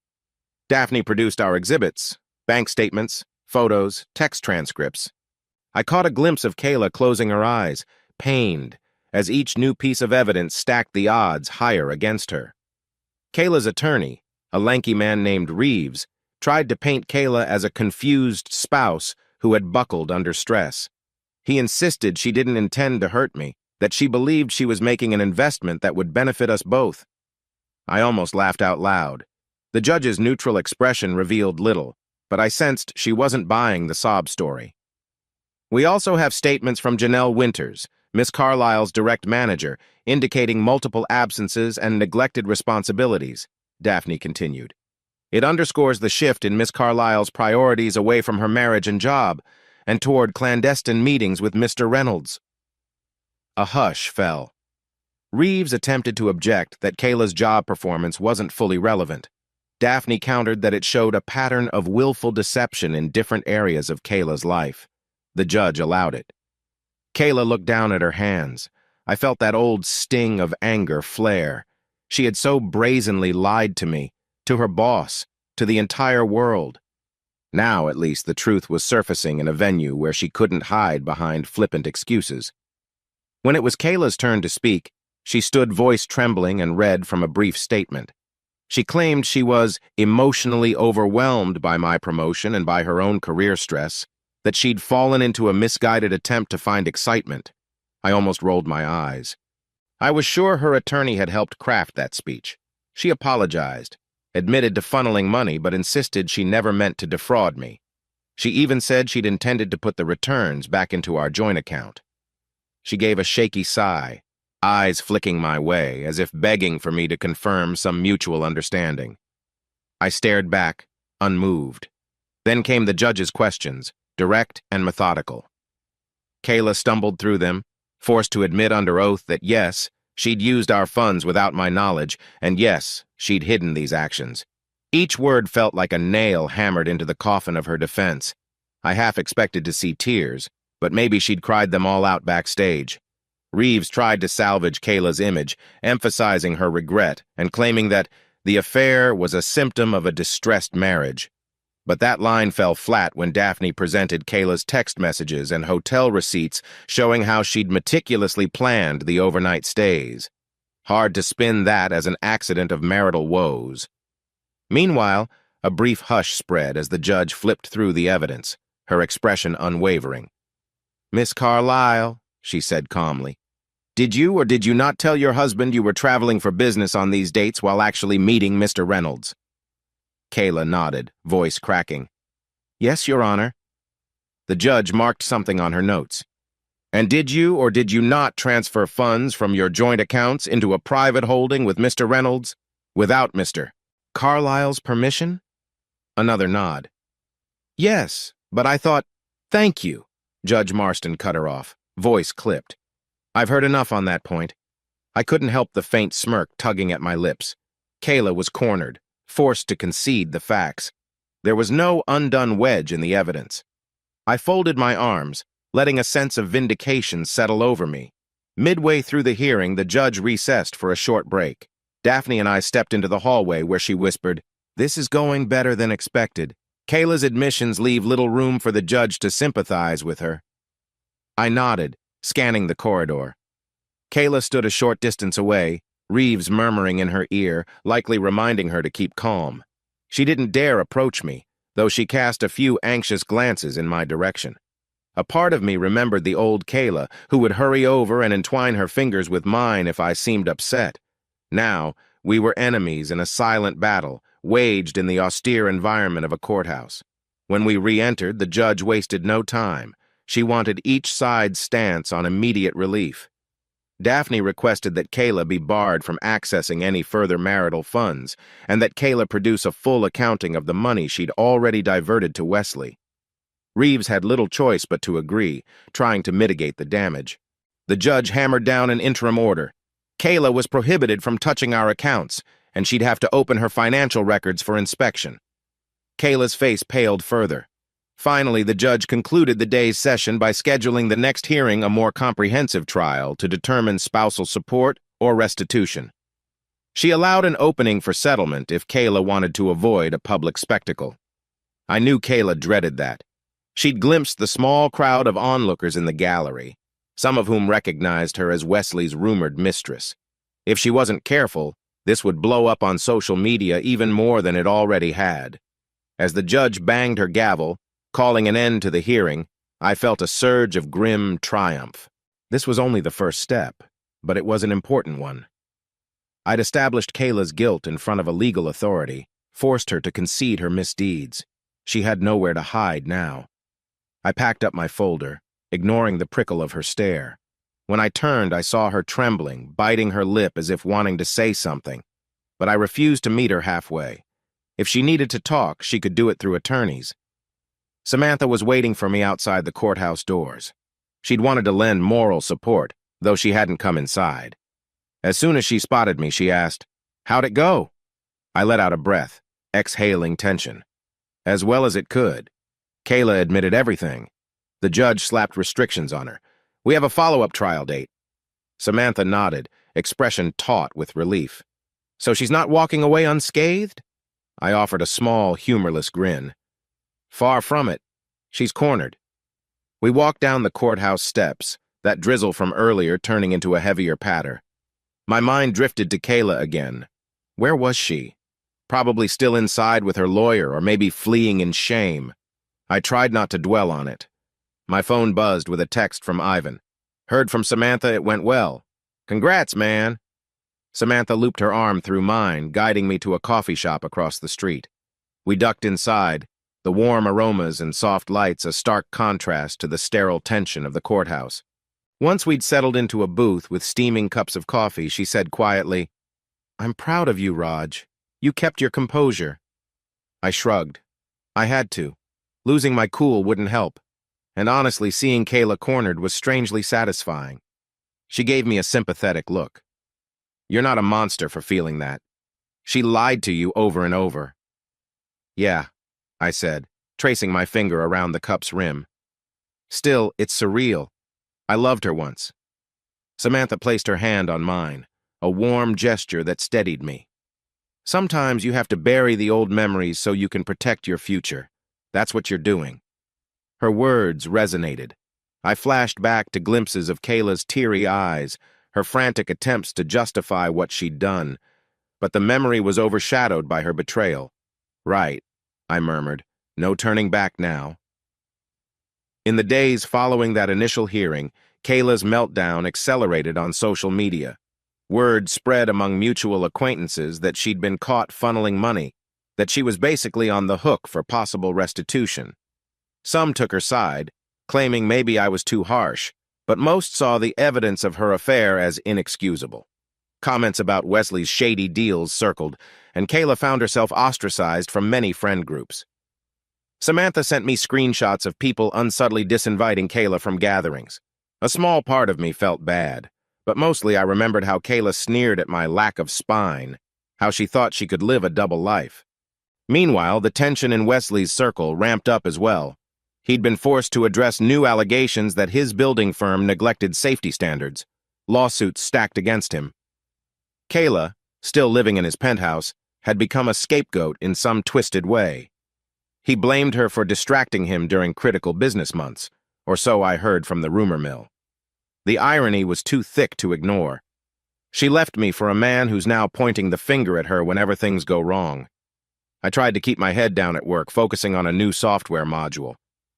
Daphne produced our exhibits, bank statements, photos, text transcripts. I caught a glimpse of Kayla closing her eyes, pained, as each new piece of evidence stacked the odds higher against her. Kayla's attorney, a lanky man named Reeves, tried to paint Kayla as a confused spouse who had buckled under stress. He insisted she didn't intend to hurt me, that she believed she was making an investment that would benefit us both. I almost laughed out loud. The judge's neutral expression revealed little, but I sensed she wasn't buying the sob story. We also have statements from Janelle Winters, Miss Carlisle's direct manager, indicating multiple absences and neglected responsibilities, Daphne continued. It underscores the shift in Miss Carlisle's priorities away from her marriage and job, and toward clandestine meetings with Mr. Reynolds. A hush fell. Reeves attempted to object that Kayla's job performance wasn't fully relevant. Daphne countered that it showed a pattern of willful deception in different areas of Kayla's life. The judge allowed it. Kayla looked down at her hands. I felt that old sting of anger flare. She had so brazenly lied to me, to her boss, to the entire world. Now, at least, the truth was surfacing in a venue where she couldn't hide behind flippant excuses. When it was Kayla's turn to speak, she stood voice trembling and read from a brief statement. She claimed she was emotionally overwhelmed by my promotion and by her own career stress, that she'd fallen into a misguided attempt to find excitement. I almost rolled my eyes. I was sure her attorney had helped craft that speech. She apologized, admitted to funneling money, but insisted she never meant to defraud me. She even said she'd intended to put the returns back into our joint account. She gave a shaky sigh, eyes flicking my way, as if begging for me to confirm some mutual understanding. I stared back, unmoved. Then came the judge's questions, direct and methodical. Kayla stumbled through them, forced to admit under oath that yes, she'd used our funds without my knowledge, and yes, she'd hidden these actions. Each word felt like a nail hammered into the coffin of her defense. I half expected to see tears, but maybe she'd cried them all out backstage. Reeves tried to salvage Kayla's image, emphasizing her regret and claiming that the affair was a symptom of a distressed marriage. But that line fell flat when Daphne presented Kayla's text messages and hotel receipts showing how she'd meticulously planned the overnight stays. Hard to spin that as an accident of marital woes. Meanwhile, a brief hush spread as the judge flipped through the evidence, her expression unwavering. "Miss Carlyle," she said calmly, "did you or did you not tell your husband you were traveling for business on these dates while actually meeting Mr. Reynolds?" Kayla nodded, voice cracking. "Yes, Your Honor." The judge marked something on her notes. "And did you or did you not transfer funds from your joint accounts into a private holding with Mr. Reynolds without Mr. Carlyle's permission?" Another nod. "Yes, but I thought—" "Thank you," Judge Marston cut her off, voice clipped. "I've heard enough on that point." I couldn't help the faint smirk tugging at my lips. Kayla was cornered, forced to concede the facts. There was no undone wedge in the evidence. I folded my arms, letting a sense of vindication settle over me. Midway through the hearing, the judge recessed for a short break. Daphne and I stepped into the hallway where she whispered, "This is going better than expected. Kayla's admissions leave little room for the judge to sympathize with her." I nodded, scanning the corridor. Kayla stood a short distance away, Reeves murmuring in her ear, likely reminding her to keep calm. She didn't dare approach me, though she cast a few anxious glances in my direction. A part of me remembered the old Kayla, who would hurry over and entwine her fingers with mine if I seemed upset. Now, we were enemies in a silent battle, waged in the austere environment of a courthouse. When we re-entered, the judge wasted no time. She wanted each side's stance on immediate relief. Daphne requested that Kayla be barred from accessing any further marital funds, and that Kayla produce a full accounting of the money she'd already diverted to Wesley. Reeves had little choice but to agree, trying to mitigate the damage. The judge hammered down an interim order. Kayla was prohibited from touching our accounts, and she'd have to open her financial records for inspection. Kayla's face paled further. Finally, the judge concluded the day's session by scheduling the next hearing a more comprehensive trial to determine spousal support or restitution. She allowed an opening for settlement if Kayla wanted to avoid a public spectacle. I knew Kayla dreaded that. She'd glimpsed the small crowd of onlookers in the gallery, some of whom recognized her as Wesley's rumored mistress. If she wasn't careful, this would blow up on social media even more than it already had. As the judge banged her gavel, calling an end to the hearing, I felt a surge of grim triumph. This was only the first step, but it was an important one. I'd established Kayla's guilt in front of a legal authority, forced her to concede her misdeeds. She had nowhere to hide now. I packed up my folder, ignoring the prickle of her stare. When I turned, I saw her trembling, biting her lip as if wanting to say something, but I refused to meet her halfway. If she needed to talk, she could do it through attorneys. Samantha was waiting for me outside the courthouse doors. She'd wanted to lend moral support, though she hadn't come inside. As soon as she spotted me, she asked, "How'd it go?" I let out a breath, exhaling tension. As well as it could. Kayla admitted everything. The judge slapped restrictions on her. "We have a follow-up trial date." Samantha nodded, expression taut with relief. "So she's not walking away unscathed?" I offered a small, humorless grin. "Far from it. She's cornered." We walked down the courthouse steps, that drizzle from earlier turning into a heavier patter. My mind drifted to Kayla again. Where was she? Probably still inside with her lawyer, or maybe fleeing in shame. I tried not to dwell on it. My phone buzzed with a text from Ivan. "Heard from Samantha it went well. Congrats, man." Samantha looped her arm through mine, guiding me to a coffee shop across the street. We ducked inside, the warm aromas and soft lights a stark contrast to the sterile tension of the courthouse. Once we'd settled into a booth with steaming cups of coffee, she said quietly, "I'm proud of you, Raj. You kept your composure." I shrugged. I had to. Losing my cool wouldn't help. And honestly, seeing Kayla cornered was strangely satisfying. She gave me a sympathetic look. "You're not a monster for feeling that. She lied to you over and over." "Yeah," I said, tracing my finger around the cup's rim. Still, it's surreal. I loved her once. Samantha placed her hand on mine, a warm gesture that steadied me. Sometimes you have to bury the old memories so you can protect your future. That's what you're doing. Her words resonated. I flashed back to glimpses of Kayla's teary eyes, her frantic attempts to justify what she'd done, but the memory was overshadowed by her betrayal. Right, I murmured. No turning back now. In the days following that initial hearing, Kayla's meltdown accelerated on social media. Word spread among mutual acquaintances that she'd been caught funneling money, that she was basically on the hook for possible restitution. Some took her side, claiming maybe I was too harsh, but most saw the evidence of her affair as inexcusable. Comments about Wesley's shady deals circled, and Kayla found herself ostracized from many friend groups. Samantha sent me screenshots of people unsubtly disinviting Kayla from gatherings. A small part of me felt bad, but mostly I remembered how Kayla sneered at my lack of spine, how she thought she could live a double life. Meanwhile, the tension in Wesley's circle ramped up as well. He'd been forced to address new allegations that his building firm neglected safety standards, lawsuits stacked against him. Kayla, still living in his penthouse, had become a scapegoat in some twisted way. He blamed her for distracting him during critical business months, or so I heard from the rumor mill. The irony was too thick to ignore. She left me for a man who's now pointing the finger at her whenever things go wrong. I tried to keep my head down at work, focusing on a new software module.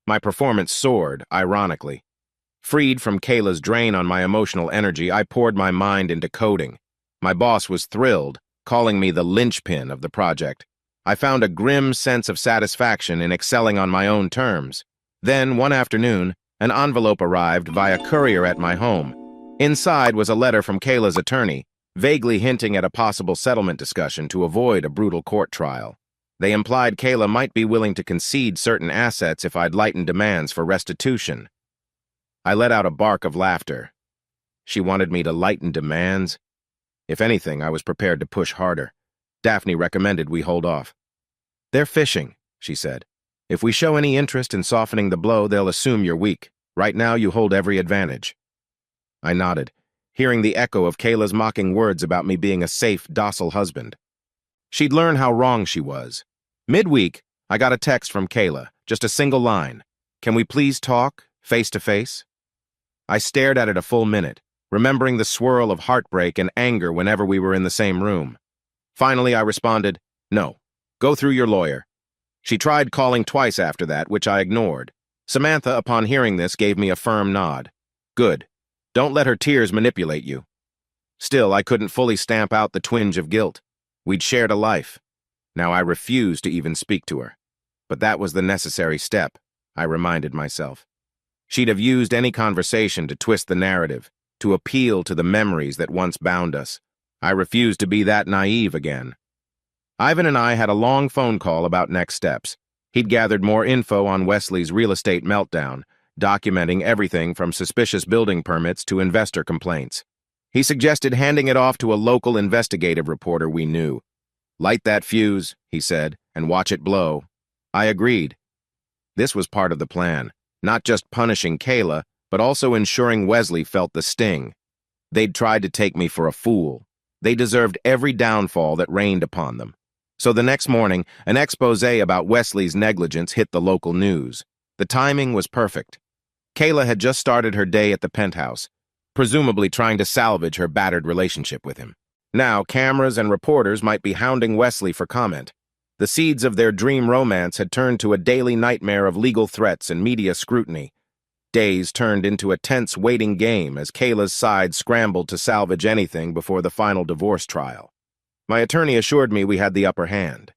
My performance soared, ironically. Freed from Kayla's drain on my emotional energy, I poured my mind into coding. My boss was thrilled, calling me the linchpin of the project. I found a grim sense of satisfaction in excelling on my own terms. Then, one afternoon, an envelope arrived via courier at my home. Inside was a letter from Kayla's attorney, vaguely hinting at a possible settlement discussion to avoid a brutal court trial. They implied Kayla might be willing to concede certain assets if I'd lighten demands for restitution. I let out a bark of laughter. She wanted me to lighten demands? If anything, I was prepared to push harder. Daphne recommended we hold off. "They're fishing," she said. "If we show any interest in softening the blow, they'll assume you're weak. Right now, you hold every advantage." I nodded, hearing the echo of Kayla's mocking words about me being a safe, docile husband. She'd learned how wrong she was. Midweek, I got a text from Kayla, just a single line. "Can we please talk, face to face?" I stared at it a full minute, remembering the swirl of heartbreak and anger whenever we were in the same room. Finally, I responded, "No. Go through your lawyer." She tried calling twice after that, which I ignored. Samantha, upon hearing this, gave me a firm nod. "Good. Don't let her tears manipulate you." Still, I couldn't fully stamp out the twinge of guilt. We'd shared a life. Now I refused to even speak to her. But that was the necessary step, I reminded myself. She'd have used any conversation to twist the narrative, to appeal to the memories that once bound us. I refused to be that naive again. Ivan and I had a long phone call about next steps. He'd gathered more info on Wesley's real estate meltdown, documenting everything from suspicious building permits to investor complaints. He suggested handing it off to a local investigative reporter we knew. "Light that fuse," he said, "and watch it blow." I agreed. This was part of the plan, not just punishing Kayla, but also ensuring Wesley felt the sting. They'd tried to take me for a fool. They deserved every downfall that rained upon them. So the next morning, an expose about Wesley's negligence hit the local news. The timing was perfect. Kayla had just started her day at the penthouse, presumably trying to salvage her battered relationship with him. Now, cameras and reporters might be hounding Wesley for comment. The seeds of their dream romance had turned to a daily nightmare of legal threats and media scrutiny. Days turned into a tense waiting game as Kayla's side scrambled to salvage anything before the final divorce trial. My attorney assured me we had the upper hand.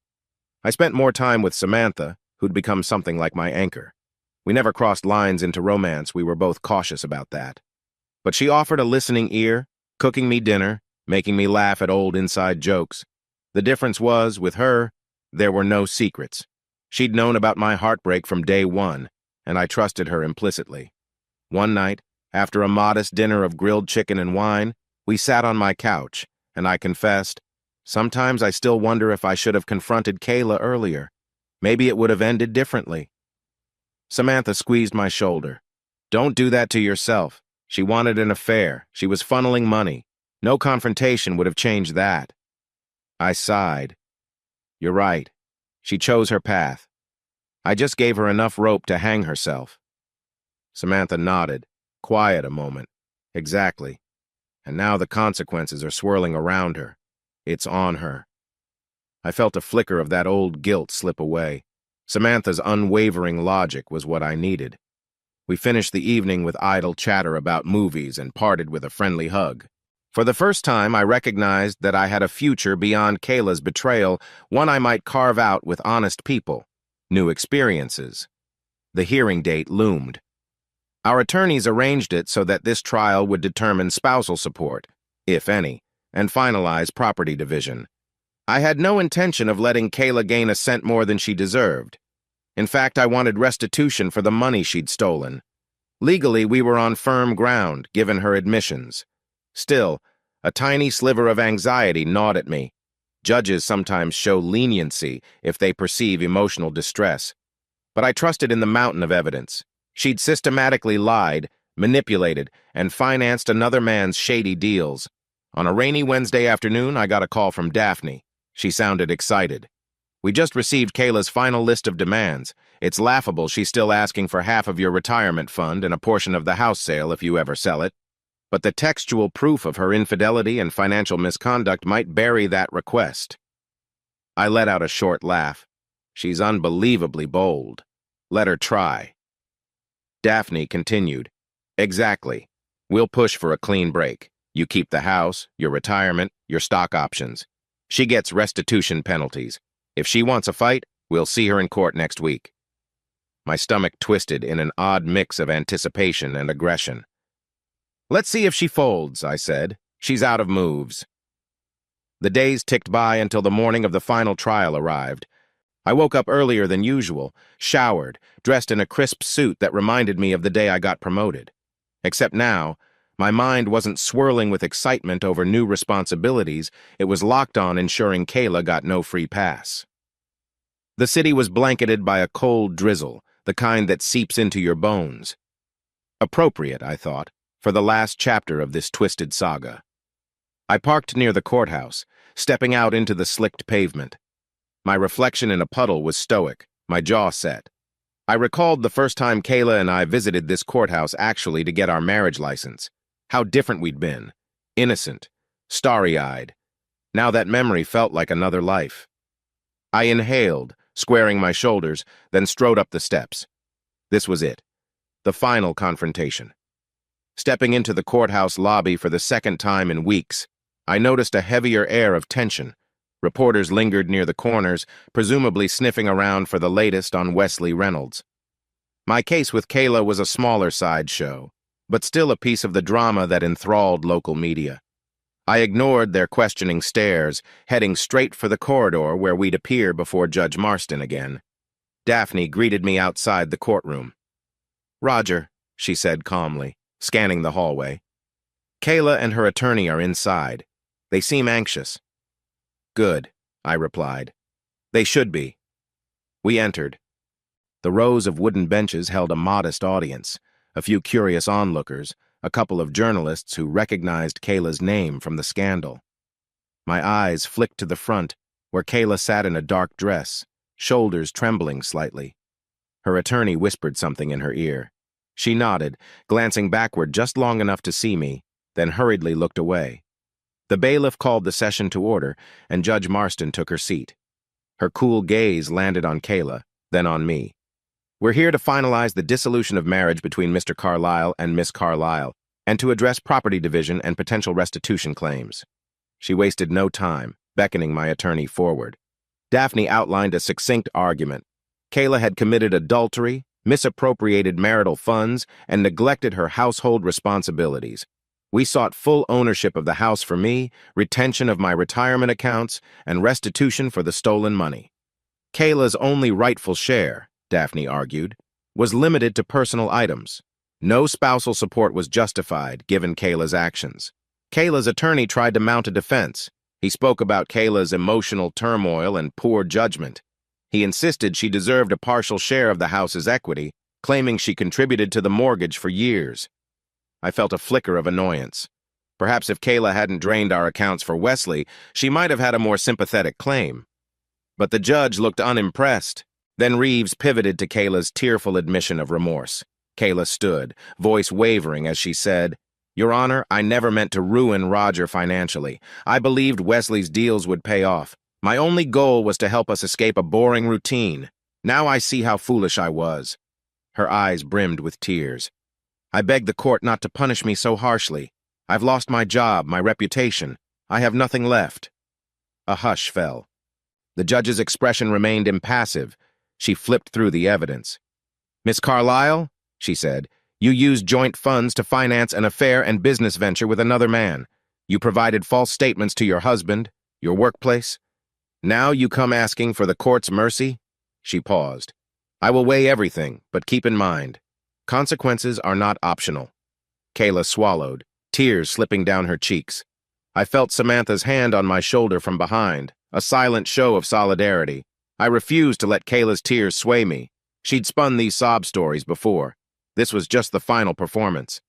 I spent more time with Samantha, who'd become something like my anchor. We never crossed lines into romance, we were both cautious about that. But she offered a listening ear, cooking me dinner, making me laugh at old inside jokes. The difference was, with her, there were no secrets. She'd known about my heartbreak from day one, and I trusted her implicitly. One night, after a modest dinner of grilled chicken and wine, we sat on my couch, and I confessed, "Sometimes I still wonder if I should have confronted Kayla earlier. Maybe it would have ended differently." Samantha squeezed my shoulder. Don't do that to yourself. She wanted an affair. She was funneling money. No confrontation would have changed that. I sighed. You're right. She chose her path. I just gave her enough rope to hang herself. Samantha nodded, quiet a moment. Exactly. And now the consequences are swirling around her. It's on her. I felt a flicker of that old guilt slip away. Samantha's unwavering logic was what I needed. We finished the evening with idle chatter about movies and parted with a friendly hug. For the first time, I recognized that I had a future beyond Kayla's betrayal, one I might carve out with honest people, new experiences. The hearing date loomed. Our attorneys arranged it so that this trial would determine spousal support, if any, and finalize property division. I had no intention of letting Kayla gain a cent more than she deserved. In fact, I wanted restitution for the money she'd stolen. Legally, we were on firm ground, given her admissions. Still, a tiny sliver of anxiety gnawed at me. Judges sometimes show leniency if they perceive emotional distress. But I trusted in the mountain of evidence. She'd systematically lied, manipulated, and financed another man's shady deals. On a rainy Wednesday afternoon, I got a call from Daphne. She sounded excited. We just received Kayla's final list of demands. It's laughable she's still asking for half of your retirement fund and a portion of the house sale if you ever sell it. But the textual proof of her infidelity and financial misconduct might bury that request. I let out a short laugh. She's unbelievably bold. Let her try. Daphne continued. Exactly. We'll push for a clean break. You keep the house, your retirement, your stock options. She gets restitution penalties. If she wants a fight, we'll see her in court next week. My stomach twisted in an odd mix of anticipation and aggression. Let's see if she folds, I said. She's out of moves. The days ticked by until the morning of the final trial arrived. I woke up earlier than usual, showered, dressed in a crisp suit that reminded me of the day I got promoted. Except now, my mind wasn't swirling with excitement over new responsibilities, it was locked on ensuring Kayla got no free pass. The city was blanketed by a cold drizzle, the kind that seeps into your bones. Appropriate, I thought, for the last chapter of this twisted saga. I parked near the courthouse, stepping out into the slicked pavement. My reflection in a puddle was stoic, my jaw set. I recalled the first time Kayla and I visited this courthouse actually to get our marriage license. How different we'd been. Innocent, starry-eyed. Now that memory felt like another life. I inhaled, squaring my shoulders, then strode up the steps. This was it. The final confrontation. Stepping into the courthouse lobby for the second time in weeks, I noticed a heavier air of tension. Reporters lingered near the corners, presumably sniffing around for the latest on Wesley Reynolds. My case with Kayla was a smaller sideshow, but still a piece of the drama that enthralled local media. I ignored their questioning stares, heading straight for the corridor where we'd appear before Judge Marston again. Daphne greeted me outside the courtroom. "Roger," she said calmly, scanning the hallway. "Kayla and her attorney are inside. They seem anxious." "Good," I replied. "They should be." We entered. The rows of wooden benches held a modest audience, a few curious onlookers, a couple of journalists who recognized Kayla's name from the scandal. My eyes flicked to the front, where Kayla sat in a dark dress, shoulders trembling slightly. Her attorney whispered something in her ear. She nodded, glancing backward just long enough to see me, then hurriedly looked away. The bailiff called the session to order, and Judge Marston took her seat. Her cool gaze landed on Kayla, then on me. "We're here to finalize the dissolution of marriage between Mr. Carlyle and Miss Carlyle, and to address property division and potential restitution claims." She wasted no time, beckoning my attorney forward. Daphne outlined a succinct argument. Kayla had committed adultery, misappropriated marital funds, and neglected her household responsibilities. We sought full ownership of the house for me, retention of my retirement accounts, and restitution for the stolen money. Kayla's only rightful share, Daphne argued, was limited to personal items. No spousal support was justified, given Kayla's actions. Kayla's attorney tried to mount a defense. He spoke about Kayla's emotional turmoil and poor judgment. He insisted she deserved a partial share of the house's equity, claiming she contributed to the mortgage for years. I felt a flicker of annoyance. Perhaps if Kayla hadn't drained our accounts for Wesley, she might have had a more sympathetic claim. But the judge looked unimpressed. Then Reeves pivoted to Kayla's tearful admission of remorse. Kayla stood, voice wavering as she said, "Your Honor, I never meant to ruin Roger financially. I believed Wesley's deals would pay off. My only goal was to help us escape a boring routine. Now I see how foolish I was." Her eyes brimmed with tears. "I beg the court not to punish me so harshly. I've lost my job, my reputation. I have nothing left." A hush fell. The judge's expression remained impassive. She flipped through the evidence. "Miss Carlyle," she said, "you used joint funds to finance an affair and business venture with another man. You provided false statements to your husband, your workplace. Now you come asking for the court's mercy?" She paused. "I will weigh everything, but keep in mind, consequences are not optional." Kayla swallowed, tears slipping down her cheeks. I felt Samantha's hand on my shoulder from behind, a silent show of solidarity. I refused to let Kayla's tears sway me. She'd spun these sob stories before. This was just the final performance.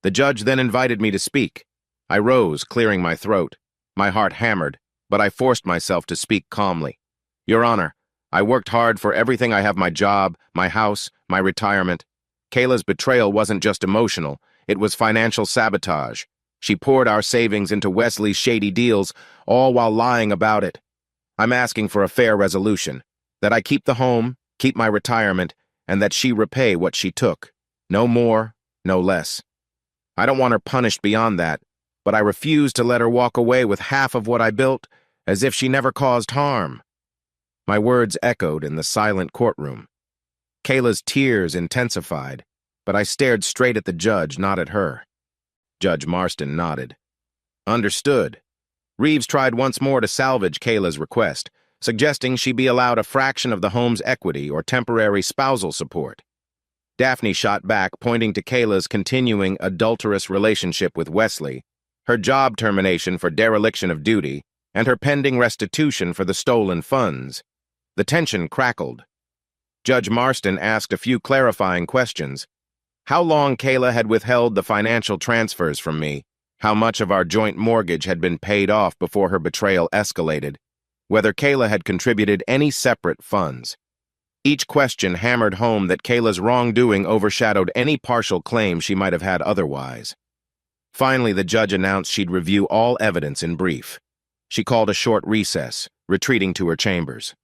The judge then invited me to speak. I rose, clearing my throat. My heart hammered, but I forced myself to speak calmly. "Your Honor, I worked hard for everything. I have my job, my house, my retirement. Kayla's betrayal wasn't just emotional, it was financial sabotage. She poured our savings into Wesley's shady deals, all while lying about it. I'm asking for a fair resolution, that I keep the home, keep my retirement, and that she repay what she took. No more, no less. I don't want her punished beyond that, but I refuse to let her walk away with half of what I built, as if she never caused harm." My words echoed in the silent courtroom. Kayla's tears intensified, but I stared straight at the judge, not at her. Judge Marston nodded. "Understood." Reeves tried once more to salvage Kayla's request, suggesting she be allowed a fraction of the home's equity or temporary spousal support. Daphne shot back, pointing to Kayla's continuing adulterous relationship with Wesley, her job termination for dereliction of duty, and her pending restitution for the stolen funds. The tension crackled. Judge Marston asked a few clarifying questions. How long Kayla had withheld the financial transfers from me, how much of our joint mortgage had been paid off before her betrayal escalated, whether Kayla had contributed any separate funds. Each question hammered home that Kayla's wrongdoing overshadowed any partial claim she might have had otherwise. Finally, the judge announced she'd review all evidence in brief. She called a short recess, retreating to her chambers.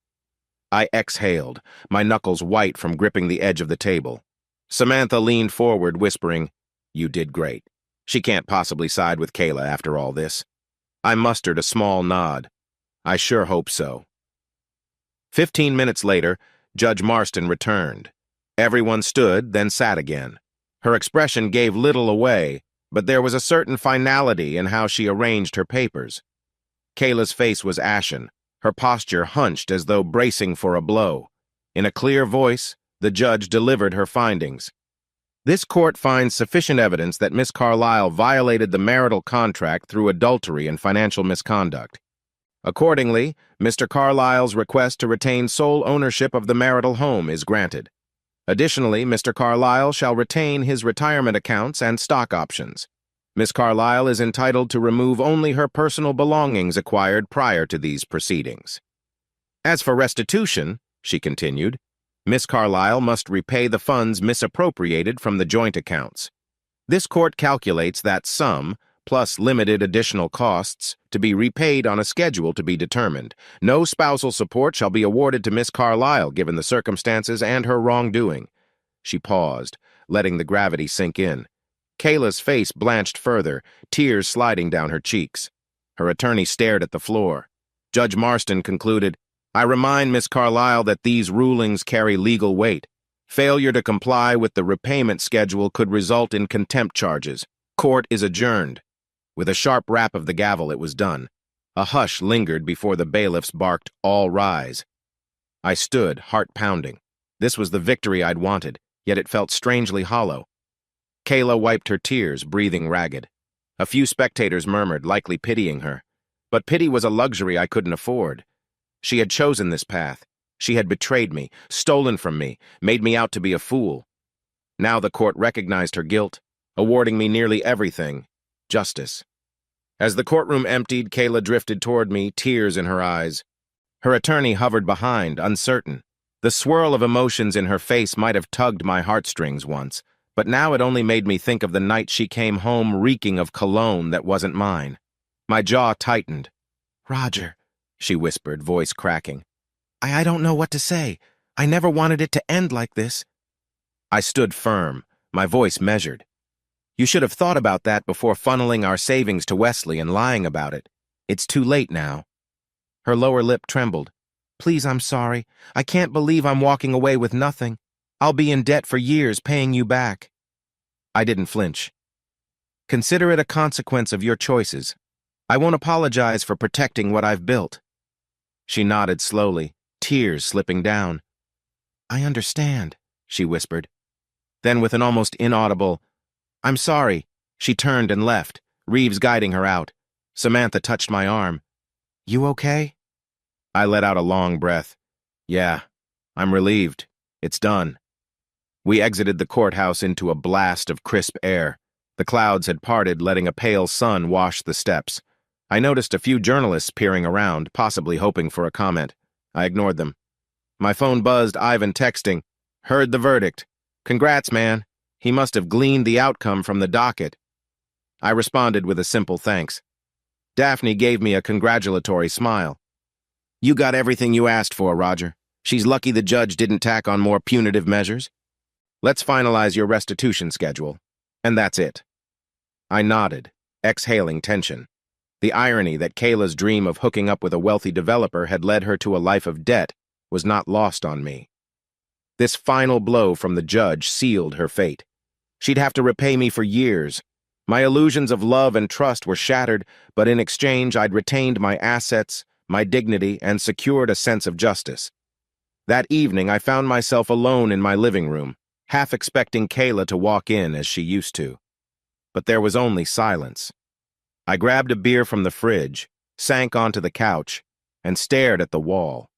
I exhaled, my knuckles white from gripping the edge of the table. Samantha leaned forward, whispering, "You did great. She can't possibly side with Kayla after all this." I mustered a small nod. "I sure hope so." 15 minutes later, Judge Marston returned. Everyone stood, then sat again. Her expression gave little away, but there was a certain finality in how she arranged her papers. Kayla's face was ashen, her posture hunched as though bracing for a blow. In a clear voice, the judge delivered her findings. "This court finds sufficient evidence that Miss Carlyle violated the marital contract through adultery and financial misconduct. Accordingly, Mr. Carlyle's request to retain sole ownership of the marital home is granted. Additionally, Mr. Carlyle shall retain his retirement accounts and stock options. Miss Carlyle is entitled to remove only her personal belongings acquired prior to these proceedings. As for restitution," she continued, "Miss Carlyle must repay the funds misappropriated from the joint accounts. This court calculates that sum, plus limited additional costs, to be repaid on a schedule to be determined. No spousal support shall be awarded to Miss Carlyle given the circumstances and her wrongdoing." She paused, letting the gravity sink in. Kayla's face blanched further, tears sliding down her cheeks. Her attorney stared at the floor. Judge Marston concluded, "I remind Miss Carlyle that these rulings carry legal weight. Failure to comply with the repayment schedule could result in contempt charges. Court is adjourned." With a sharp rap of the gavel, it was done. A hush lingered before the bailiffs barked, "All rise." I stood, heart pounding. This was the victory I'd wanted, yet it felt strangely hollow. Kayla wiped her tears, breathing ragged. A few spectators murmured, likely pitying her. But pity was a luxury I couldn't afford. She had chosen this path. She had betrayed me, stolen from me, made me out to be a fool. Now the court recognized her guilt, awarding me nearly everything: justice. As the courtroom emptied, Kayla drifted toward me, tears in her eyes. Her attorney hovered behind, uncertain. The swirl of emotions in her face might have tugged my heartstrings once, but now it only made me think of the night she came home reeking of cologne that wasn't mine. My jaw tightened. "Roger," she whispered, voice cracking. I don't know what to say. I never wanted it to end like this." I stood firm, my voice measured. "You should have thought about that before funneling our savings to Wesley and lying about it. It's too late now." Her lower lip trembled. "Please, I'm sorry. I can't believe I'm walking away with nothing. I'll be in debt for years paying you back." I didn't flinch. "Consider it a consequence of your choices. I won't apologize for protecting what I've built." She nodded slowly, tears slipping down. "I understand," she whispered. Then with an almost inaudible, "I'm sorry," she turned and left, Reeves guiding her out. Samantha touched my arm. "You okay?" I let out a long breath. "Yeah, I'm relieved. It's done." We exited the courthouse into a blast of crisp air. The clouds had parted, letting a pale sun wash the steps. I noticed a few journalists peering around, possibly hoping for a comment. I ignored them. My phone buzzed, Ivan texting, "Heard the verdict. Congrats, man. He must have gleaned the outcome from the docket." I responded with a simple thanks. Daphne gave me a congratulatory smile. "You got everything you asked for, Roger. She's lucky the judge didn't tack on more punitive measures. Let's finalize your restitution schedule." And that's it. I nodded, exhaling tension. The irony that Kayla's dream of hooking up with a wealthy developer had led her to a life of debt was not lost on me. This final blow from the judge sealed her fate. She'd have to repay me for years. My illusions of love and trust were shattered, but in exchange I'd retained my assets, my dignity, and secured a sense of justice. That evening I found myself alone in my living room, half expecting Kayla to walk in as she used to. But there was only silence. I grabbed a beer from the fridge, sank onto the couch, and stared at the wall.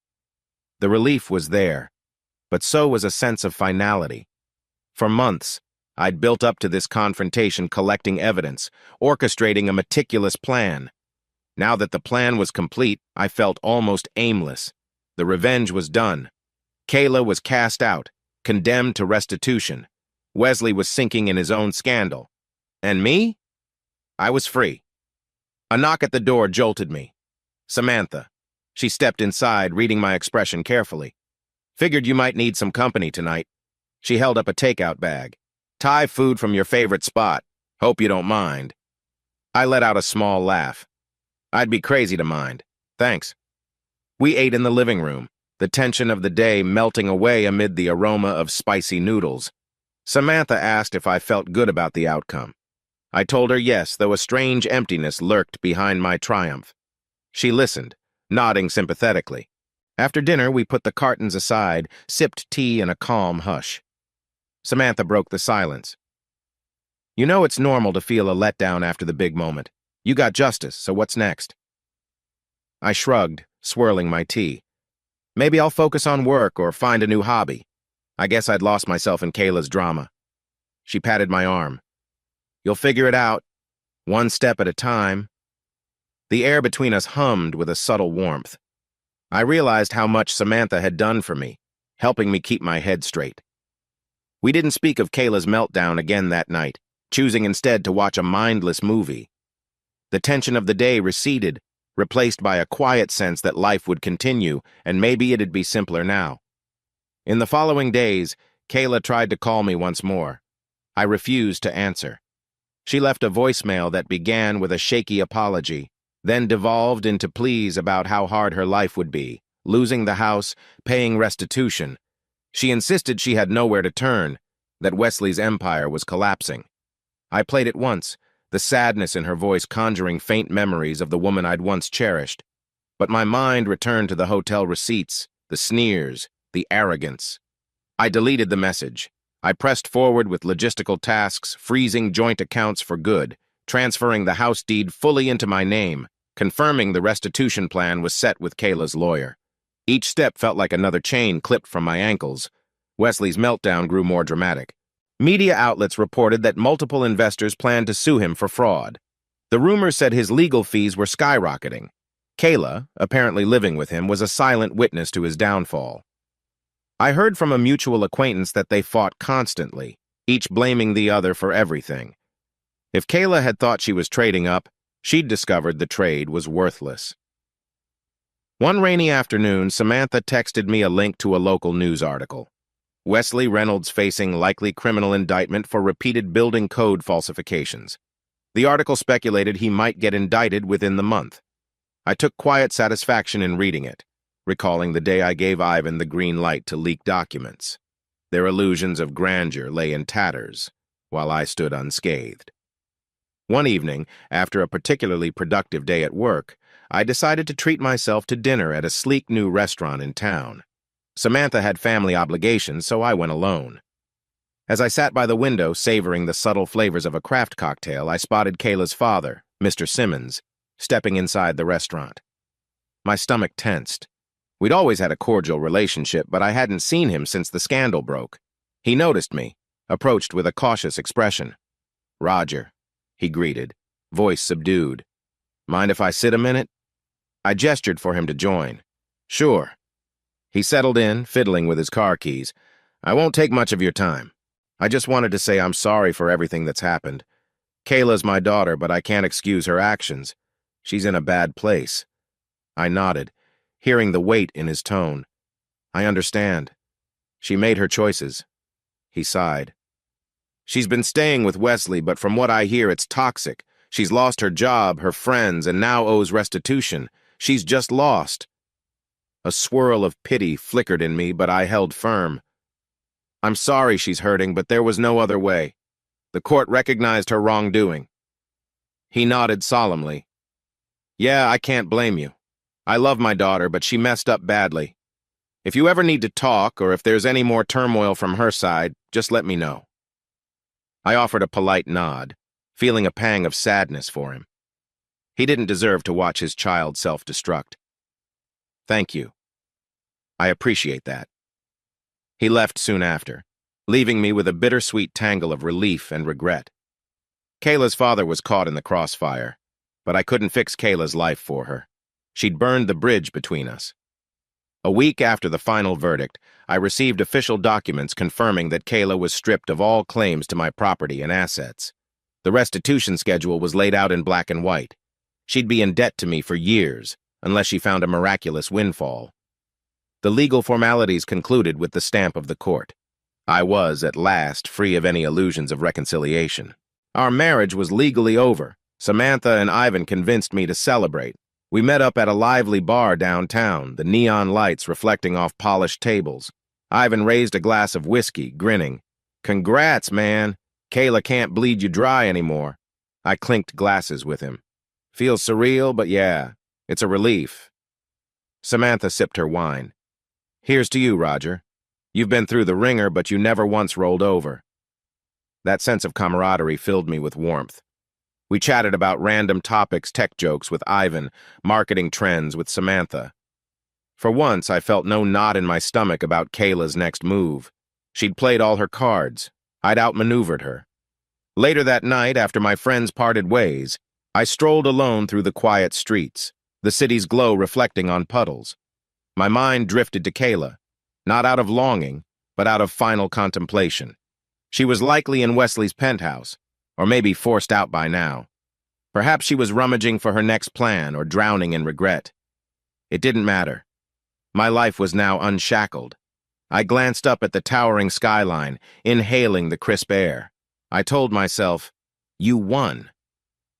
The relief was there, but so was a sense of finality. For months, I'd built up to this confrontation, collecting evidence, orchestrating a meticulous plan. Now that the plan was complete, I felt almost aimless. The revenge was done. Kayla was cast out, condemned to restitution. Wesley was sinking in his own scandal. And me? I was free. A knock at the door jolted me. Samantha. She stepped inside, reading my expression carefully. "Figured you might need some company tonight." She held up a takeout bag. "Thai food from your favorite spot. Hope you don't mind." I let out a small laugh. "I'd be crazy to mind. Thanks." We ate in the living room, the tension of the day melting away amid the aroma of spicy noodles. Samantha asked if I felt good about the outcome. I told her yes, though a strange emptiness lurked behind my triumph. She listened, nodding sympathetically. After dinner, we put the cartons aside, sipped tea in a calm hush. Samantha broke the silence. "You know it's normal to feel a letdown after the big moment. You got justice, so what's next?" I shrugged, swirling my tea. "Maybe I'll focus on work or find a new hobby. I guess I'd lost myself in Kayla's drama." She patted my arm. "You'll figure it out, one step at a time." The air between us hummed with a subtle warmth. I realized how much Samantha had done for me, helping me keep my head straight. We didn't speak of Kayla's meltdown again that night, choosing instead to watch a mindless movie. The tension of the day receded, replaced by a quiet sense that life would continue, and maybe it'd be simpler now. In the following days, Kayla tried to call me once more. I refused to answer. She left a voicemail that began with a shaky apology, then devolved into pleas about how hard her life would be, losing the house, paying restitution. She insisted she had nowhere to turn, that Wesley's empire was collapsing. I played it once, the sadness in her voice conjuring faint memories of the woman I'd once cherished. But my mind returned to the hotel receipts, the sneers, the arrogance. I deleted the message. I pressed forward with logistical tasks, freezing joint accounts for good, transferring the house deed fully into my name, confirming the restitution plan was set with Kayla's lawyer. Each step felt like another chain clipped from my ankles. Wesley's meltdown grew more dramatic. Media outlets reported that multiple investors planned to sue him for fraud. The rumors said his legal fees were skyrocketing. Kayla, apparently living with him, was a silent witness to his downfall. I heard from a mutual acquaintance that they fought constantly, each blaming the other for everything. If Kayla had thought she was trading up, she'd discovered the trade was worthless. One rainy afternoon, Samantha texted me a link to a local news article. Wesley Reynolds facing likely criminal indictment for repeated building code falsifications. The article speculated he might get indicted within the month. I took quiet satisfaction in reading it, recalling the day I gave Ivan the green light to leak documents. Their illusions of grandeur lay in tatters, while I stood unscathed. One evening, after a particularly productive day at work, I decided to treat myself to dinner at a sleek new restaurant in town. Samantha had family obligations, so I went alone. As I sat by the window savoring the subtle flavors of a craft cocktail, I spotted Kayla's father, Mr. Simmons, stepping inside the restaurant. My stomach tensed. We'd always had a cordial relationship, but I hadn't seen him since the scandal broke. He noticed me, approached with a cautious expression. "Roger," he greeted, voice subdued. "Mind if I sit a minute?" I gestured for him to join. "Sure." He settled in, fiddling with his car keys. "I won't take much of your time. I just wanted to say I'm sorry for everything that's happened. Kayla's my daughter, but I can't excuse her actions. She's in a bad place." I nodded, hearing the weight in his tone. "I understand. She made her choices." He sighed. "She's been staying with Wesley, but from what I hear, it's toxic. She's lost her job, her friends, and now owes restitution. She's just lost." A swirl of pity flickered in me, but I held firm. "I'm sorry she's hurting, but there was no other way. The court recognized her wrongdoing." He nodded solemnly. "Yeah, I can't blame you. I love my daughter, but she messed up badly. If you ever need to talk, or if there's any more turmoil from her side, just let me know." I offered a polite nod, feeling a pang of sadness for him. He didn't deserve to watch his child self-destruct. "Thank you. I appreciate that." He left soon after, leaving me with a bittersweet tangle of relief and regret. Kayla's father was caught in the crossfire, but I couldn't fix Kayla's life for her. She'd burned the bridge between us. A week after the final verdict, I received official documents confirming that Kayla was stripped of all claims to my property and assets. The restitution schedule was laid out in black and white. She'd be in debt to me for years, unless she found a miraculous windfall. The legal formalities concluded with the stamp of the court. I was, at last, free of any illusions of reconciliation. Our marriage was legally over. Samantha and Ivan convinced me to celebrate. We met up at a lively bar downtown, the neon lights reflecting off polished tables. Ivan raised a glass of whiskey, grinning. "Congrats, man. Kayla can't bleed you dry anymore." I clinked glasses with him. "Feels surreal, but yeah, it's a relief." Samantha sipped her wine. "Here's to you, Roger. You've been through the ringer, but you never once rolled over." That sense of camaraderie filled me with warmth. We chatted about random topics, tech jokes with Ivan, marketing trends with Samantha. For once, I felt no knot in my stomach about Kayla's next move. She'd played all her cards. I'd outmaneuvered her. Later that night, after my friends parted ways, I strolled alone through the quiet streets, the city's glow reflecting on puddles. My mind drifted to Kayla, not out of longing, but out of final contemplation. She was likely in Wesley's penthouse, or maybe forced out by now. Perhaps she was rummaging for her next plan or drowning in regret. It didn't matter. My life was now unshackled. I glanced up at the towering skyline, inhaling the crisp air. I told myself, "You won."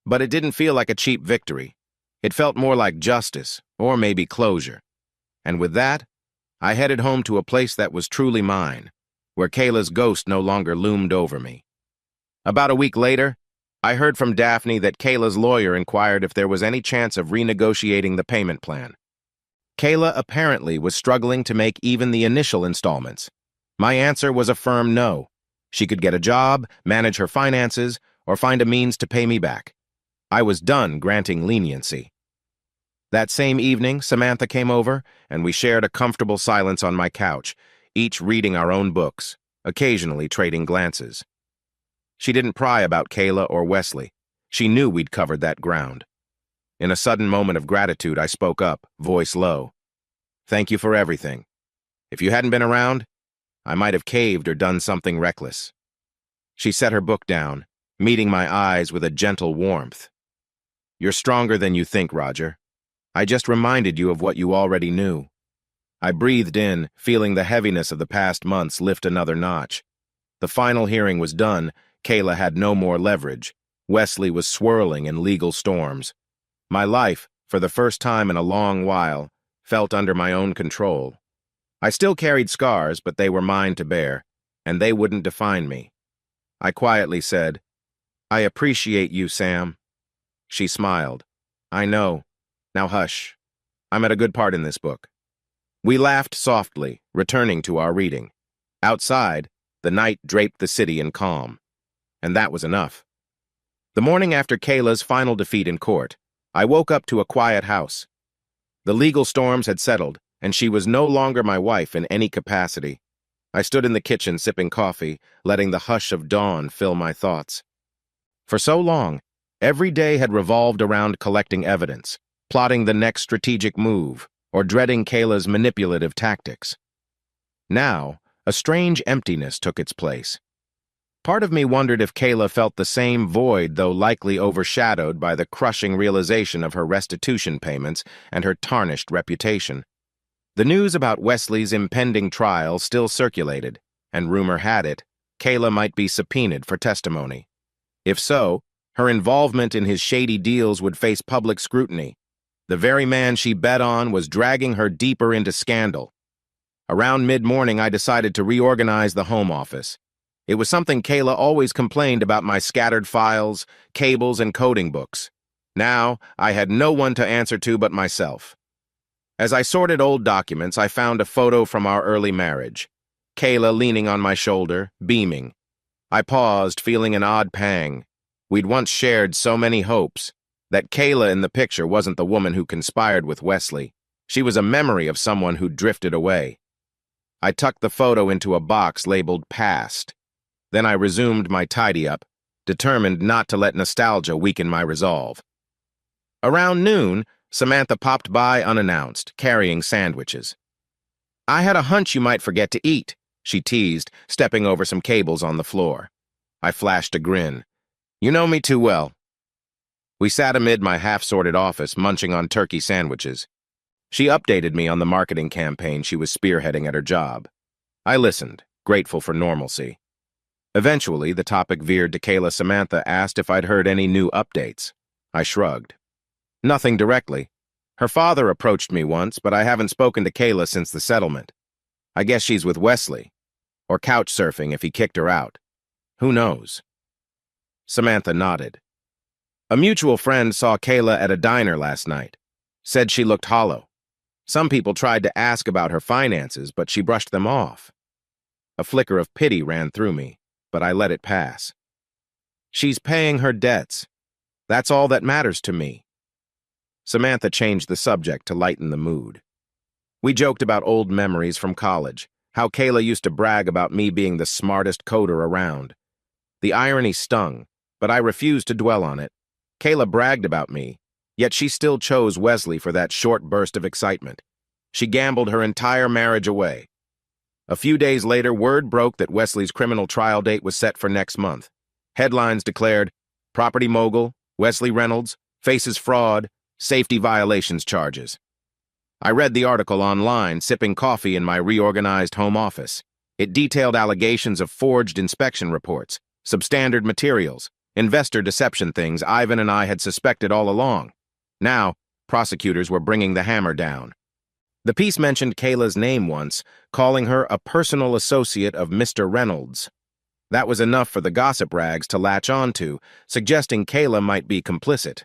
But it didn't feel like a cheap victory. It felt more like justice, or maybe closure. And with that, I headed home to a place that was truly mine, where Kayla's ghost no longer loomed over me. About a week later, I heard from Daphne that Kayla's lawyer inquired if there was any chance of renegotiating the payment plan. Kayla apparently was struggling to make even the initial installments. My answer was a firm no. She could get a job, manage her finances, or find a means to pay me back. I was done granting leniency. That same evening, Samantha came over, and we shared a comfortable silence on my couch, each reading our own books. occasionally trading glances. She didn't pry about Kayla or Wesley. She knew we'd covered that ground. In a sudden moment of gratitude, I spoke up, voice low. Thank you for everything. If you hadn't been around, I might have caved or done something reckless. She set her book down, meeting my eyes with a gentle warmth. You're stronger than you think, Roger. I just reminded you of what you already knew. I breathed in, feeling the heaviness of the past months lift another notch. The final hearing was done. Kayla had no more leverage. Wesley was swirling in legal storms. My life, for the first time in a long while, felt under my own control. I still carried scars, but they were mine to bear, and they wouldn't define me. I quietly said, I appreciate you, Sam. She smiled. I know. Now hush. I'm at a good part in this book. We laughed softly, returning to our reading. Outside, the night draped the city in calm. And that was enough. The morning after Kayla's final defeat in court, I woke up to a quiet house. The legal storms had settled, and she was no longer my wife in any capacity. I stood in the kitchen sipping coffee, letting the hush of dawn fill my thoughts. For so long, every day had revolved around collecting evidence, plotting the next strategic move, or dreading Kayla's manipulative tactics. Now, a strange emptiness took its place. Part of me wondered if Kayla felt the same void, though likely overshadowed by the crushing realization of her restitution payments and her tarnished reputation. The news about Wesley's impending trial still circulated, and rumor had it, Kayla might be subpoenaed for testimony. If so, her involvement in his shady deals would face public scrutiny. The very man she bet on was dragging her deeper into scandal. Around mid-morning, I decided to reorganize the home office. It was something Kayla always complained about: my scattered files, cables, and coding books. Now, I had no one to answer to but myself. As I sorted old documents, I found a photo from our early marriage. Kayla leaning on my shoulder, beaming. I paused, feeling an odd pang. We'd once shared so many hopes. That Kayla in the picture wasn't the woman who conspired with Wesley. She was a memory of someone who drifted away. I tucked the photo into a box labeled Past. Then I resumed my tidy-up, determined not to let nostalgia weaken my resolve. Around noon, Samantha popped by unannounced, carrying sandwiches. I had a hunch you might forget to eat, she teased, stepping over some cables on the floor. I flashed a grin. You know me too well. We sat amid my half-sorted office, munching on turkey sandwiches. She updated me on the marketing campaign she was spearheading at her job. I listened, grateful for normalcy. Eventually, the topic veered to Kayla. Samantha asked if I'd heard any new updates. I shrugged. Nothing directly. Her father approached me once, but I haven't spoken to Kayla since the settlement. I guess she's with Wesley. Or couch surfing if he kicked her out. Who knows? Samantha nodded. A mutual friend saw Kayla at a diner last night. Said she looked hollow. Some people tried to ask about her finances, but she brushed them off. A flicker of pity ran through me, but I let it pass. She's paying her debts. That's all that matters to me. Samantha changed the subject to lighten the mood. We joked about old memories from college, how Kayla used to brag about me being the smartest coder around. The irony stung, but I refused to dwell on it. Kayla bragged about me, yet she still chose Wesley for that short burst of excitement. She gambled her entire marriage away. A few days later, word broke that Wesley's criminal trial date was set for next month. Headlines declared, property mogul, Wesley Reynolds, faces fraud, safety violations charges. I read the article online, sipping coffee in my reorganized home office. It detailed allegations of forged inspection reports, substandard materials, investor deception, things Ivan and I had suspected all along. Now, prosecutors were bringing the hammer down. The piece mentioned Kayla's name once, calling her a personal associate of Mr. Reynolds. That was enough for the gossip rags to latch onto, suggesting Kayla might be complicit.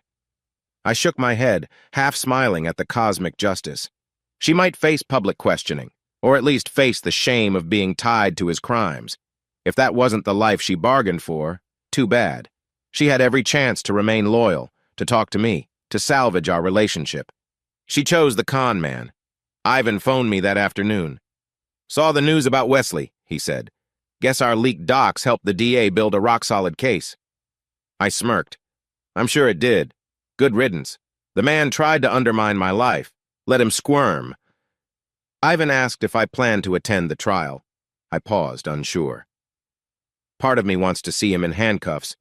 I shook my head, half smiling at the cosmic justice. She might face public questioning, or at least face the shame of being tied to his crimes. If that wasn't the life she bargained for, too bad. She had every chance to remain loyal, to talk to me, to salvage our relationship. She chose the con man. Ivan phoned me that afternoon. Saw the news about Wesley, he said. Guess our leaked docs helped the DA build a rock-solid case. I smirked. I'm sure it did. Good riddance. The man tried to undermine my life. Let him squirm. Ivan asked if I planned to attend the trial. I paused, unsure. Part of me wants to see him in handcuffs,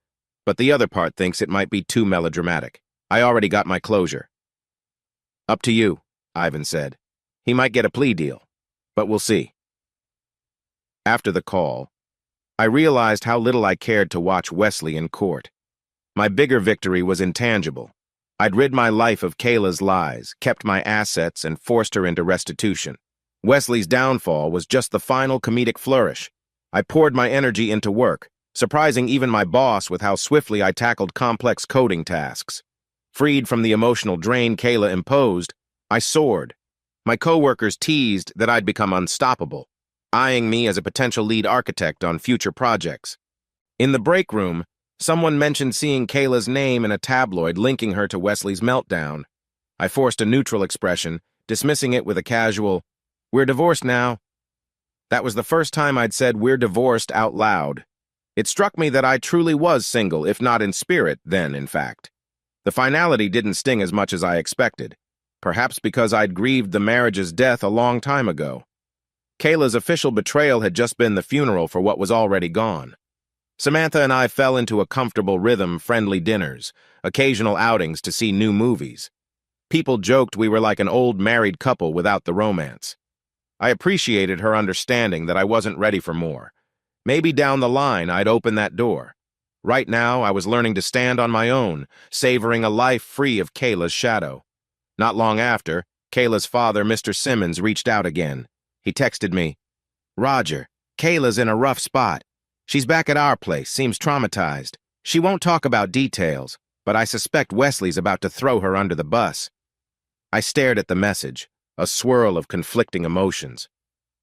but the other part thinks it might be too melodramatic. I already got my closure. Up to you, Ivan said. He might get a plea deal, but we'll see. After the call, I realized how little I cared to watch Wesley in court. My bigger victory was intangible. I'd rid my life of Kayla's lies, kept my assets, and forced her into restitution. Wesley's downfall was just the final comedic flourish. I poured my energy into work, surprising even my boss with how swiftly I tackled complex coding tasks. Freed from the emotional drain Kayla imposed, I soared. My coworkers teased that I'd become unstoppable, eyeing me as a potential lead architect on future projects. In the break room, someone mentioned seeing Kayla's name in a tabloid linking her to Wesley's meltdown. I forced a neutral expression, dismissing it with a casual, "We're divorced now." That was the first time I'd said "we're divorced" out loud. It struck me that I truly was single, if not in spirit, then, in fact. The finality didn't sting as much as I expected, perhaps because I'd grieved the marriage's death a long time ago. Kayla's official betrayal had just been the funeral for what was already gone. Samantha and I fell into a comfortable rhythm, friendly dinners, occasional outings to see new movies. People joked we were like an old married couple without the romance. I appreciated her understanding that I wasn't ready for more. Maybe down the line I'd open that door. Right now, I was learning to stand on my own, savoring a life free of Kayla's shadow. Not long after, Kayla's father, Mr. Simmons, reached out again. He texted me, "Roger, Kayla's in a rough spot. She's back at our place, seems traumatized. She won't talk about details, but I suspect Wesley's about to throw her under the bus." I stared at the message, a swirl of conflicting emotions.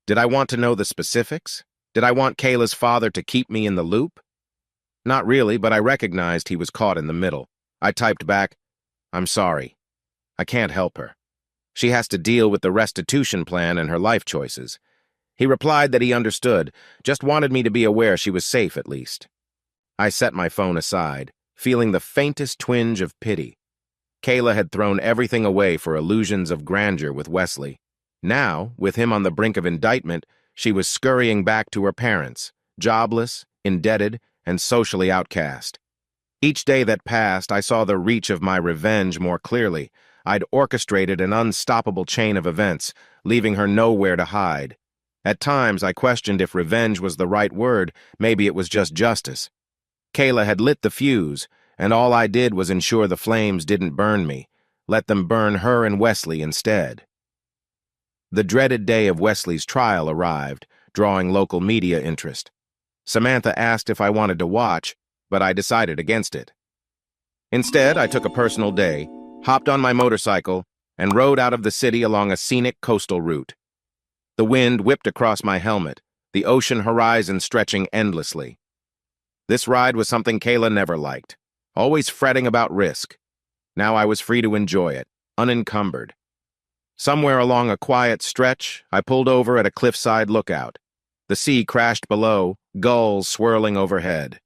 Did I want to know the specifics? Did I want Kayla's father to keep me in the loop? Not really, but I recognized he was caught in the middle. I typed back, "I'm sorry. I can't help her. She has to deal with the restitution plan and her life choices." He replied that he understood, just wanted me to be aware she was safe at least. I set my phone aside, feeling the faintest twinge of pity. Kayla had thrown everything away for illusions of grandeur with Wesley. Now, with him on the brink of indictment, she was scurrying back to her parents, jobless, indebted, and socially outcast. Each day that passed, I saw the reach of my revenge more clearly. I'd orchestrated an unstoppable chain of events, leaving her nowhere to hide. At times, I questioned if revenge was the right word, maybe it was just justice. Kayla had lit the fuse, and all I did was ensure the flames didn't burn me, let them burn her and Wesley instead. The dreaded day of Wesley's trial arrived, drawing local media interest. Samantha asked if I wanted to watch, but I decided against it. Instead, I took a personal day, hopped on my motorcycle, and rode out of the city along a scenic coastal route. The wind whipped across my helmet, the ocean horizon stretching endlessly. This ride was something Kayla never liked, always fretting about risk. Now I was free to enjoy it, unencumbered. Somewhere along a quiet stretch, I pulled over at a cliffside lookout. The sea crashed below, gulls swirling overhead.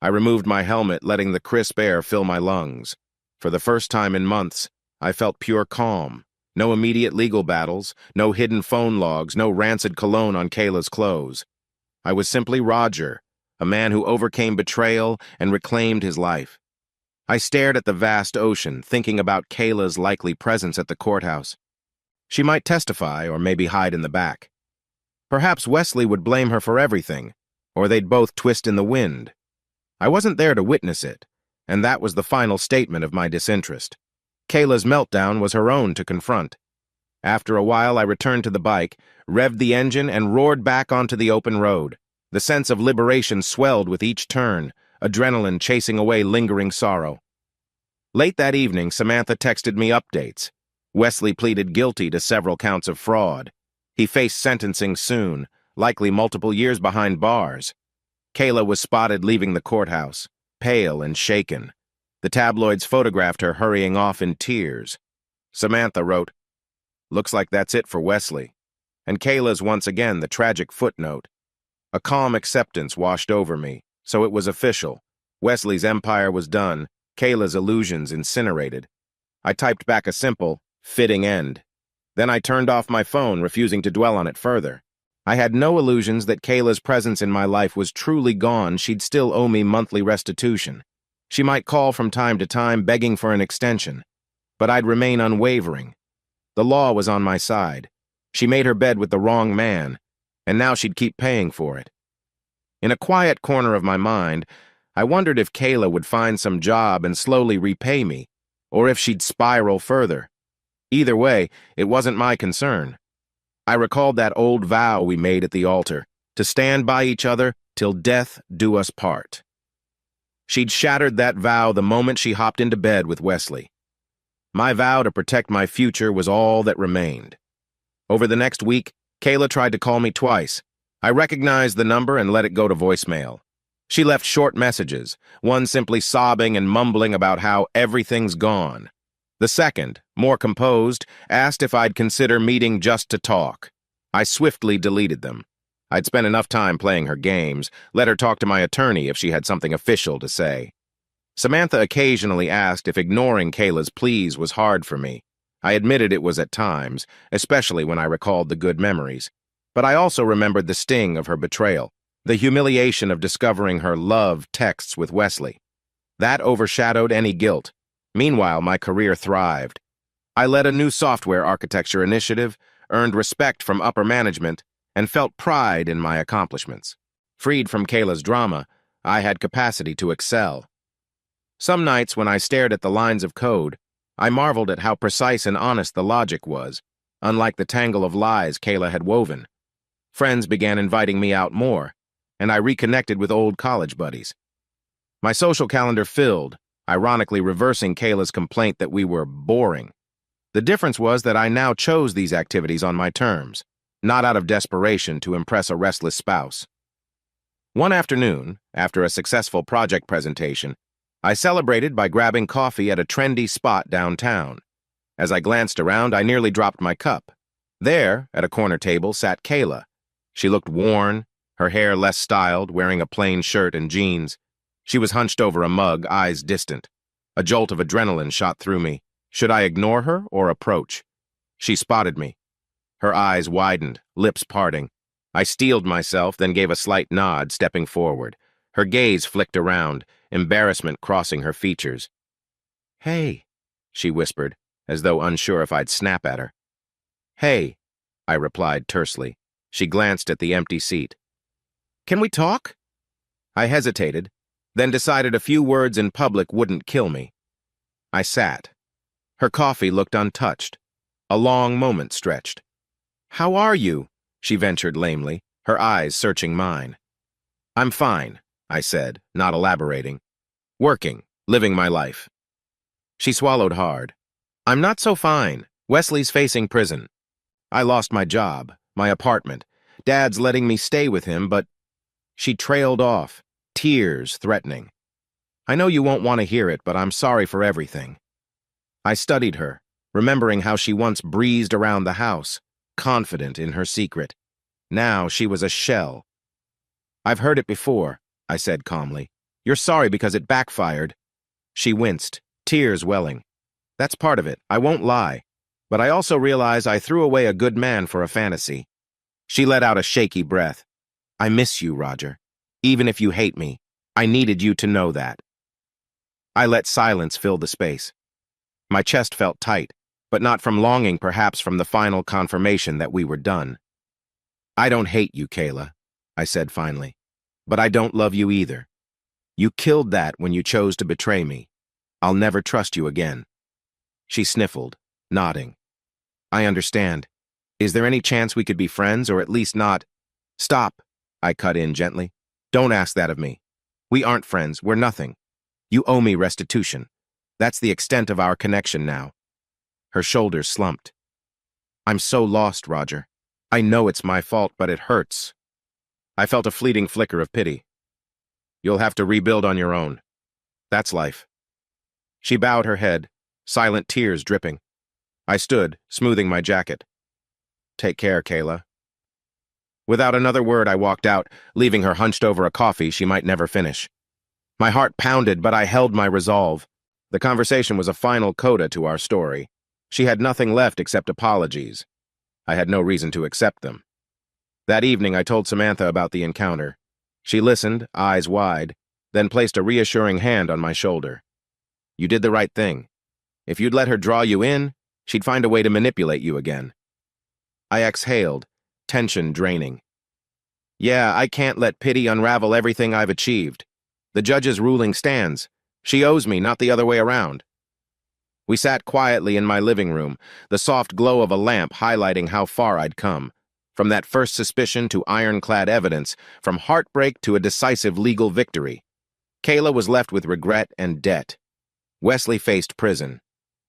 I removed my helmet, letting the crisp air fill my lungs. For the first time in months, I felt pure calm. No immediate legal battles, no hidden phone logs, no rancid cologne on Kayla's clothes. I was simply Roger, a man who overcame betrayal and reclaimed his life. I stared at the vast ocean, thinking about Kayla's likely presence at the courthouse. She might testify or maybe hide in the back. Perhaps Wesley would blame her for everything, or they'd both twist in the wind. I wasn't there to witness it, and that was the final statement of my disinterest. Kayla's meltdown was her own to confront. After a while, I returned to the bike, revved the engine, and roared back onto the open road. The sense of liberation swelled with each turn, adrenaline chasing away lingering sorrow. Late that evening, Samantha texted me updates. Wesley pleaded guilty to several counts of fraud. He faced sentencing soon, likely multiple years behind bars. Kayla was spotted leaving the courthouse, pale and shaken. The tabloids photographed her hurrying off in tears. Samantha wrote, "Looks like that's it for Wesley." And Kayla's once again the tragic footnote. A calm acceptance washed over me, so it was official. Wesley's empire was done, Kayla's illusions incinerated. I typed back a simple, fitting end. Then I turned off my phone, refusing to dwell on it further. I had no illusions that Kayla's presence in my life was truly gone. She'd still owe me monthly restitution. She might call from time to time, begging for an extension. But I'd remain unwavering. The law was on my side. She made her bed with the wrong man, and now she'd keep paying for it. In a quiet corner of my mind, I wondered if Kayla would find some job and slowly repay me, or if she'd spiral further. Either way, it wasn't my concern. I recalled that old vow we made at the altar, to stand by each other till death do us part. She'd shattered that vow the moment she hopped into bed with Wesley. My vow to protect my future was all that remained. Over the next week, Kayla tried to call me twice. I recognized the number and let it go to voicemail. She left short messages, one simply sobbing and mumbling about how everything's gone. The second, more composed, asked if I'd consider meeting just to talk. I swiftly deleted them. I'd spent enough time playing her games, let her talk to my attorney if she had something official to say. Samantha occasionally asked if ignoring Kayla's pleas was hard for me. I admitted it was at times, especially when I recalled the good memories. But I also remembered the sting of her betrayal, the humiliation of discovering her love texts with Wesley. That overshadowed any guilt. Meanwhile, my career thrived. I led a new software architecture initiative, earned respect from upper management, and felt pride in my accomplishments. Freed from Kayla's drama, I had capacity to excel. Some nights when I stared at the lines of code, I marveled at how precise and honest the logic was, unlike the tangle of lies Kayla had woven. Friends began inviting me out more, and I reconnected with old college buddies. My social calendar filled, ironically reversing Kayla's complaint that we were boring. The difference was that I now chose these activities on my terms, not out of desperation to impress a restless spouse. One afternoon, after a successful project presentation, I celebrated by grabbing coffee at a trendy spot downtown. As I glanced around, I nearly dropped my cup. There, at a corner table, sat Kayla. She looked worn, her hair less styled, wearing a plain shirt and jeans. She was hunched over a mug, eyes distant. A jolt of adrenaline shot through me. Should I ignore her or approach? She spotted me. Her eyes widened, lips parting. I steeled myself, then gave a slight nod, stepping forward. Her gaze flicked around, embarrassment crossing her features. "Hey," she whispered, as though unsure if I'd snap at her. "Hey," I replied tersely. She glanced at the empty seat. "Can we talk?" I hesitated, then decided a few words in public wouldn't kill me. I sat. Her coffee looked untouched. A long moment stretched. "How are you?" she ventured lamely, her eyes searching mine. "I'm fine," I said, not elaborating. "Working, living my life." She swallowed hard. "I'm not so fine. Wesley's facing prison. I lost my job, my apartment. Dad's letting me stay with him, but—" She trailed off, tears threatening. "I know you won't want to hear it, but I'm sorry for everything." I studied her, remembering how she once breezed around the house, confident in her secret. Now she was a shell. "I've heard it before," I said calmly. "You're sorry because it backfired." She winced, tears welling. "That's part of it, I won't lie. But I also realize I threw away a good man for a fantasy." She let out a shaky breath. "I miss you, Roger. Even if you hate me, I needed you to know that." I let silence fill the space. My chest felt tight, but not from longing, perhaps from the final confirmation that we were done. "I don't hate you, Kayla," I said finally, "but I don't love you either. You killed that when you chose to betray me. I'll never trust you again." She sniffled, nodding. "I understand. Is there any chance we could be friends, or at least not—" "Stop," I cut in gently. "Don't ask that of me. We aren't friends, we're nothing. You owe me restitution. That's the extent of our connection now." Her shoulders slumped. "I'm so lost, Roger. I know it's my fault, but it hurts." I felt a fleeting flicker of pity. "You'll have to rebuild on your own. That's life." She bowed her head, silent tears dripping. I stood, smoothing my jacket. "Take care, Kayla." Without another word, I walked out, leaving her hunched over a coffee she might never finish. My heart pounded, but I held my resolve. The conversation was a final coda to our story. She had nothing left except apologies. I had no reason to accept them. That evening, I told Samantha about the encounter. She listened, eyes wide, then placed a reassuring hand on my shoulder. You did the right thing. If you'd let her draw you in, she'd find a way to manipulate you again. I exhaled, tension draining. Yeah, I can't let pity unravel everything I've achieved. The judge's ruling stands. She owes me, not the other way around. We sat quietly in my living room, the soft glow of a lamp highlighting how far I'd come. From that first suspicion to ironclad evidence, from heartbreak to a decisive legal victory. Kayla was left with regret and debt. Wesley faced prison.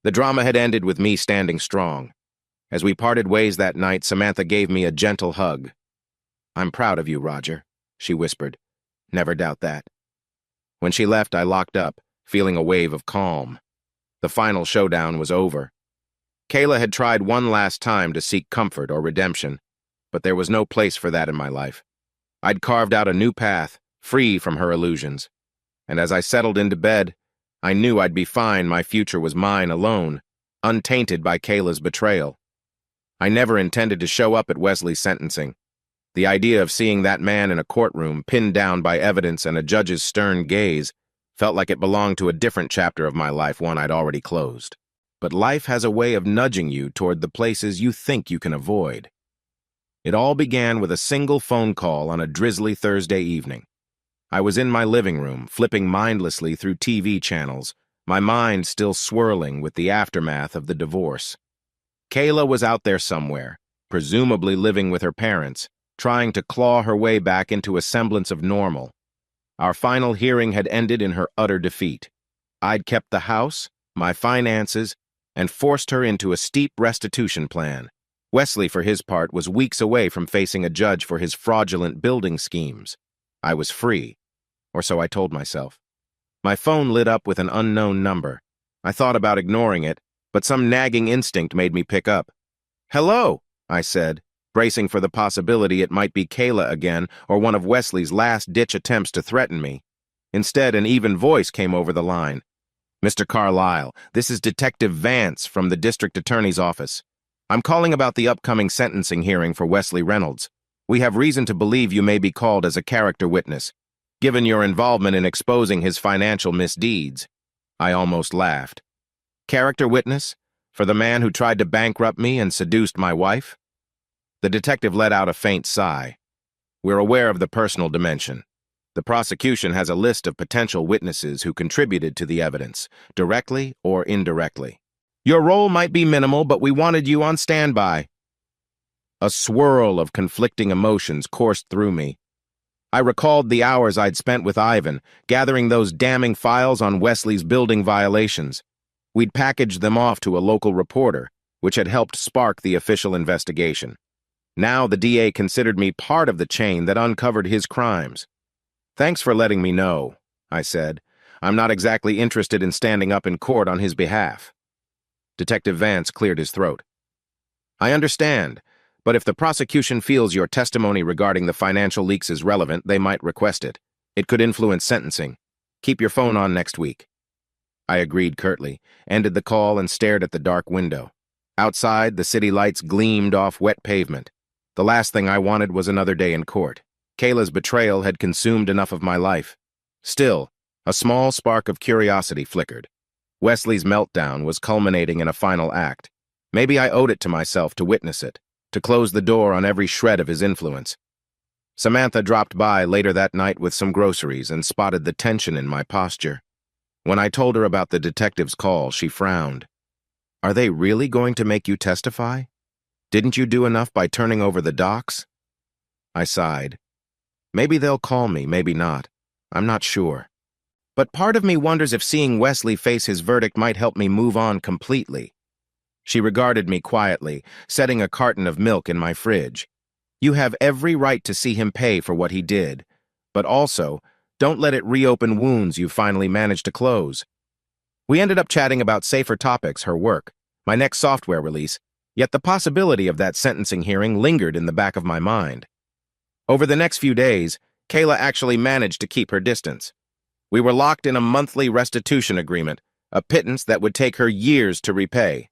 The drama had ended with me standing strong. As we parted ways that night, Samantha gave me a gentle hug. I'm proud of you, Roger, she whispered. Never doubt that. When she left, I locked up, feeling a wave of calm. The final showdown was over. Kayla had tried one last time to seek comfort or redemption, but there was no place for that in my life. I'd carved out a new path, free from her illusions. And as I settled into bed, I knew I'd be fine. My future was mine alone, untainted by Kayla's betrayal. I never intended to show up at Wesley's sentencing. The idea of seeing that man in a courtroom, pinned down by evidence and a judge's stern gaze, felt like it belonged to a different chapter of my life, one I'd already closed. But life has a way of nudging you toward the places you think you can avoid. It all began with a single phone call on a drizzly Thursday evening. I was in my living room, flipping mindlessly through TV channels, my mind still swirling with the aftermath of the divorce. Kayla was out there somewhere, presumably living with her parents, trying to claw her way back into a semblance of normal. Our final hearing had ended in her utter defeat. I'd kept the house, my finances, and forced her into a steep restitution plan. Wesley, for his part, was weeks away from facing a judge for his fraudulent building schemes. I was free, or so I told myself. My phone lit up with an unknown number. I thought about ignoring it, but some nagging instinct made me pick up. Hello, I said, bracing for the possibility it might be Kayla again or one of Wesley's last-ditch attempts to threaten me. Instead, an even voice came over the line. Mr. Carlisle, this is Detective Vance from the District Attorney's Office. I'm calling about the upcoming sentencing hearing for Wesley Reynolds. We have reason to believe you may be called as a character witness, given your involvement in exposing his financial misdeeds. I almost laughed. Character witness? For the man who tried to bankrupt me and seduced my wife? The detective let out a faint sigh. We're aware of the personal dimension. The prosecution has a list of potential witnesses who contributed to the evidence, directly or indirectly. Your role might be minimal, but we wanted you on standby. A swirl of conflicting emotions coursed through me. I recalled the hours I'd spent with Ivan, gathering those damning files on Wesley's building violations. We'd packaged them off to a local reporter, which had helped spark the official investigation. Now the DA considered me part of the chain that uncovered his crimes. Thanks for letting me know, I said. I'm not exactly interested in standing up in court on his behalf. Detective Vance cleared his throat. I understand, but if the prosecution feels your testimony regarding the financial leaks is relevant, they might request it. It could influence sentencing. Keep your phone on next week. I agreed curtly, ended the call and stared at the dark window. Outside, the city lights gleamed off wet pavement. The last thing I wanted was another day in court. Kayla's betrayal had consumed enough of my life. Still, a small spark of curiosity flickered. Wesley's meltdown was culminating in a final act. Maybe I owed it to myself to witness it, to close the door on every shred of his influence. Samantha dropped by later that night with some groceries and spotted the tension in my posture. When I told her about the detective's call, she frowned. Are they really going to make you testify? Didn't you do enough by turning over the docs? I sighed. Maybe they'll call me, maybe not. I'm not sure. But part of me wonders if seeing Wesley face his verdict might help me move on completely. She regarded me quietly, setting a carton of milk in my fridge. You have every right to see him pay for what he did, but also, don't let it reopen wounds you finally managed to close. We ended up chatting about safer topics, her work, my next software release, yet the possibility of that sentencing hearing lingered in the back of my mind. Over the next few days, Kayla actually managed to keep her distance. We were locked in a monthly restitution agreement, a pittance that would take her years to repay.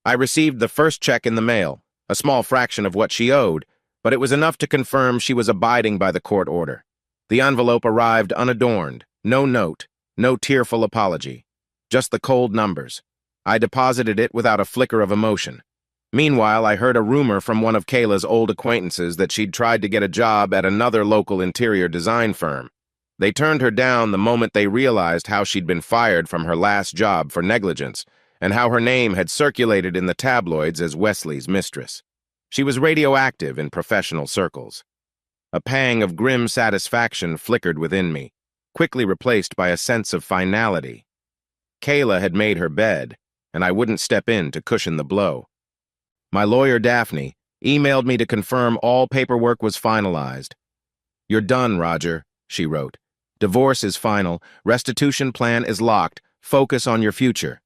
I received the first check in the mail, a small fraction of what she owed, but it was enough to confirm she was abiding by the court order. The envelope arrived unadorned, no note, no tearful apology, just the cold numbers. I deposited it without a flicker of emotion. Meanwhile, I heard a rumor from one of Kayla's old acquaintances that she'd tried to get a job at another local interior design firm. They turned her down the moment they realized how she'd been fired from her last job for negligence, and how her name had circulated in the tabloids as Wesley's mistress. She was radioactive in professional circles. A pang of grim satisfaction flickered within me, quickly replaced by a sense of finality. Kayla had made her bed, and I wouldn't step in to cushion the blow. My lawyer, Daphne, emailed me to confirm all paperwork was finalized. "You're done, Roger," she wrote. "Divorce is final, restitution plan is locked, focus on your future."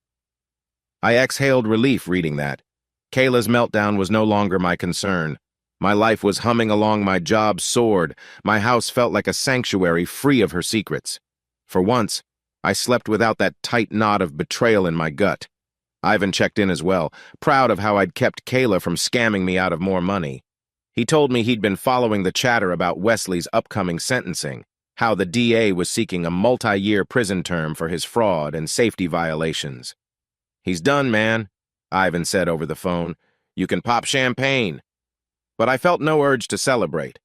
I exhaled relief reading that. Kayla's meltdown was no longer my concern. My life was humming along, my job soared, my house felt like a sanctuary free of her secrets. For once, I slept without that tight knot of betrayal in my gut. Ivan checked in as well, proud of how I'd kept Kayla from scamming me out of more money. He told me he'd been following the chatter about Wesley's upcoming sentencing, how the DA was seeking a multi-year prison term for his fraud and safety violations. "He's done, man," Ivan said over the phone. "You can pop champagne." But I felt no urge to celebrate.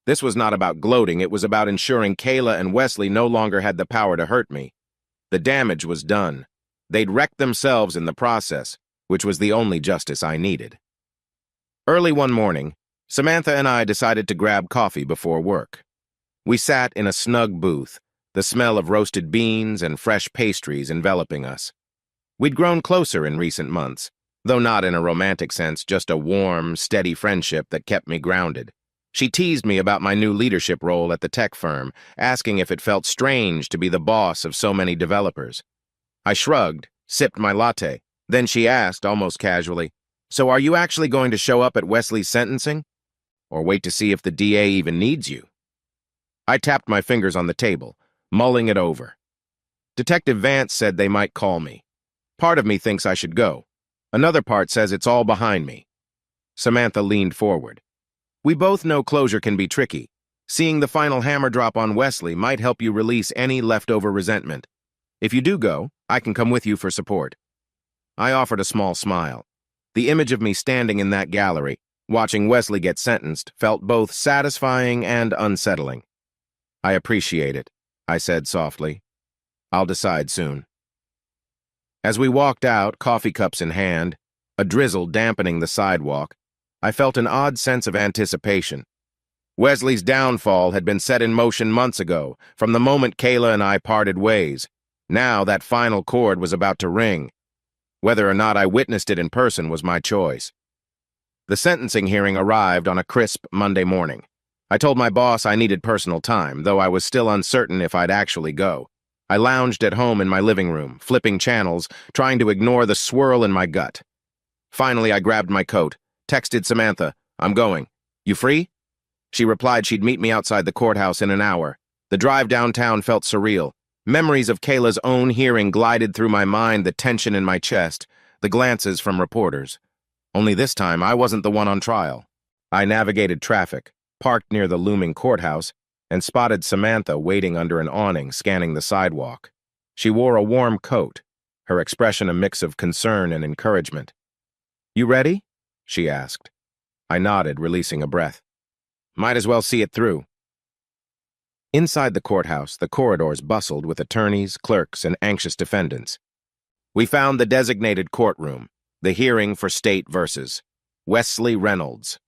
This was not about gloating, it was about ensuring Kayla and Wesley no longer had the power to hurt me. The damage was done. They'd wrecked themselves in the process, which was the only justice I needed. Early one morning, Samantha and I decided to grab coffee before work. We sat in a snug booth, the smell of roasted beans and fresh pastries enveloping us. We'd grown closer in recent months, though not in a romantic sense, just a warm, steady friendship that kept me grounded. She teased me about my new leadership role at the tech firm, asking if it felt strange to be the boss of so many developers. I shrugged, sipped my latte. Then she asked, almost casually, "So are you actually going to show up at Wesley's sentencing? Or wait to see if the DA even needs you?" I tapped my fingers on the table, mulling it over. Detective Vance said they might call me. Part of me thinks I should go. Another part says it's all behind me. Samantha leaned forward. "We both know closure can be tricky. Seeing the final hammer drop on Wesley might help you release any leftover resentment. If you do go, I can come with you for support." I offered a small smile. The image of me standing in that gallery, watching Wesley get sentenced, felt both satisfying and unsettling. "I appreciate it," I said softly. "I'll decide soon." As we walked out, coffee cups in hand, a drizzle dampening the sidewalk, I felt an odd sense of anticipation. Wesley's downfall had been set in motion months ago, from the moment Kayla and I parted ways. Now that final chord was about to ring. Whether or not I witnessed it in person was my choice. The sentencing hearing arrived on a crisp Monday morning. I told my boss I needed personal time, though I was still uncertain if I'd actually go. I lounged at home in my living room, flipping channels, trying to ignore the swirl in my gut. Finally, I grabbed my coat, texted Samantha, "I'm going. You free?" She replied she'd meet me outside the courthouse in an hour. The drive downtown felt surreal. Memories of Kayla's own hearing glided through my mind, the tension in my chest, the glances from reporters. Only this time, I wasn't the one on trial. I navigated traffic, parked near the looming courthouse, and spotted Samantha waiting under an awning, scanning the sidewalk. She wore a warm coat, her expression a mix of concern and encouragement. "You ready?" she asked. I nodded, releasing a breath. "Might as well see it through." Inside the courthouse, the corridors bustled with attorneys, clerks, and anxious defendants. We found the designated courtroom, the hearing for State versus Wesley Reynolds.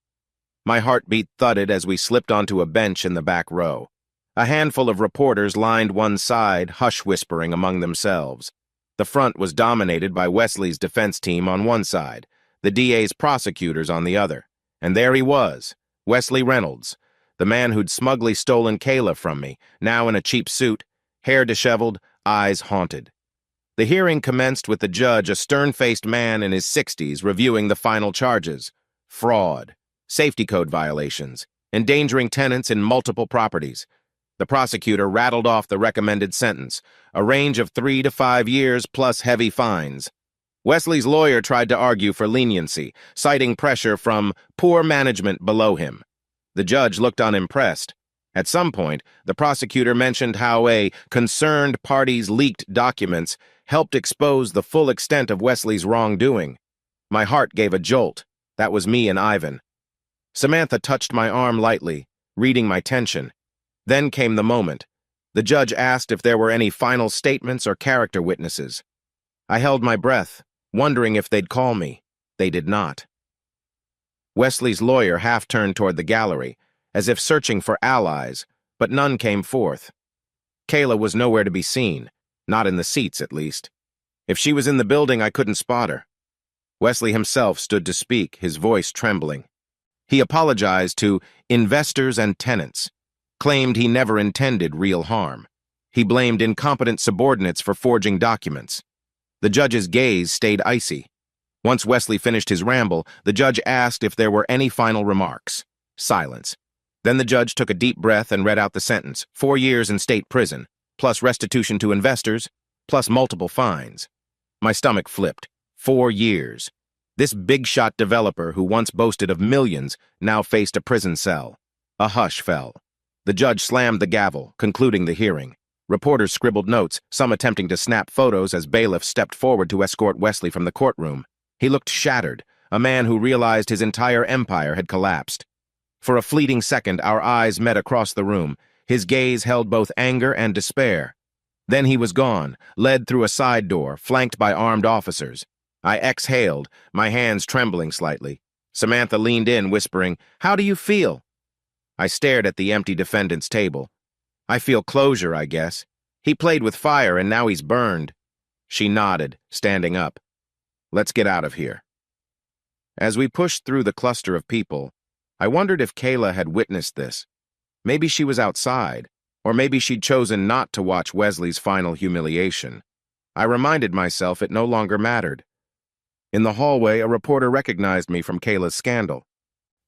My heartbeat thudded as we slipped onto a bench in the back row. A handful of reporters lined one side, hush-whispering among themselves. The front was dominated by Wesley's defense team on one side, the DA's prosecutors on the other. And there he was, Wesley Reynolds, the man who'd smugly stolen Kayla from me, now in a cheap suit, hair disheveled, eyes haunted. The hearing commenced with the judge, a stern-faced man in his 60s, reviewing the final charges. Fraud, safety code violations, endangering tenants in multiple properties. The prosecutor rattled off the recommended sentence, a range of 3 to 5 years plus heavy fines. Wesley's lawyer tried to argue for leniency, citing pressure from poor management below him. The judge looked unimpressed. At some point, the prosecutor mentioned how a concerned party's leaked documents helped expose the full extent of Wesley's wrongdoing. My heart gave a jolt. That was me and Ivan. Samantha touched my arm lightly, reading my tension. Then came the moment. The judge asked if there were any final statements or character witnesses. I held my breath, wondering if they'd call me. They did not. Wesley's lawyer half-turned toward the gallery, as if searching for allies, but none came forth. Kayla was nowhere to be seen, not in the seats at least. If she was in the building, I couldn't spot her. Wesley himself stood to speak, his voice trembling. He apologized to investors and tenants, claimed he never intended real harm. He blamed incompetent subordinates for forging documents. The judge's gaze stayed icy. Once Wesley finished his ramble, the judge asked if there were any final remarks. Silence. Then the judge took a deep breath and read out the sentence: 4 years in state prison, plus restitution to investors, plus multiple fines. My stomach flipped. 4 years. This big-shot developer who once boasted of millions now faced a prison cell. A hush fell. The judge slammed the gavel, concluding the hearing. Reporters scribbled notes, some attempting to snap photos as bailiffs stepped forward to escort Wesley from the courtroom. He looked shattered, a man who realized his entire empire had collapsed. For a fleeting second, our eyes met across the room. His gaze held both anger and despair. Then he was gone, led through a side door, flanked by armed officers. I exhaled, my hands trembling slightly. Samantha leaned in, whispering, "How do you feel?" I stared at the empty defendant's table. "I feel closure, I guess. He played with fire and now he's burned." She nodded, standing up. "Let's get out of here." As we pushed through the cluster of people, I wondered if Kayla had witnessed this. Maybe she was outside, or maybe she'd chosen not to watch Wesley's final humiliation. I reminded myself it no longer mattered. In the hallway, a reporter recognized me from Kayla's scandal.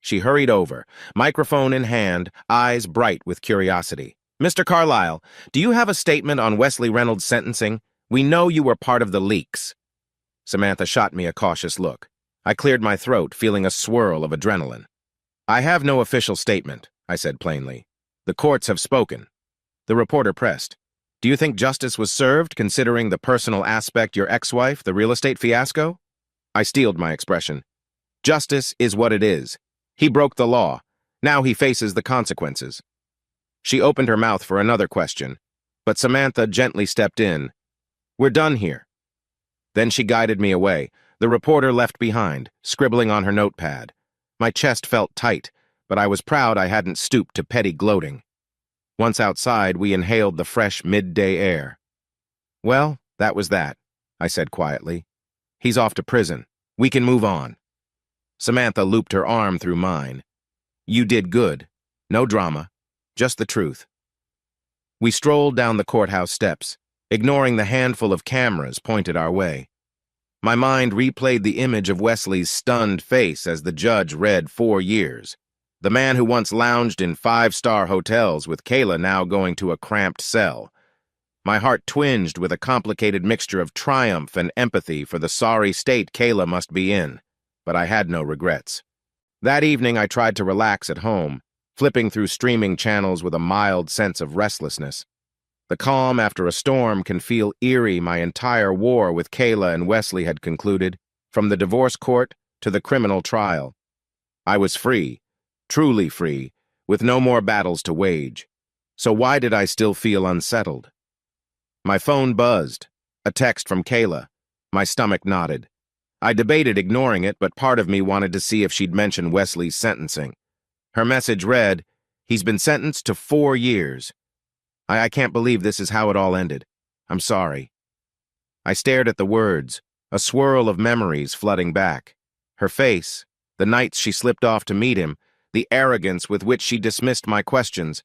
She hurried over, microphone in hand, eyes bright with curiosity. "Mr. Carlisle, do you have a statement on Wesley Reynolds' sentencing? We know you were part of the leaks." Samantha shot me a cautious look. I cleared my throat, feeling a swirl of adrenaline. "I have no official statement," I said plainly. "The courts have spoken." The reporter pressed. "Do you think justice was served, considering the personal aspect your ex-wife, the real estate fiasco?" I steeled my expression. "Justice is what it is. He broke the law. Now he faces the consequences." She opened her mouth for another question, but Samantha gently stepped in. "We're done here." Then she guided me away. The reporter left behind, scribbling on her notepad. My chest felt tight, but I was proud I hadn't stooped to petty gloating. Once outside, we inhaled the fresh midday air. "Well, that was that," I said quietly. "He's off to prison. We can move on." Samantha looped her arm through mine. "You did good. No drama. Just the truth." We strolled down the courthouse steps, ignoring the handful of cameras pointed our way. My mind replayed the image of Wesley's stunned face as the judge read 4 years. The man who once lounged in 5-star hotels with Kayla now going to a cramped cell. My heart twinged with a complicated mixture of triumph and empathy for the sorry state Kayla must be in, but I had no regrets. That evening I tried to relax at home, flipping through streaming channels with a mild sense of restlessness. The calm after a storm can feel eerie. My entire war with Kayla and Wesley had concluded, from the divorce court to the criminal trial. I was free, truly free, with no more battles to wage. So why did I still feel unsettled? My phone buzzed. A text from Kayla. My stomach knotted. I debated ignoring it, but part of me wanted to see if she'd mention Wesley's sentencing. Her message read, "He's been sentenced to 4 years. I can't believe this is how it all ended. I'm sorry." I stared at the words, a swirl of memories flooding back. Her face, the nights she slipped off to meet him, the arrogance with which she dismissed my questions.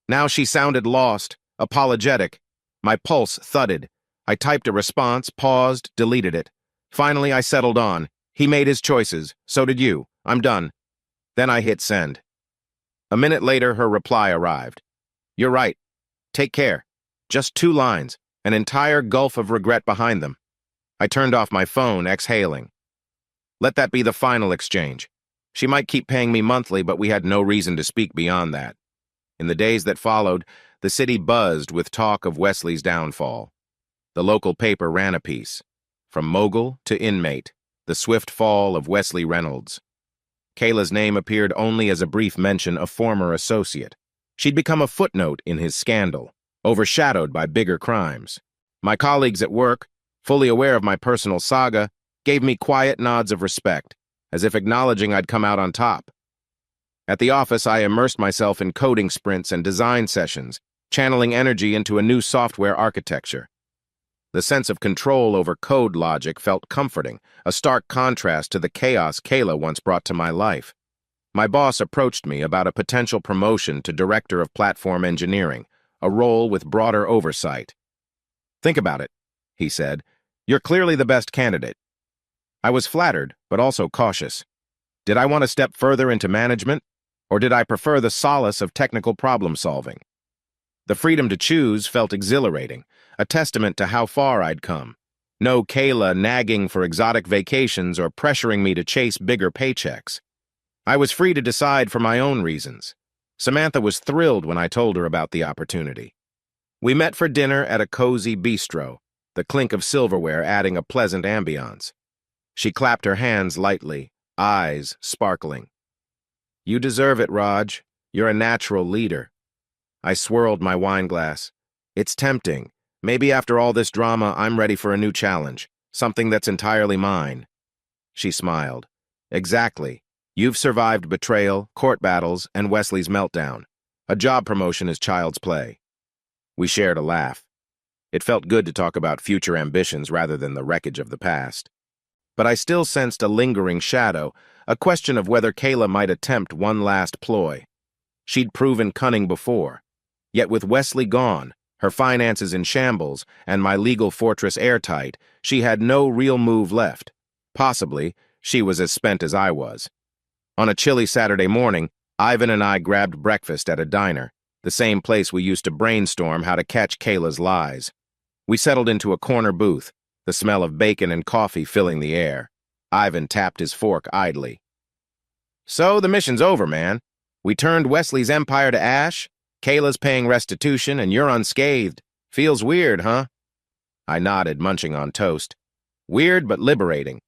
Now she sounded lost, apologetic. My pulse thudded. I typed a response, paused, deleted it. Finally, I settled on. He made his choices. So did you. I'm done. Then I hit send. A minute later, her reply arrived. "You're right. Take care." Just 2 lines, an entire gulf of regret behind them. I turned off my phone, exhaling. Let that be the final exchange. She might keep paying me monthly, but we had no reason to speak beyond that. In the days that followed, the city buzzed with talk of Wesley's downfall. The local paper ran a piece. From mogul to inmate, the swift fall of Wesley Reynolds. Kayla's name appeared only as a brief mention of former associate. She'd become a footnote in his scandal, overshadowed by bigger crimes. My colleagues at work, fully aware of my personal saga, gave me quiet nods of respect, as if acknowledging I'd come out on top. At the office, I immersed myself in coding sprints and design sessions, channeling energy into a new software architecture. The sense of control over code logic felt comforting, a stark contrast to the chaos Kayla once brought to my life. My boss approached me about a potential promotion to Director of Platform Engineering, a role with broader oversight. "Think about it," he said. "You're clearly the best candidate." I was flattered, but also cautious. Did I want to step further into management, or did I prefer the solace of technical problem-solving? The freedom to choose felt exhilarating, a testament to how far I'd come. No Kayla nagging for exotic vacations or pressuring me to chase bigger paychecks. I was free to decide for my own reasons. Samantha was thrilled when I told her about the opportunity. We met for dinner at a cozy bistro, the clink of silverware adding a pleasant ambiance. She clapped her hands lightly, eyes sparkling. "You deserve it, Raj. You're a natural leader." I swirled my wine glass. "It's tempting. Maybe after all this drama, I'm ready for a new challenge, something that's entirely mine." She smiled. "Exactly. You've survived betrayal, court battles, and Wesley's meltdown. A job promotion is child's play." We shared a laugh. It felt good to talk about future ambitions rather than the wreckage of the past. But I still sensed a lingering shadow, a question of whether Kayla might attempt one last ploy. She'd proven cunning before. Yet with Wesley gone, her finances in shambles, and my legal fortress airtight, she had no real move left. Possibly, she was as spent as I was. On a chilly Saturday morning, Ivan and I grabbed breakfast at a diner, the same place we used to brainstorm how to catch Kayla's lies. We settled into a corner booth, the smell of bacon and coffee filling the air. Ivan tapped his fork idly. "So the mission's over, man. We turned Wesley's empire to ash, Kayla's paying restitution, and you're unscathed. Feels weird, huh?" I nodded, munching on toast. Weird but liberating.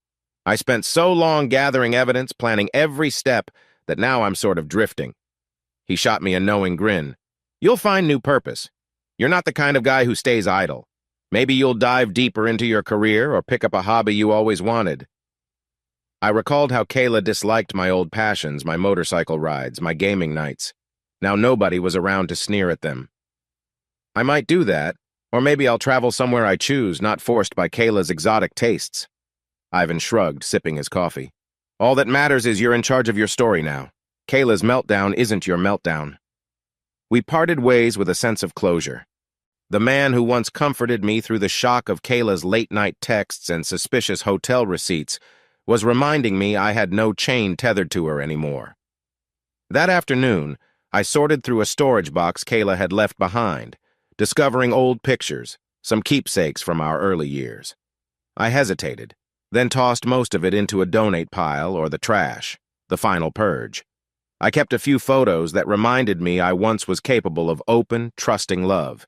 I spent so long gathering evidence, planning every step, that now I'm sort of drifting. He shot me a knowing grin. "You'll find new purpose. You're not the kind of guy who stays idle. Maybe you'll dive deeper into your career or pick up a hobby you always wanted." I recalled how Kayla disliked my old passions, my motorcycle rides, my gaming nights. Now nobody was around to sneer at them. "I might do that, or maybe I'll travel somewhere I choose, not forced by Kayla's exotic tastes." Ivan shrugged, sipping his coffee. "All that matters is you're in charge of your story now. Kayla's meltdown isn't your meltdown." We parted ways with a sense of closure. The man who once comforted me through the shock of Kayla's late-night texts and suspicious hotel receipts was reminding me I had no chain tethered to her anymore. That afternoon, I sorted through a storage box Kayla had left behind, discovering old pictures, some keepsakes from our early years. I hesitated, then tossed most of it into a donate pile or the trash, the final purge. I kept a few photos that reminded me I once was capable of open, trusting love.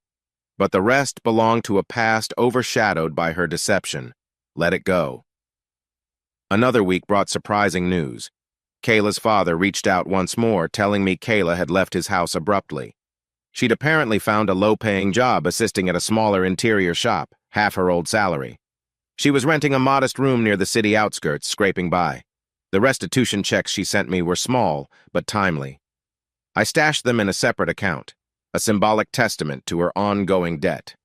But the rest belonged to a past overshadowed by her deception. Let it go. Another week brought surprising news. Kayla's father reached out once more, telling me Kayla had left his house abruptly. She'd apparently found a low-paying job assisting at a smaller interior shop, half her old salary. She was renting a modest room near the city outskirts, scraping by. The restitution checks she sent me were small, but timely. I stashed them in a separate account, a symbolic testament to her ongoing debt.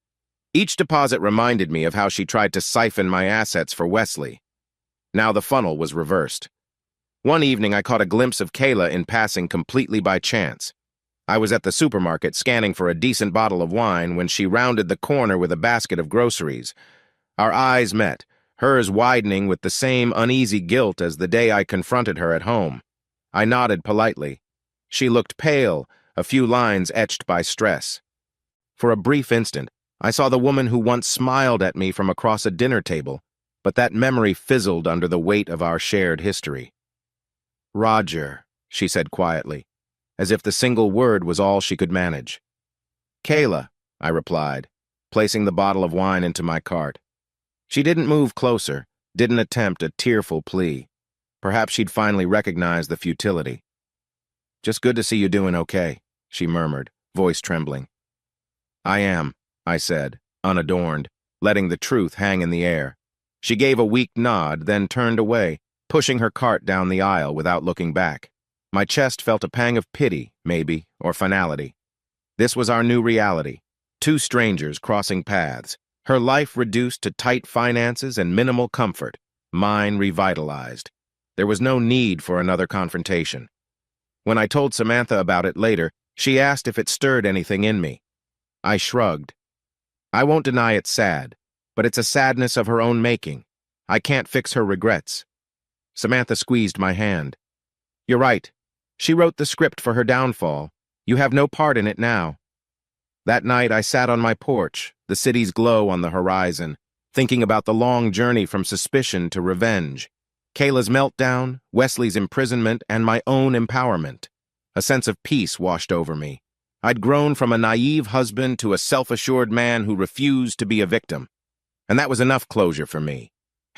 Each deposit reminded me of how she tried to siphon my assets for Wesley. Now the funnel was reversed. One evening I caught a glimpse of Kayla in passing completely by chance. I was at the supermarket scanning for a decent bottle of wine when she rounded the corner with a basket of groceries. Our eyes met, hers widening with the same uneasy guilt as the day I confronted her at home. I nodded politely. She looked pale, a few lines etched by stress. For a brief instant, I saw the woman who once smiled at me from across a dinner table, but that memory fizzled under the weight of our shared history. "Roger," she said quietly, as if the single word was all she could manage. "Kayla," I replied, placing the bottle of wine into my cart. She didn't move closer, didn't attempt a tearful plea. Perhaps she'd finally recognized the futility. "Just good to see you doing okay," she murmured, voice trembling. "I am," I said, unadorned, letting the truth hang in the air. She gave a weak nod, then turned away, pushing her cart down the aisle without looking back. My chest felt a pang of pity, maybe, or finality. This was our new reality. Two strangers crossing paths, her life reduced to tight finances and minimal comfort, mine revitalized. There was no need for another confrontation. When I told Samantha about it later, she asked if it stirred anything in me. I shrugged. I won't deny it's sad, but it's a sadness of her own making. I can't fix her regrets. Samantha squeezed my hand. "You're right. She wrote the script for her downfall. You have no part in it now." That night I sat on my porch, the city's glow on the horizon, thinking about the long journey from suspicion to revenge. Kayla's meltdown, Wesley's imprisonment, and my own empowerment. A sense of peace washed over me. I'd grown from a naive husband to a self-assured man who refused to be a victim. And that was enough closure for me.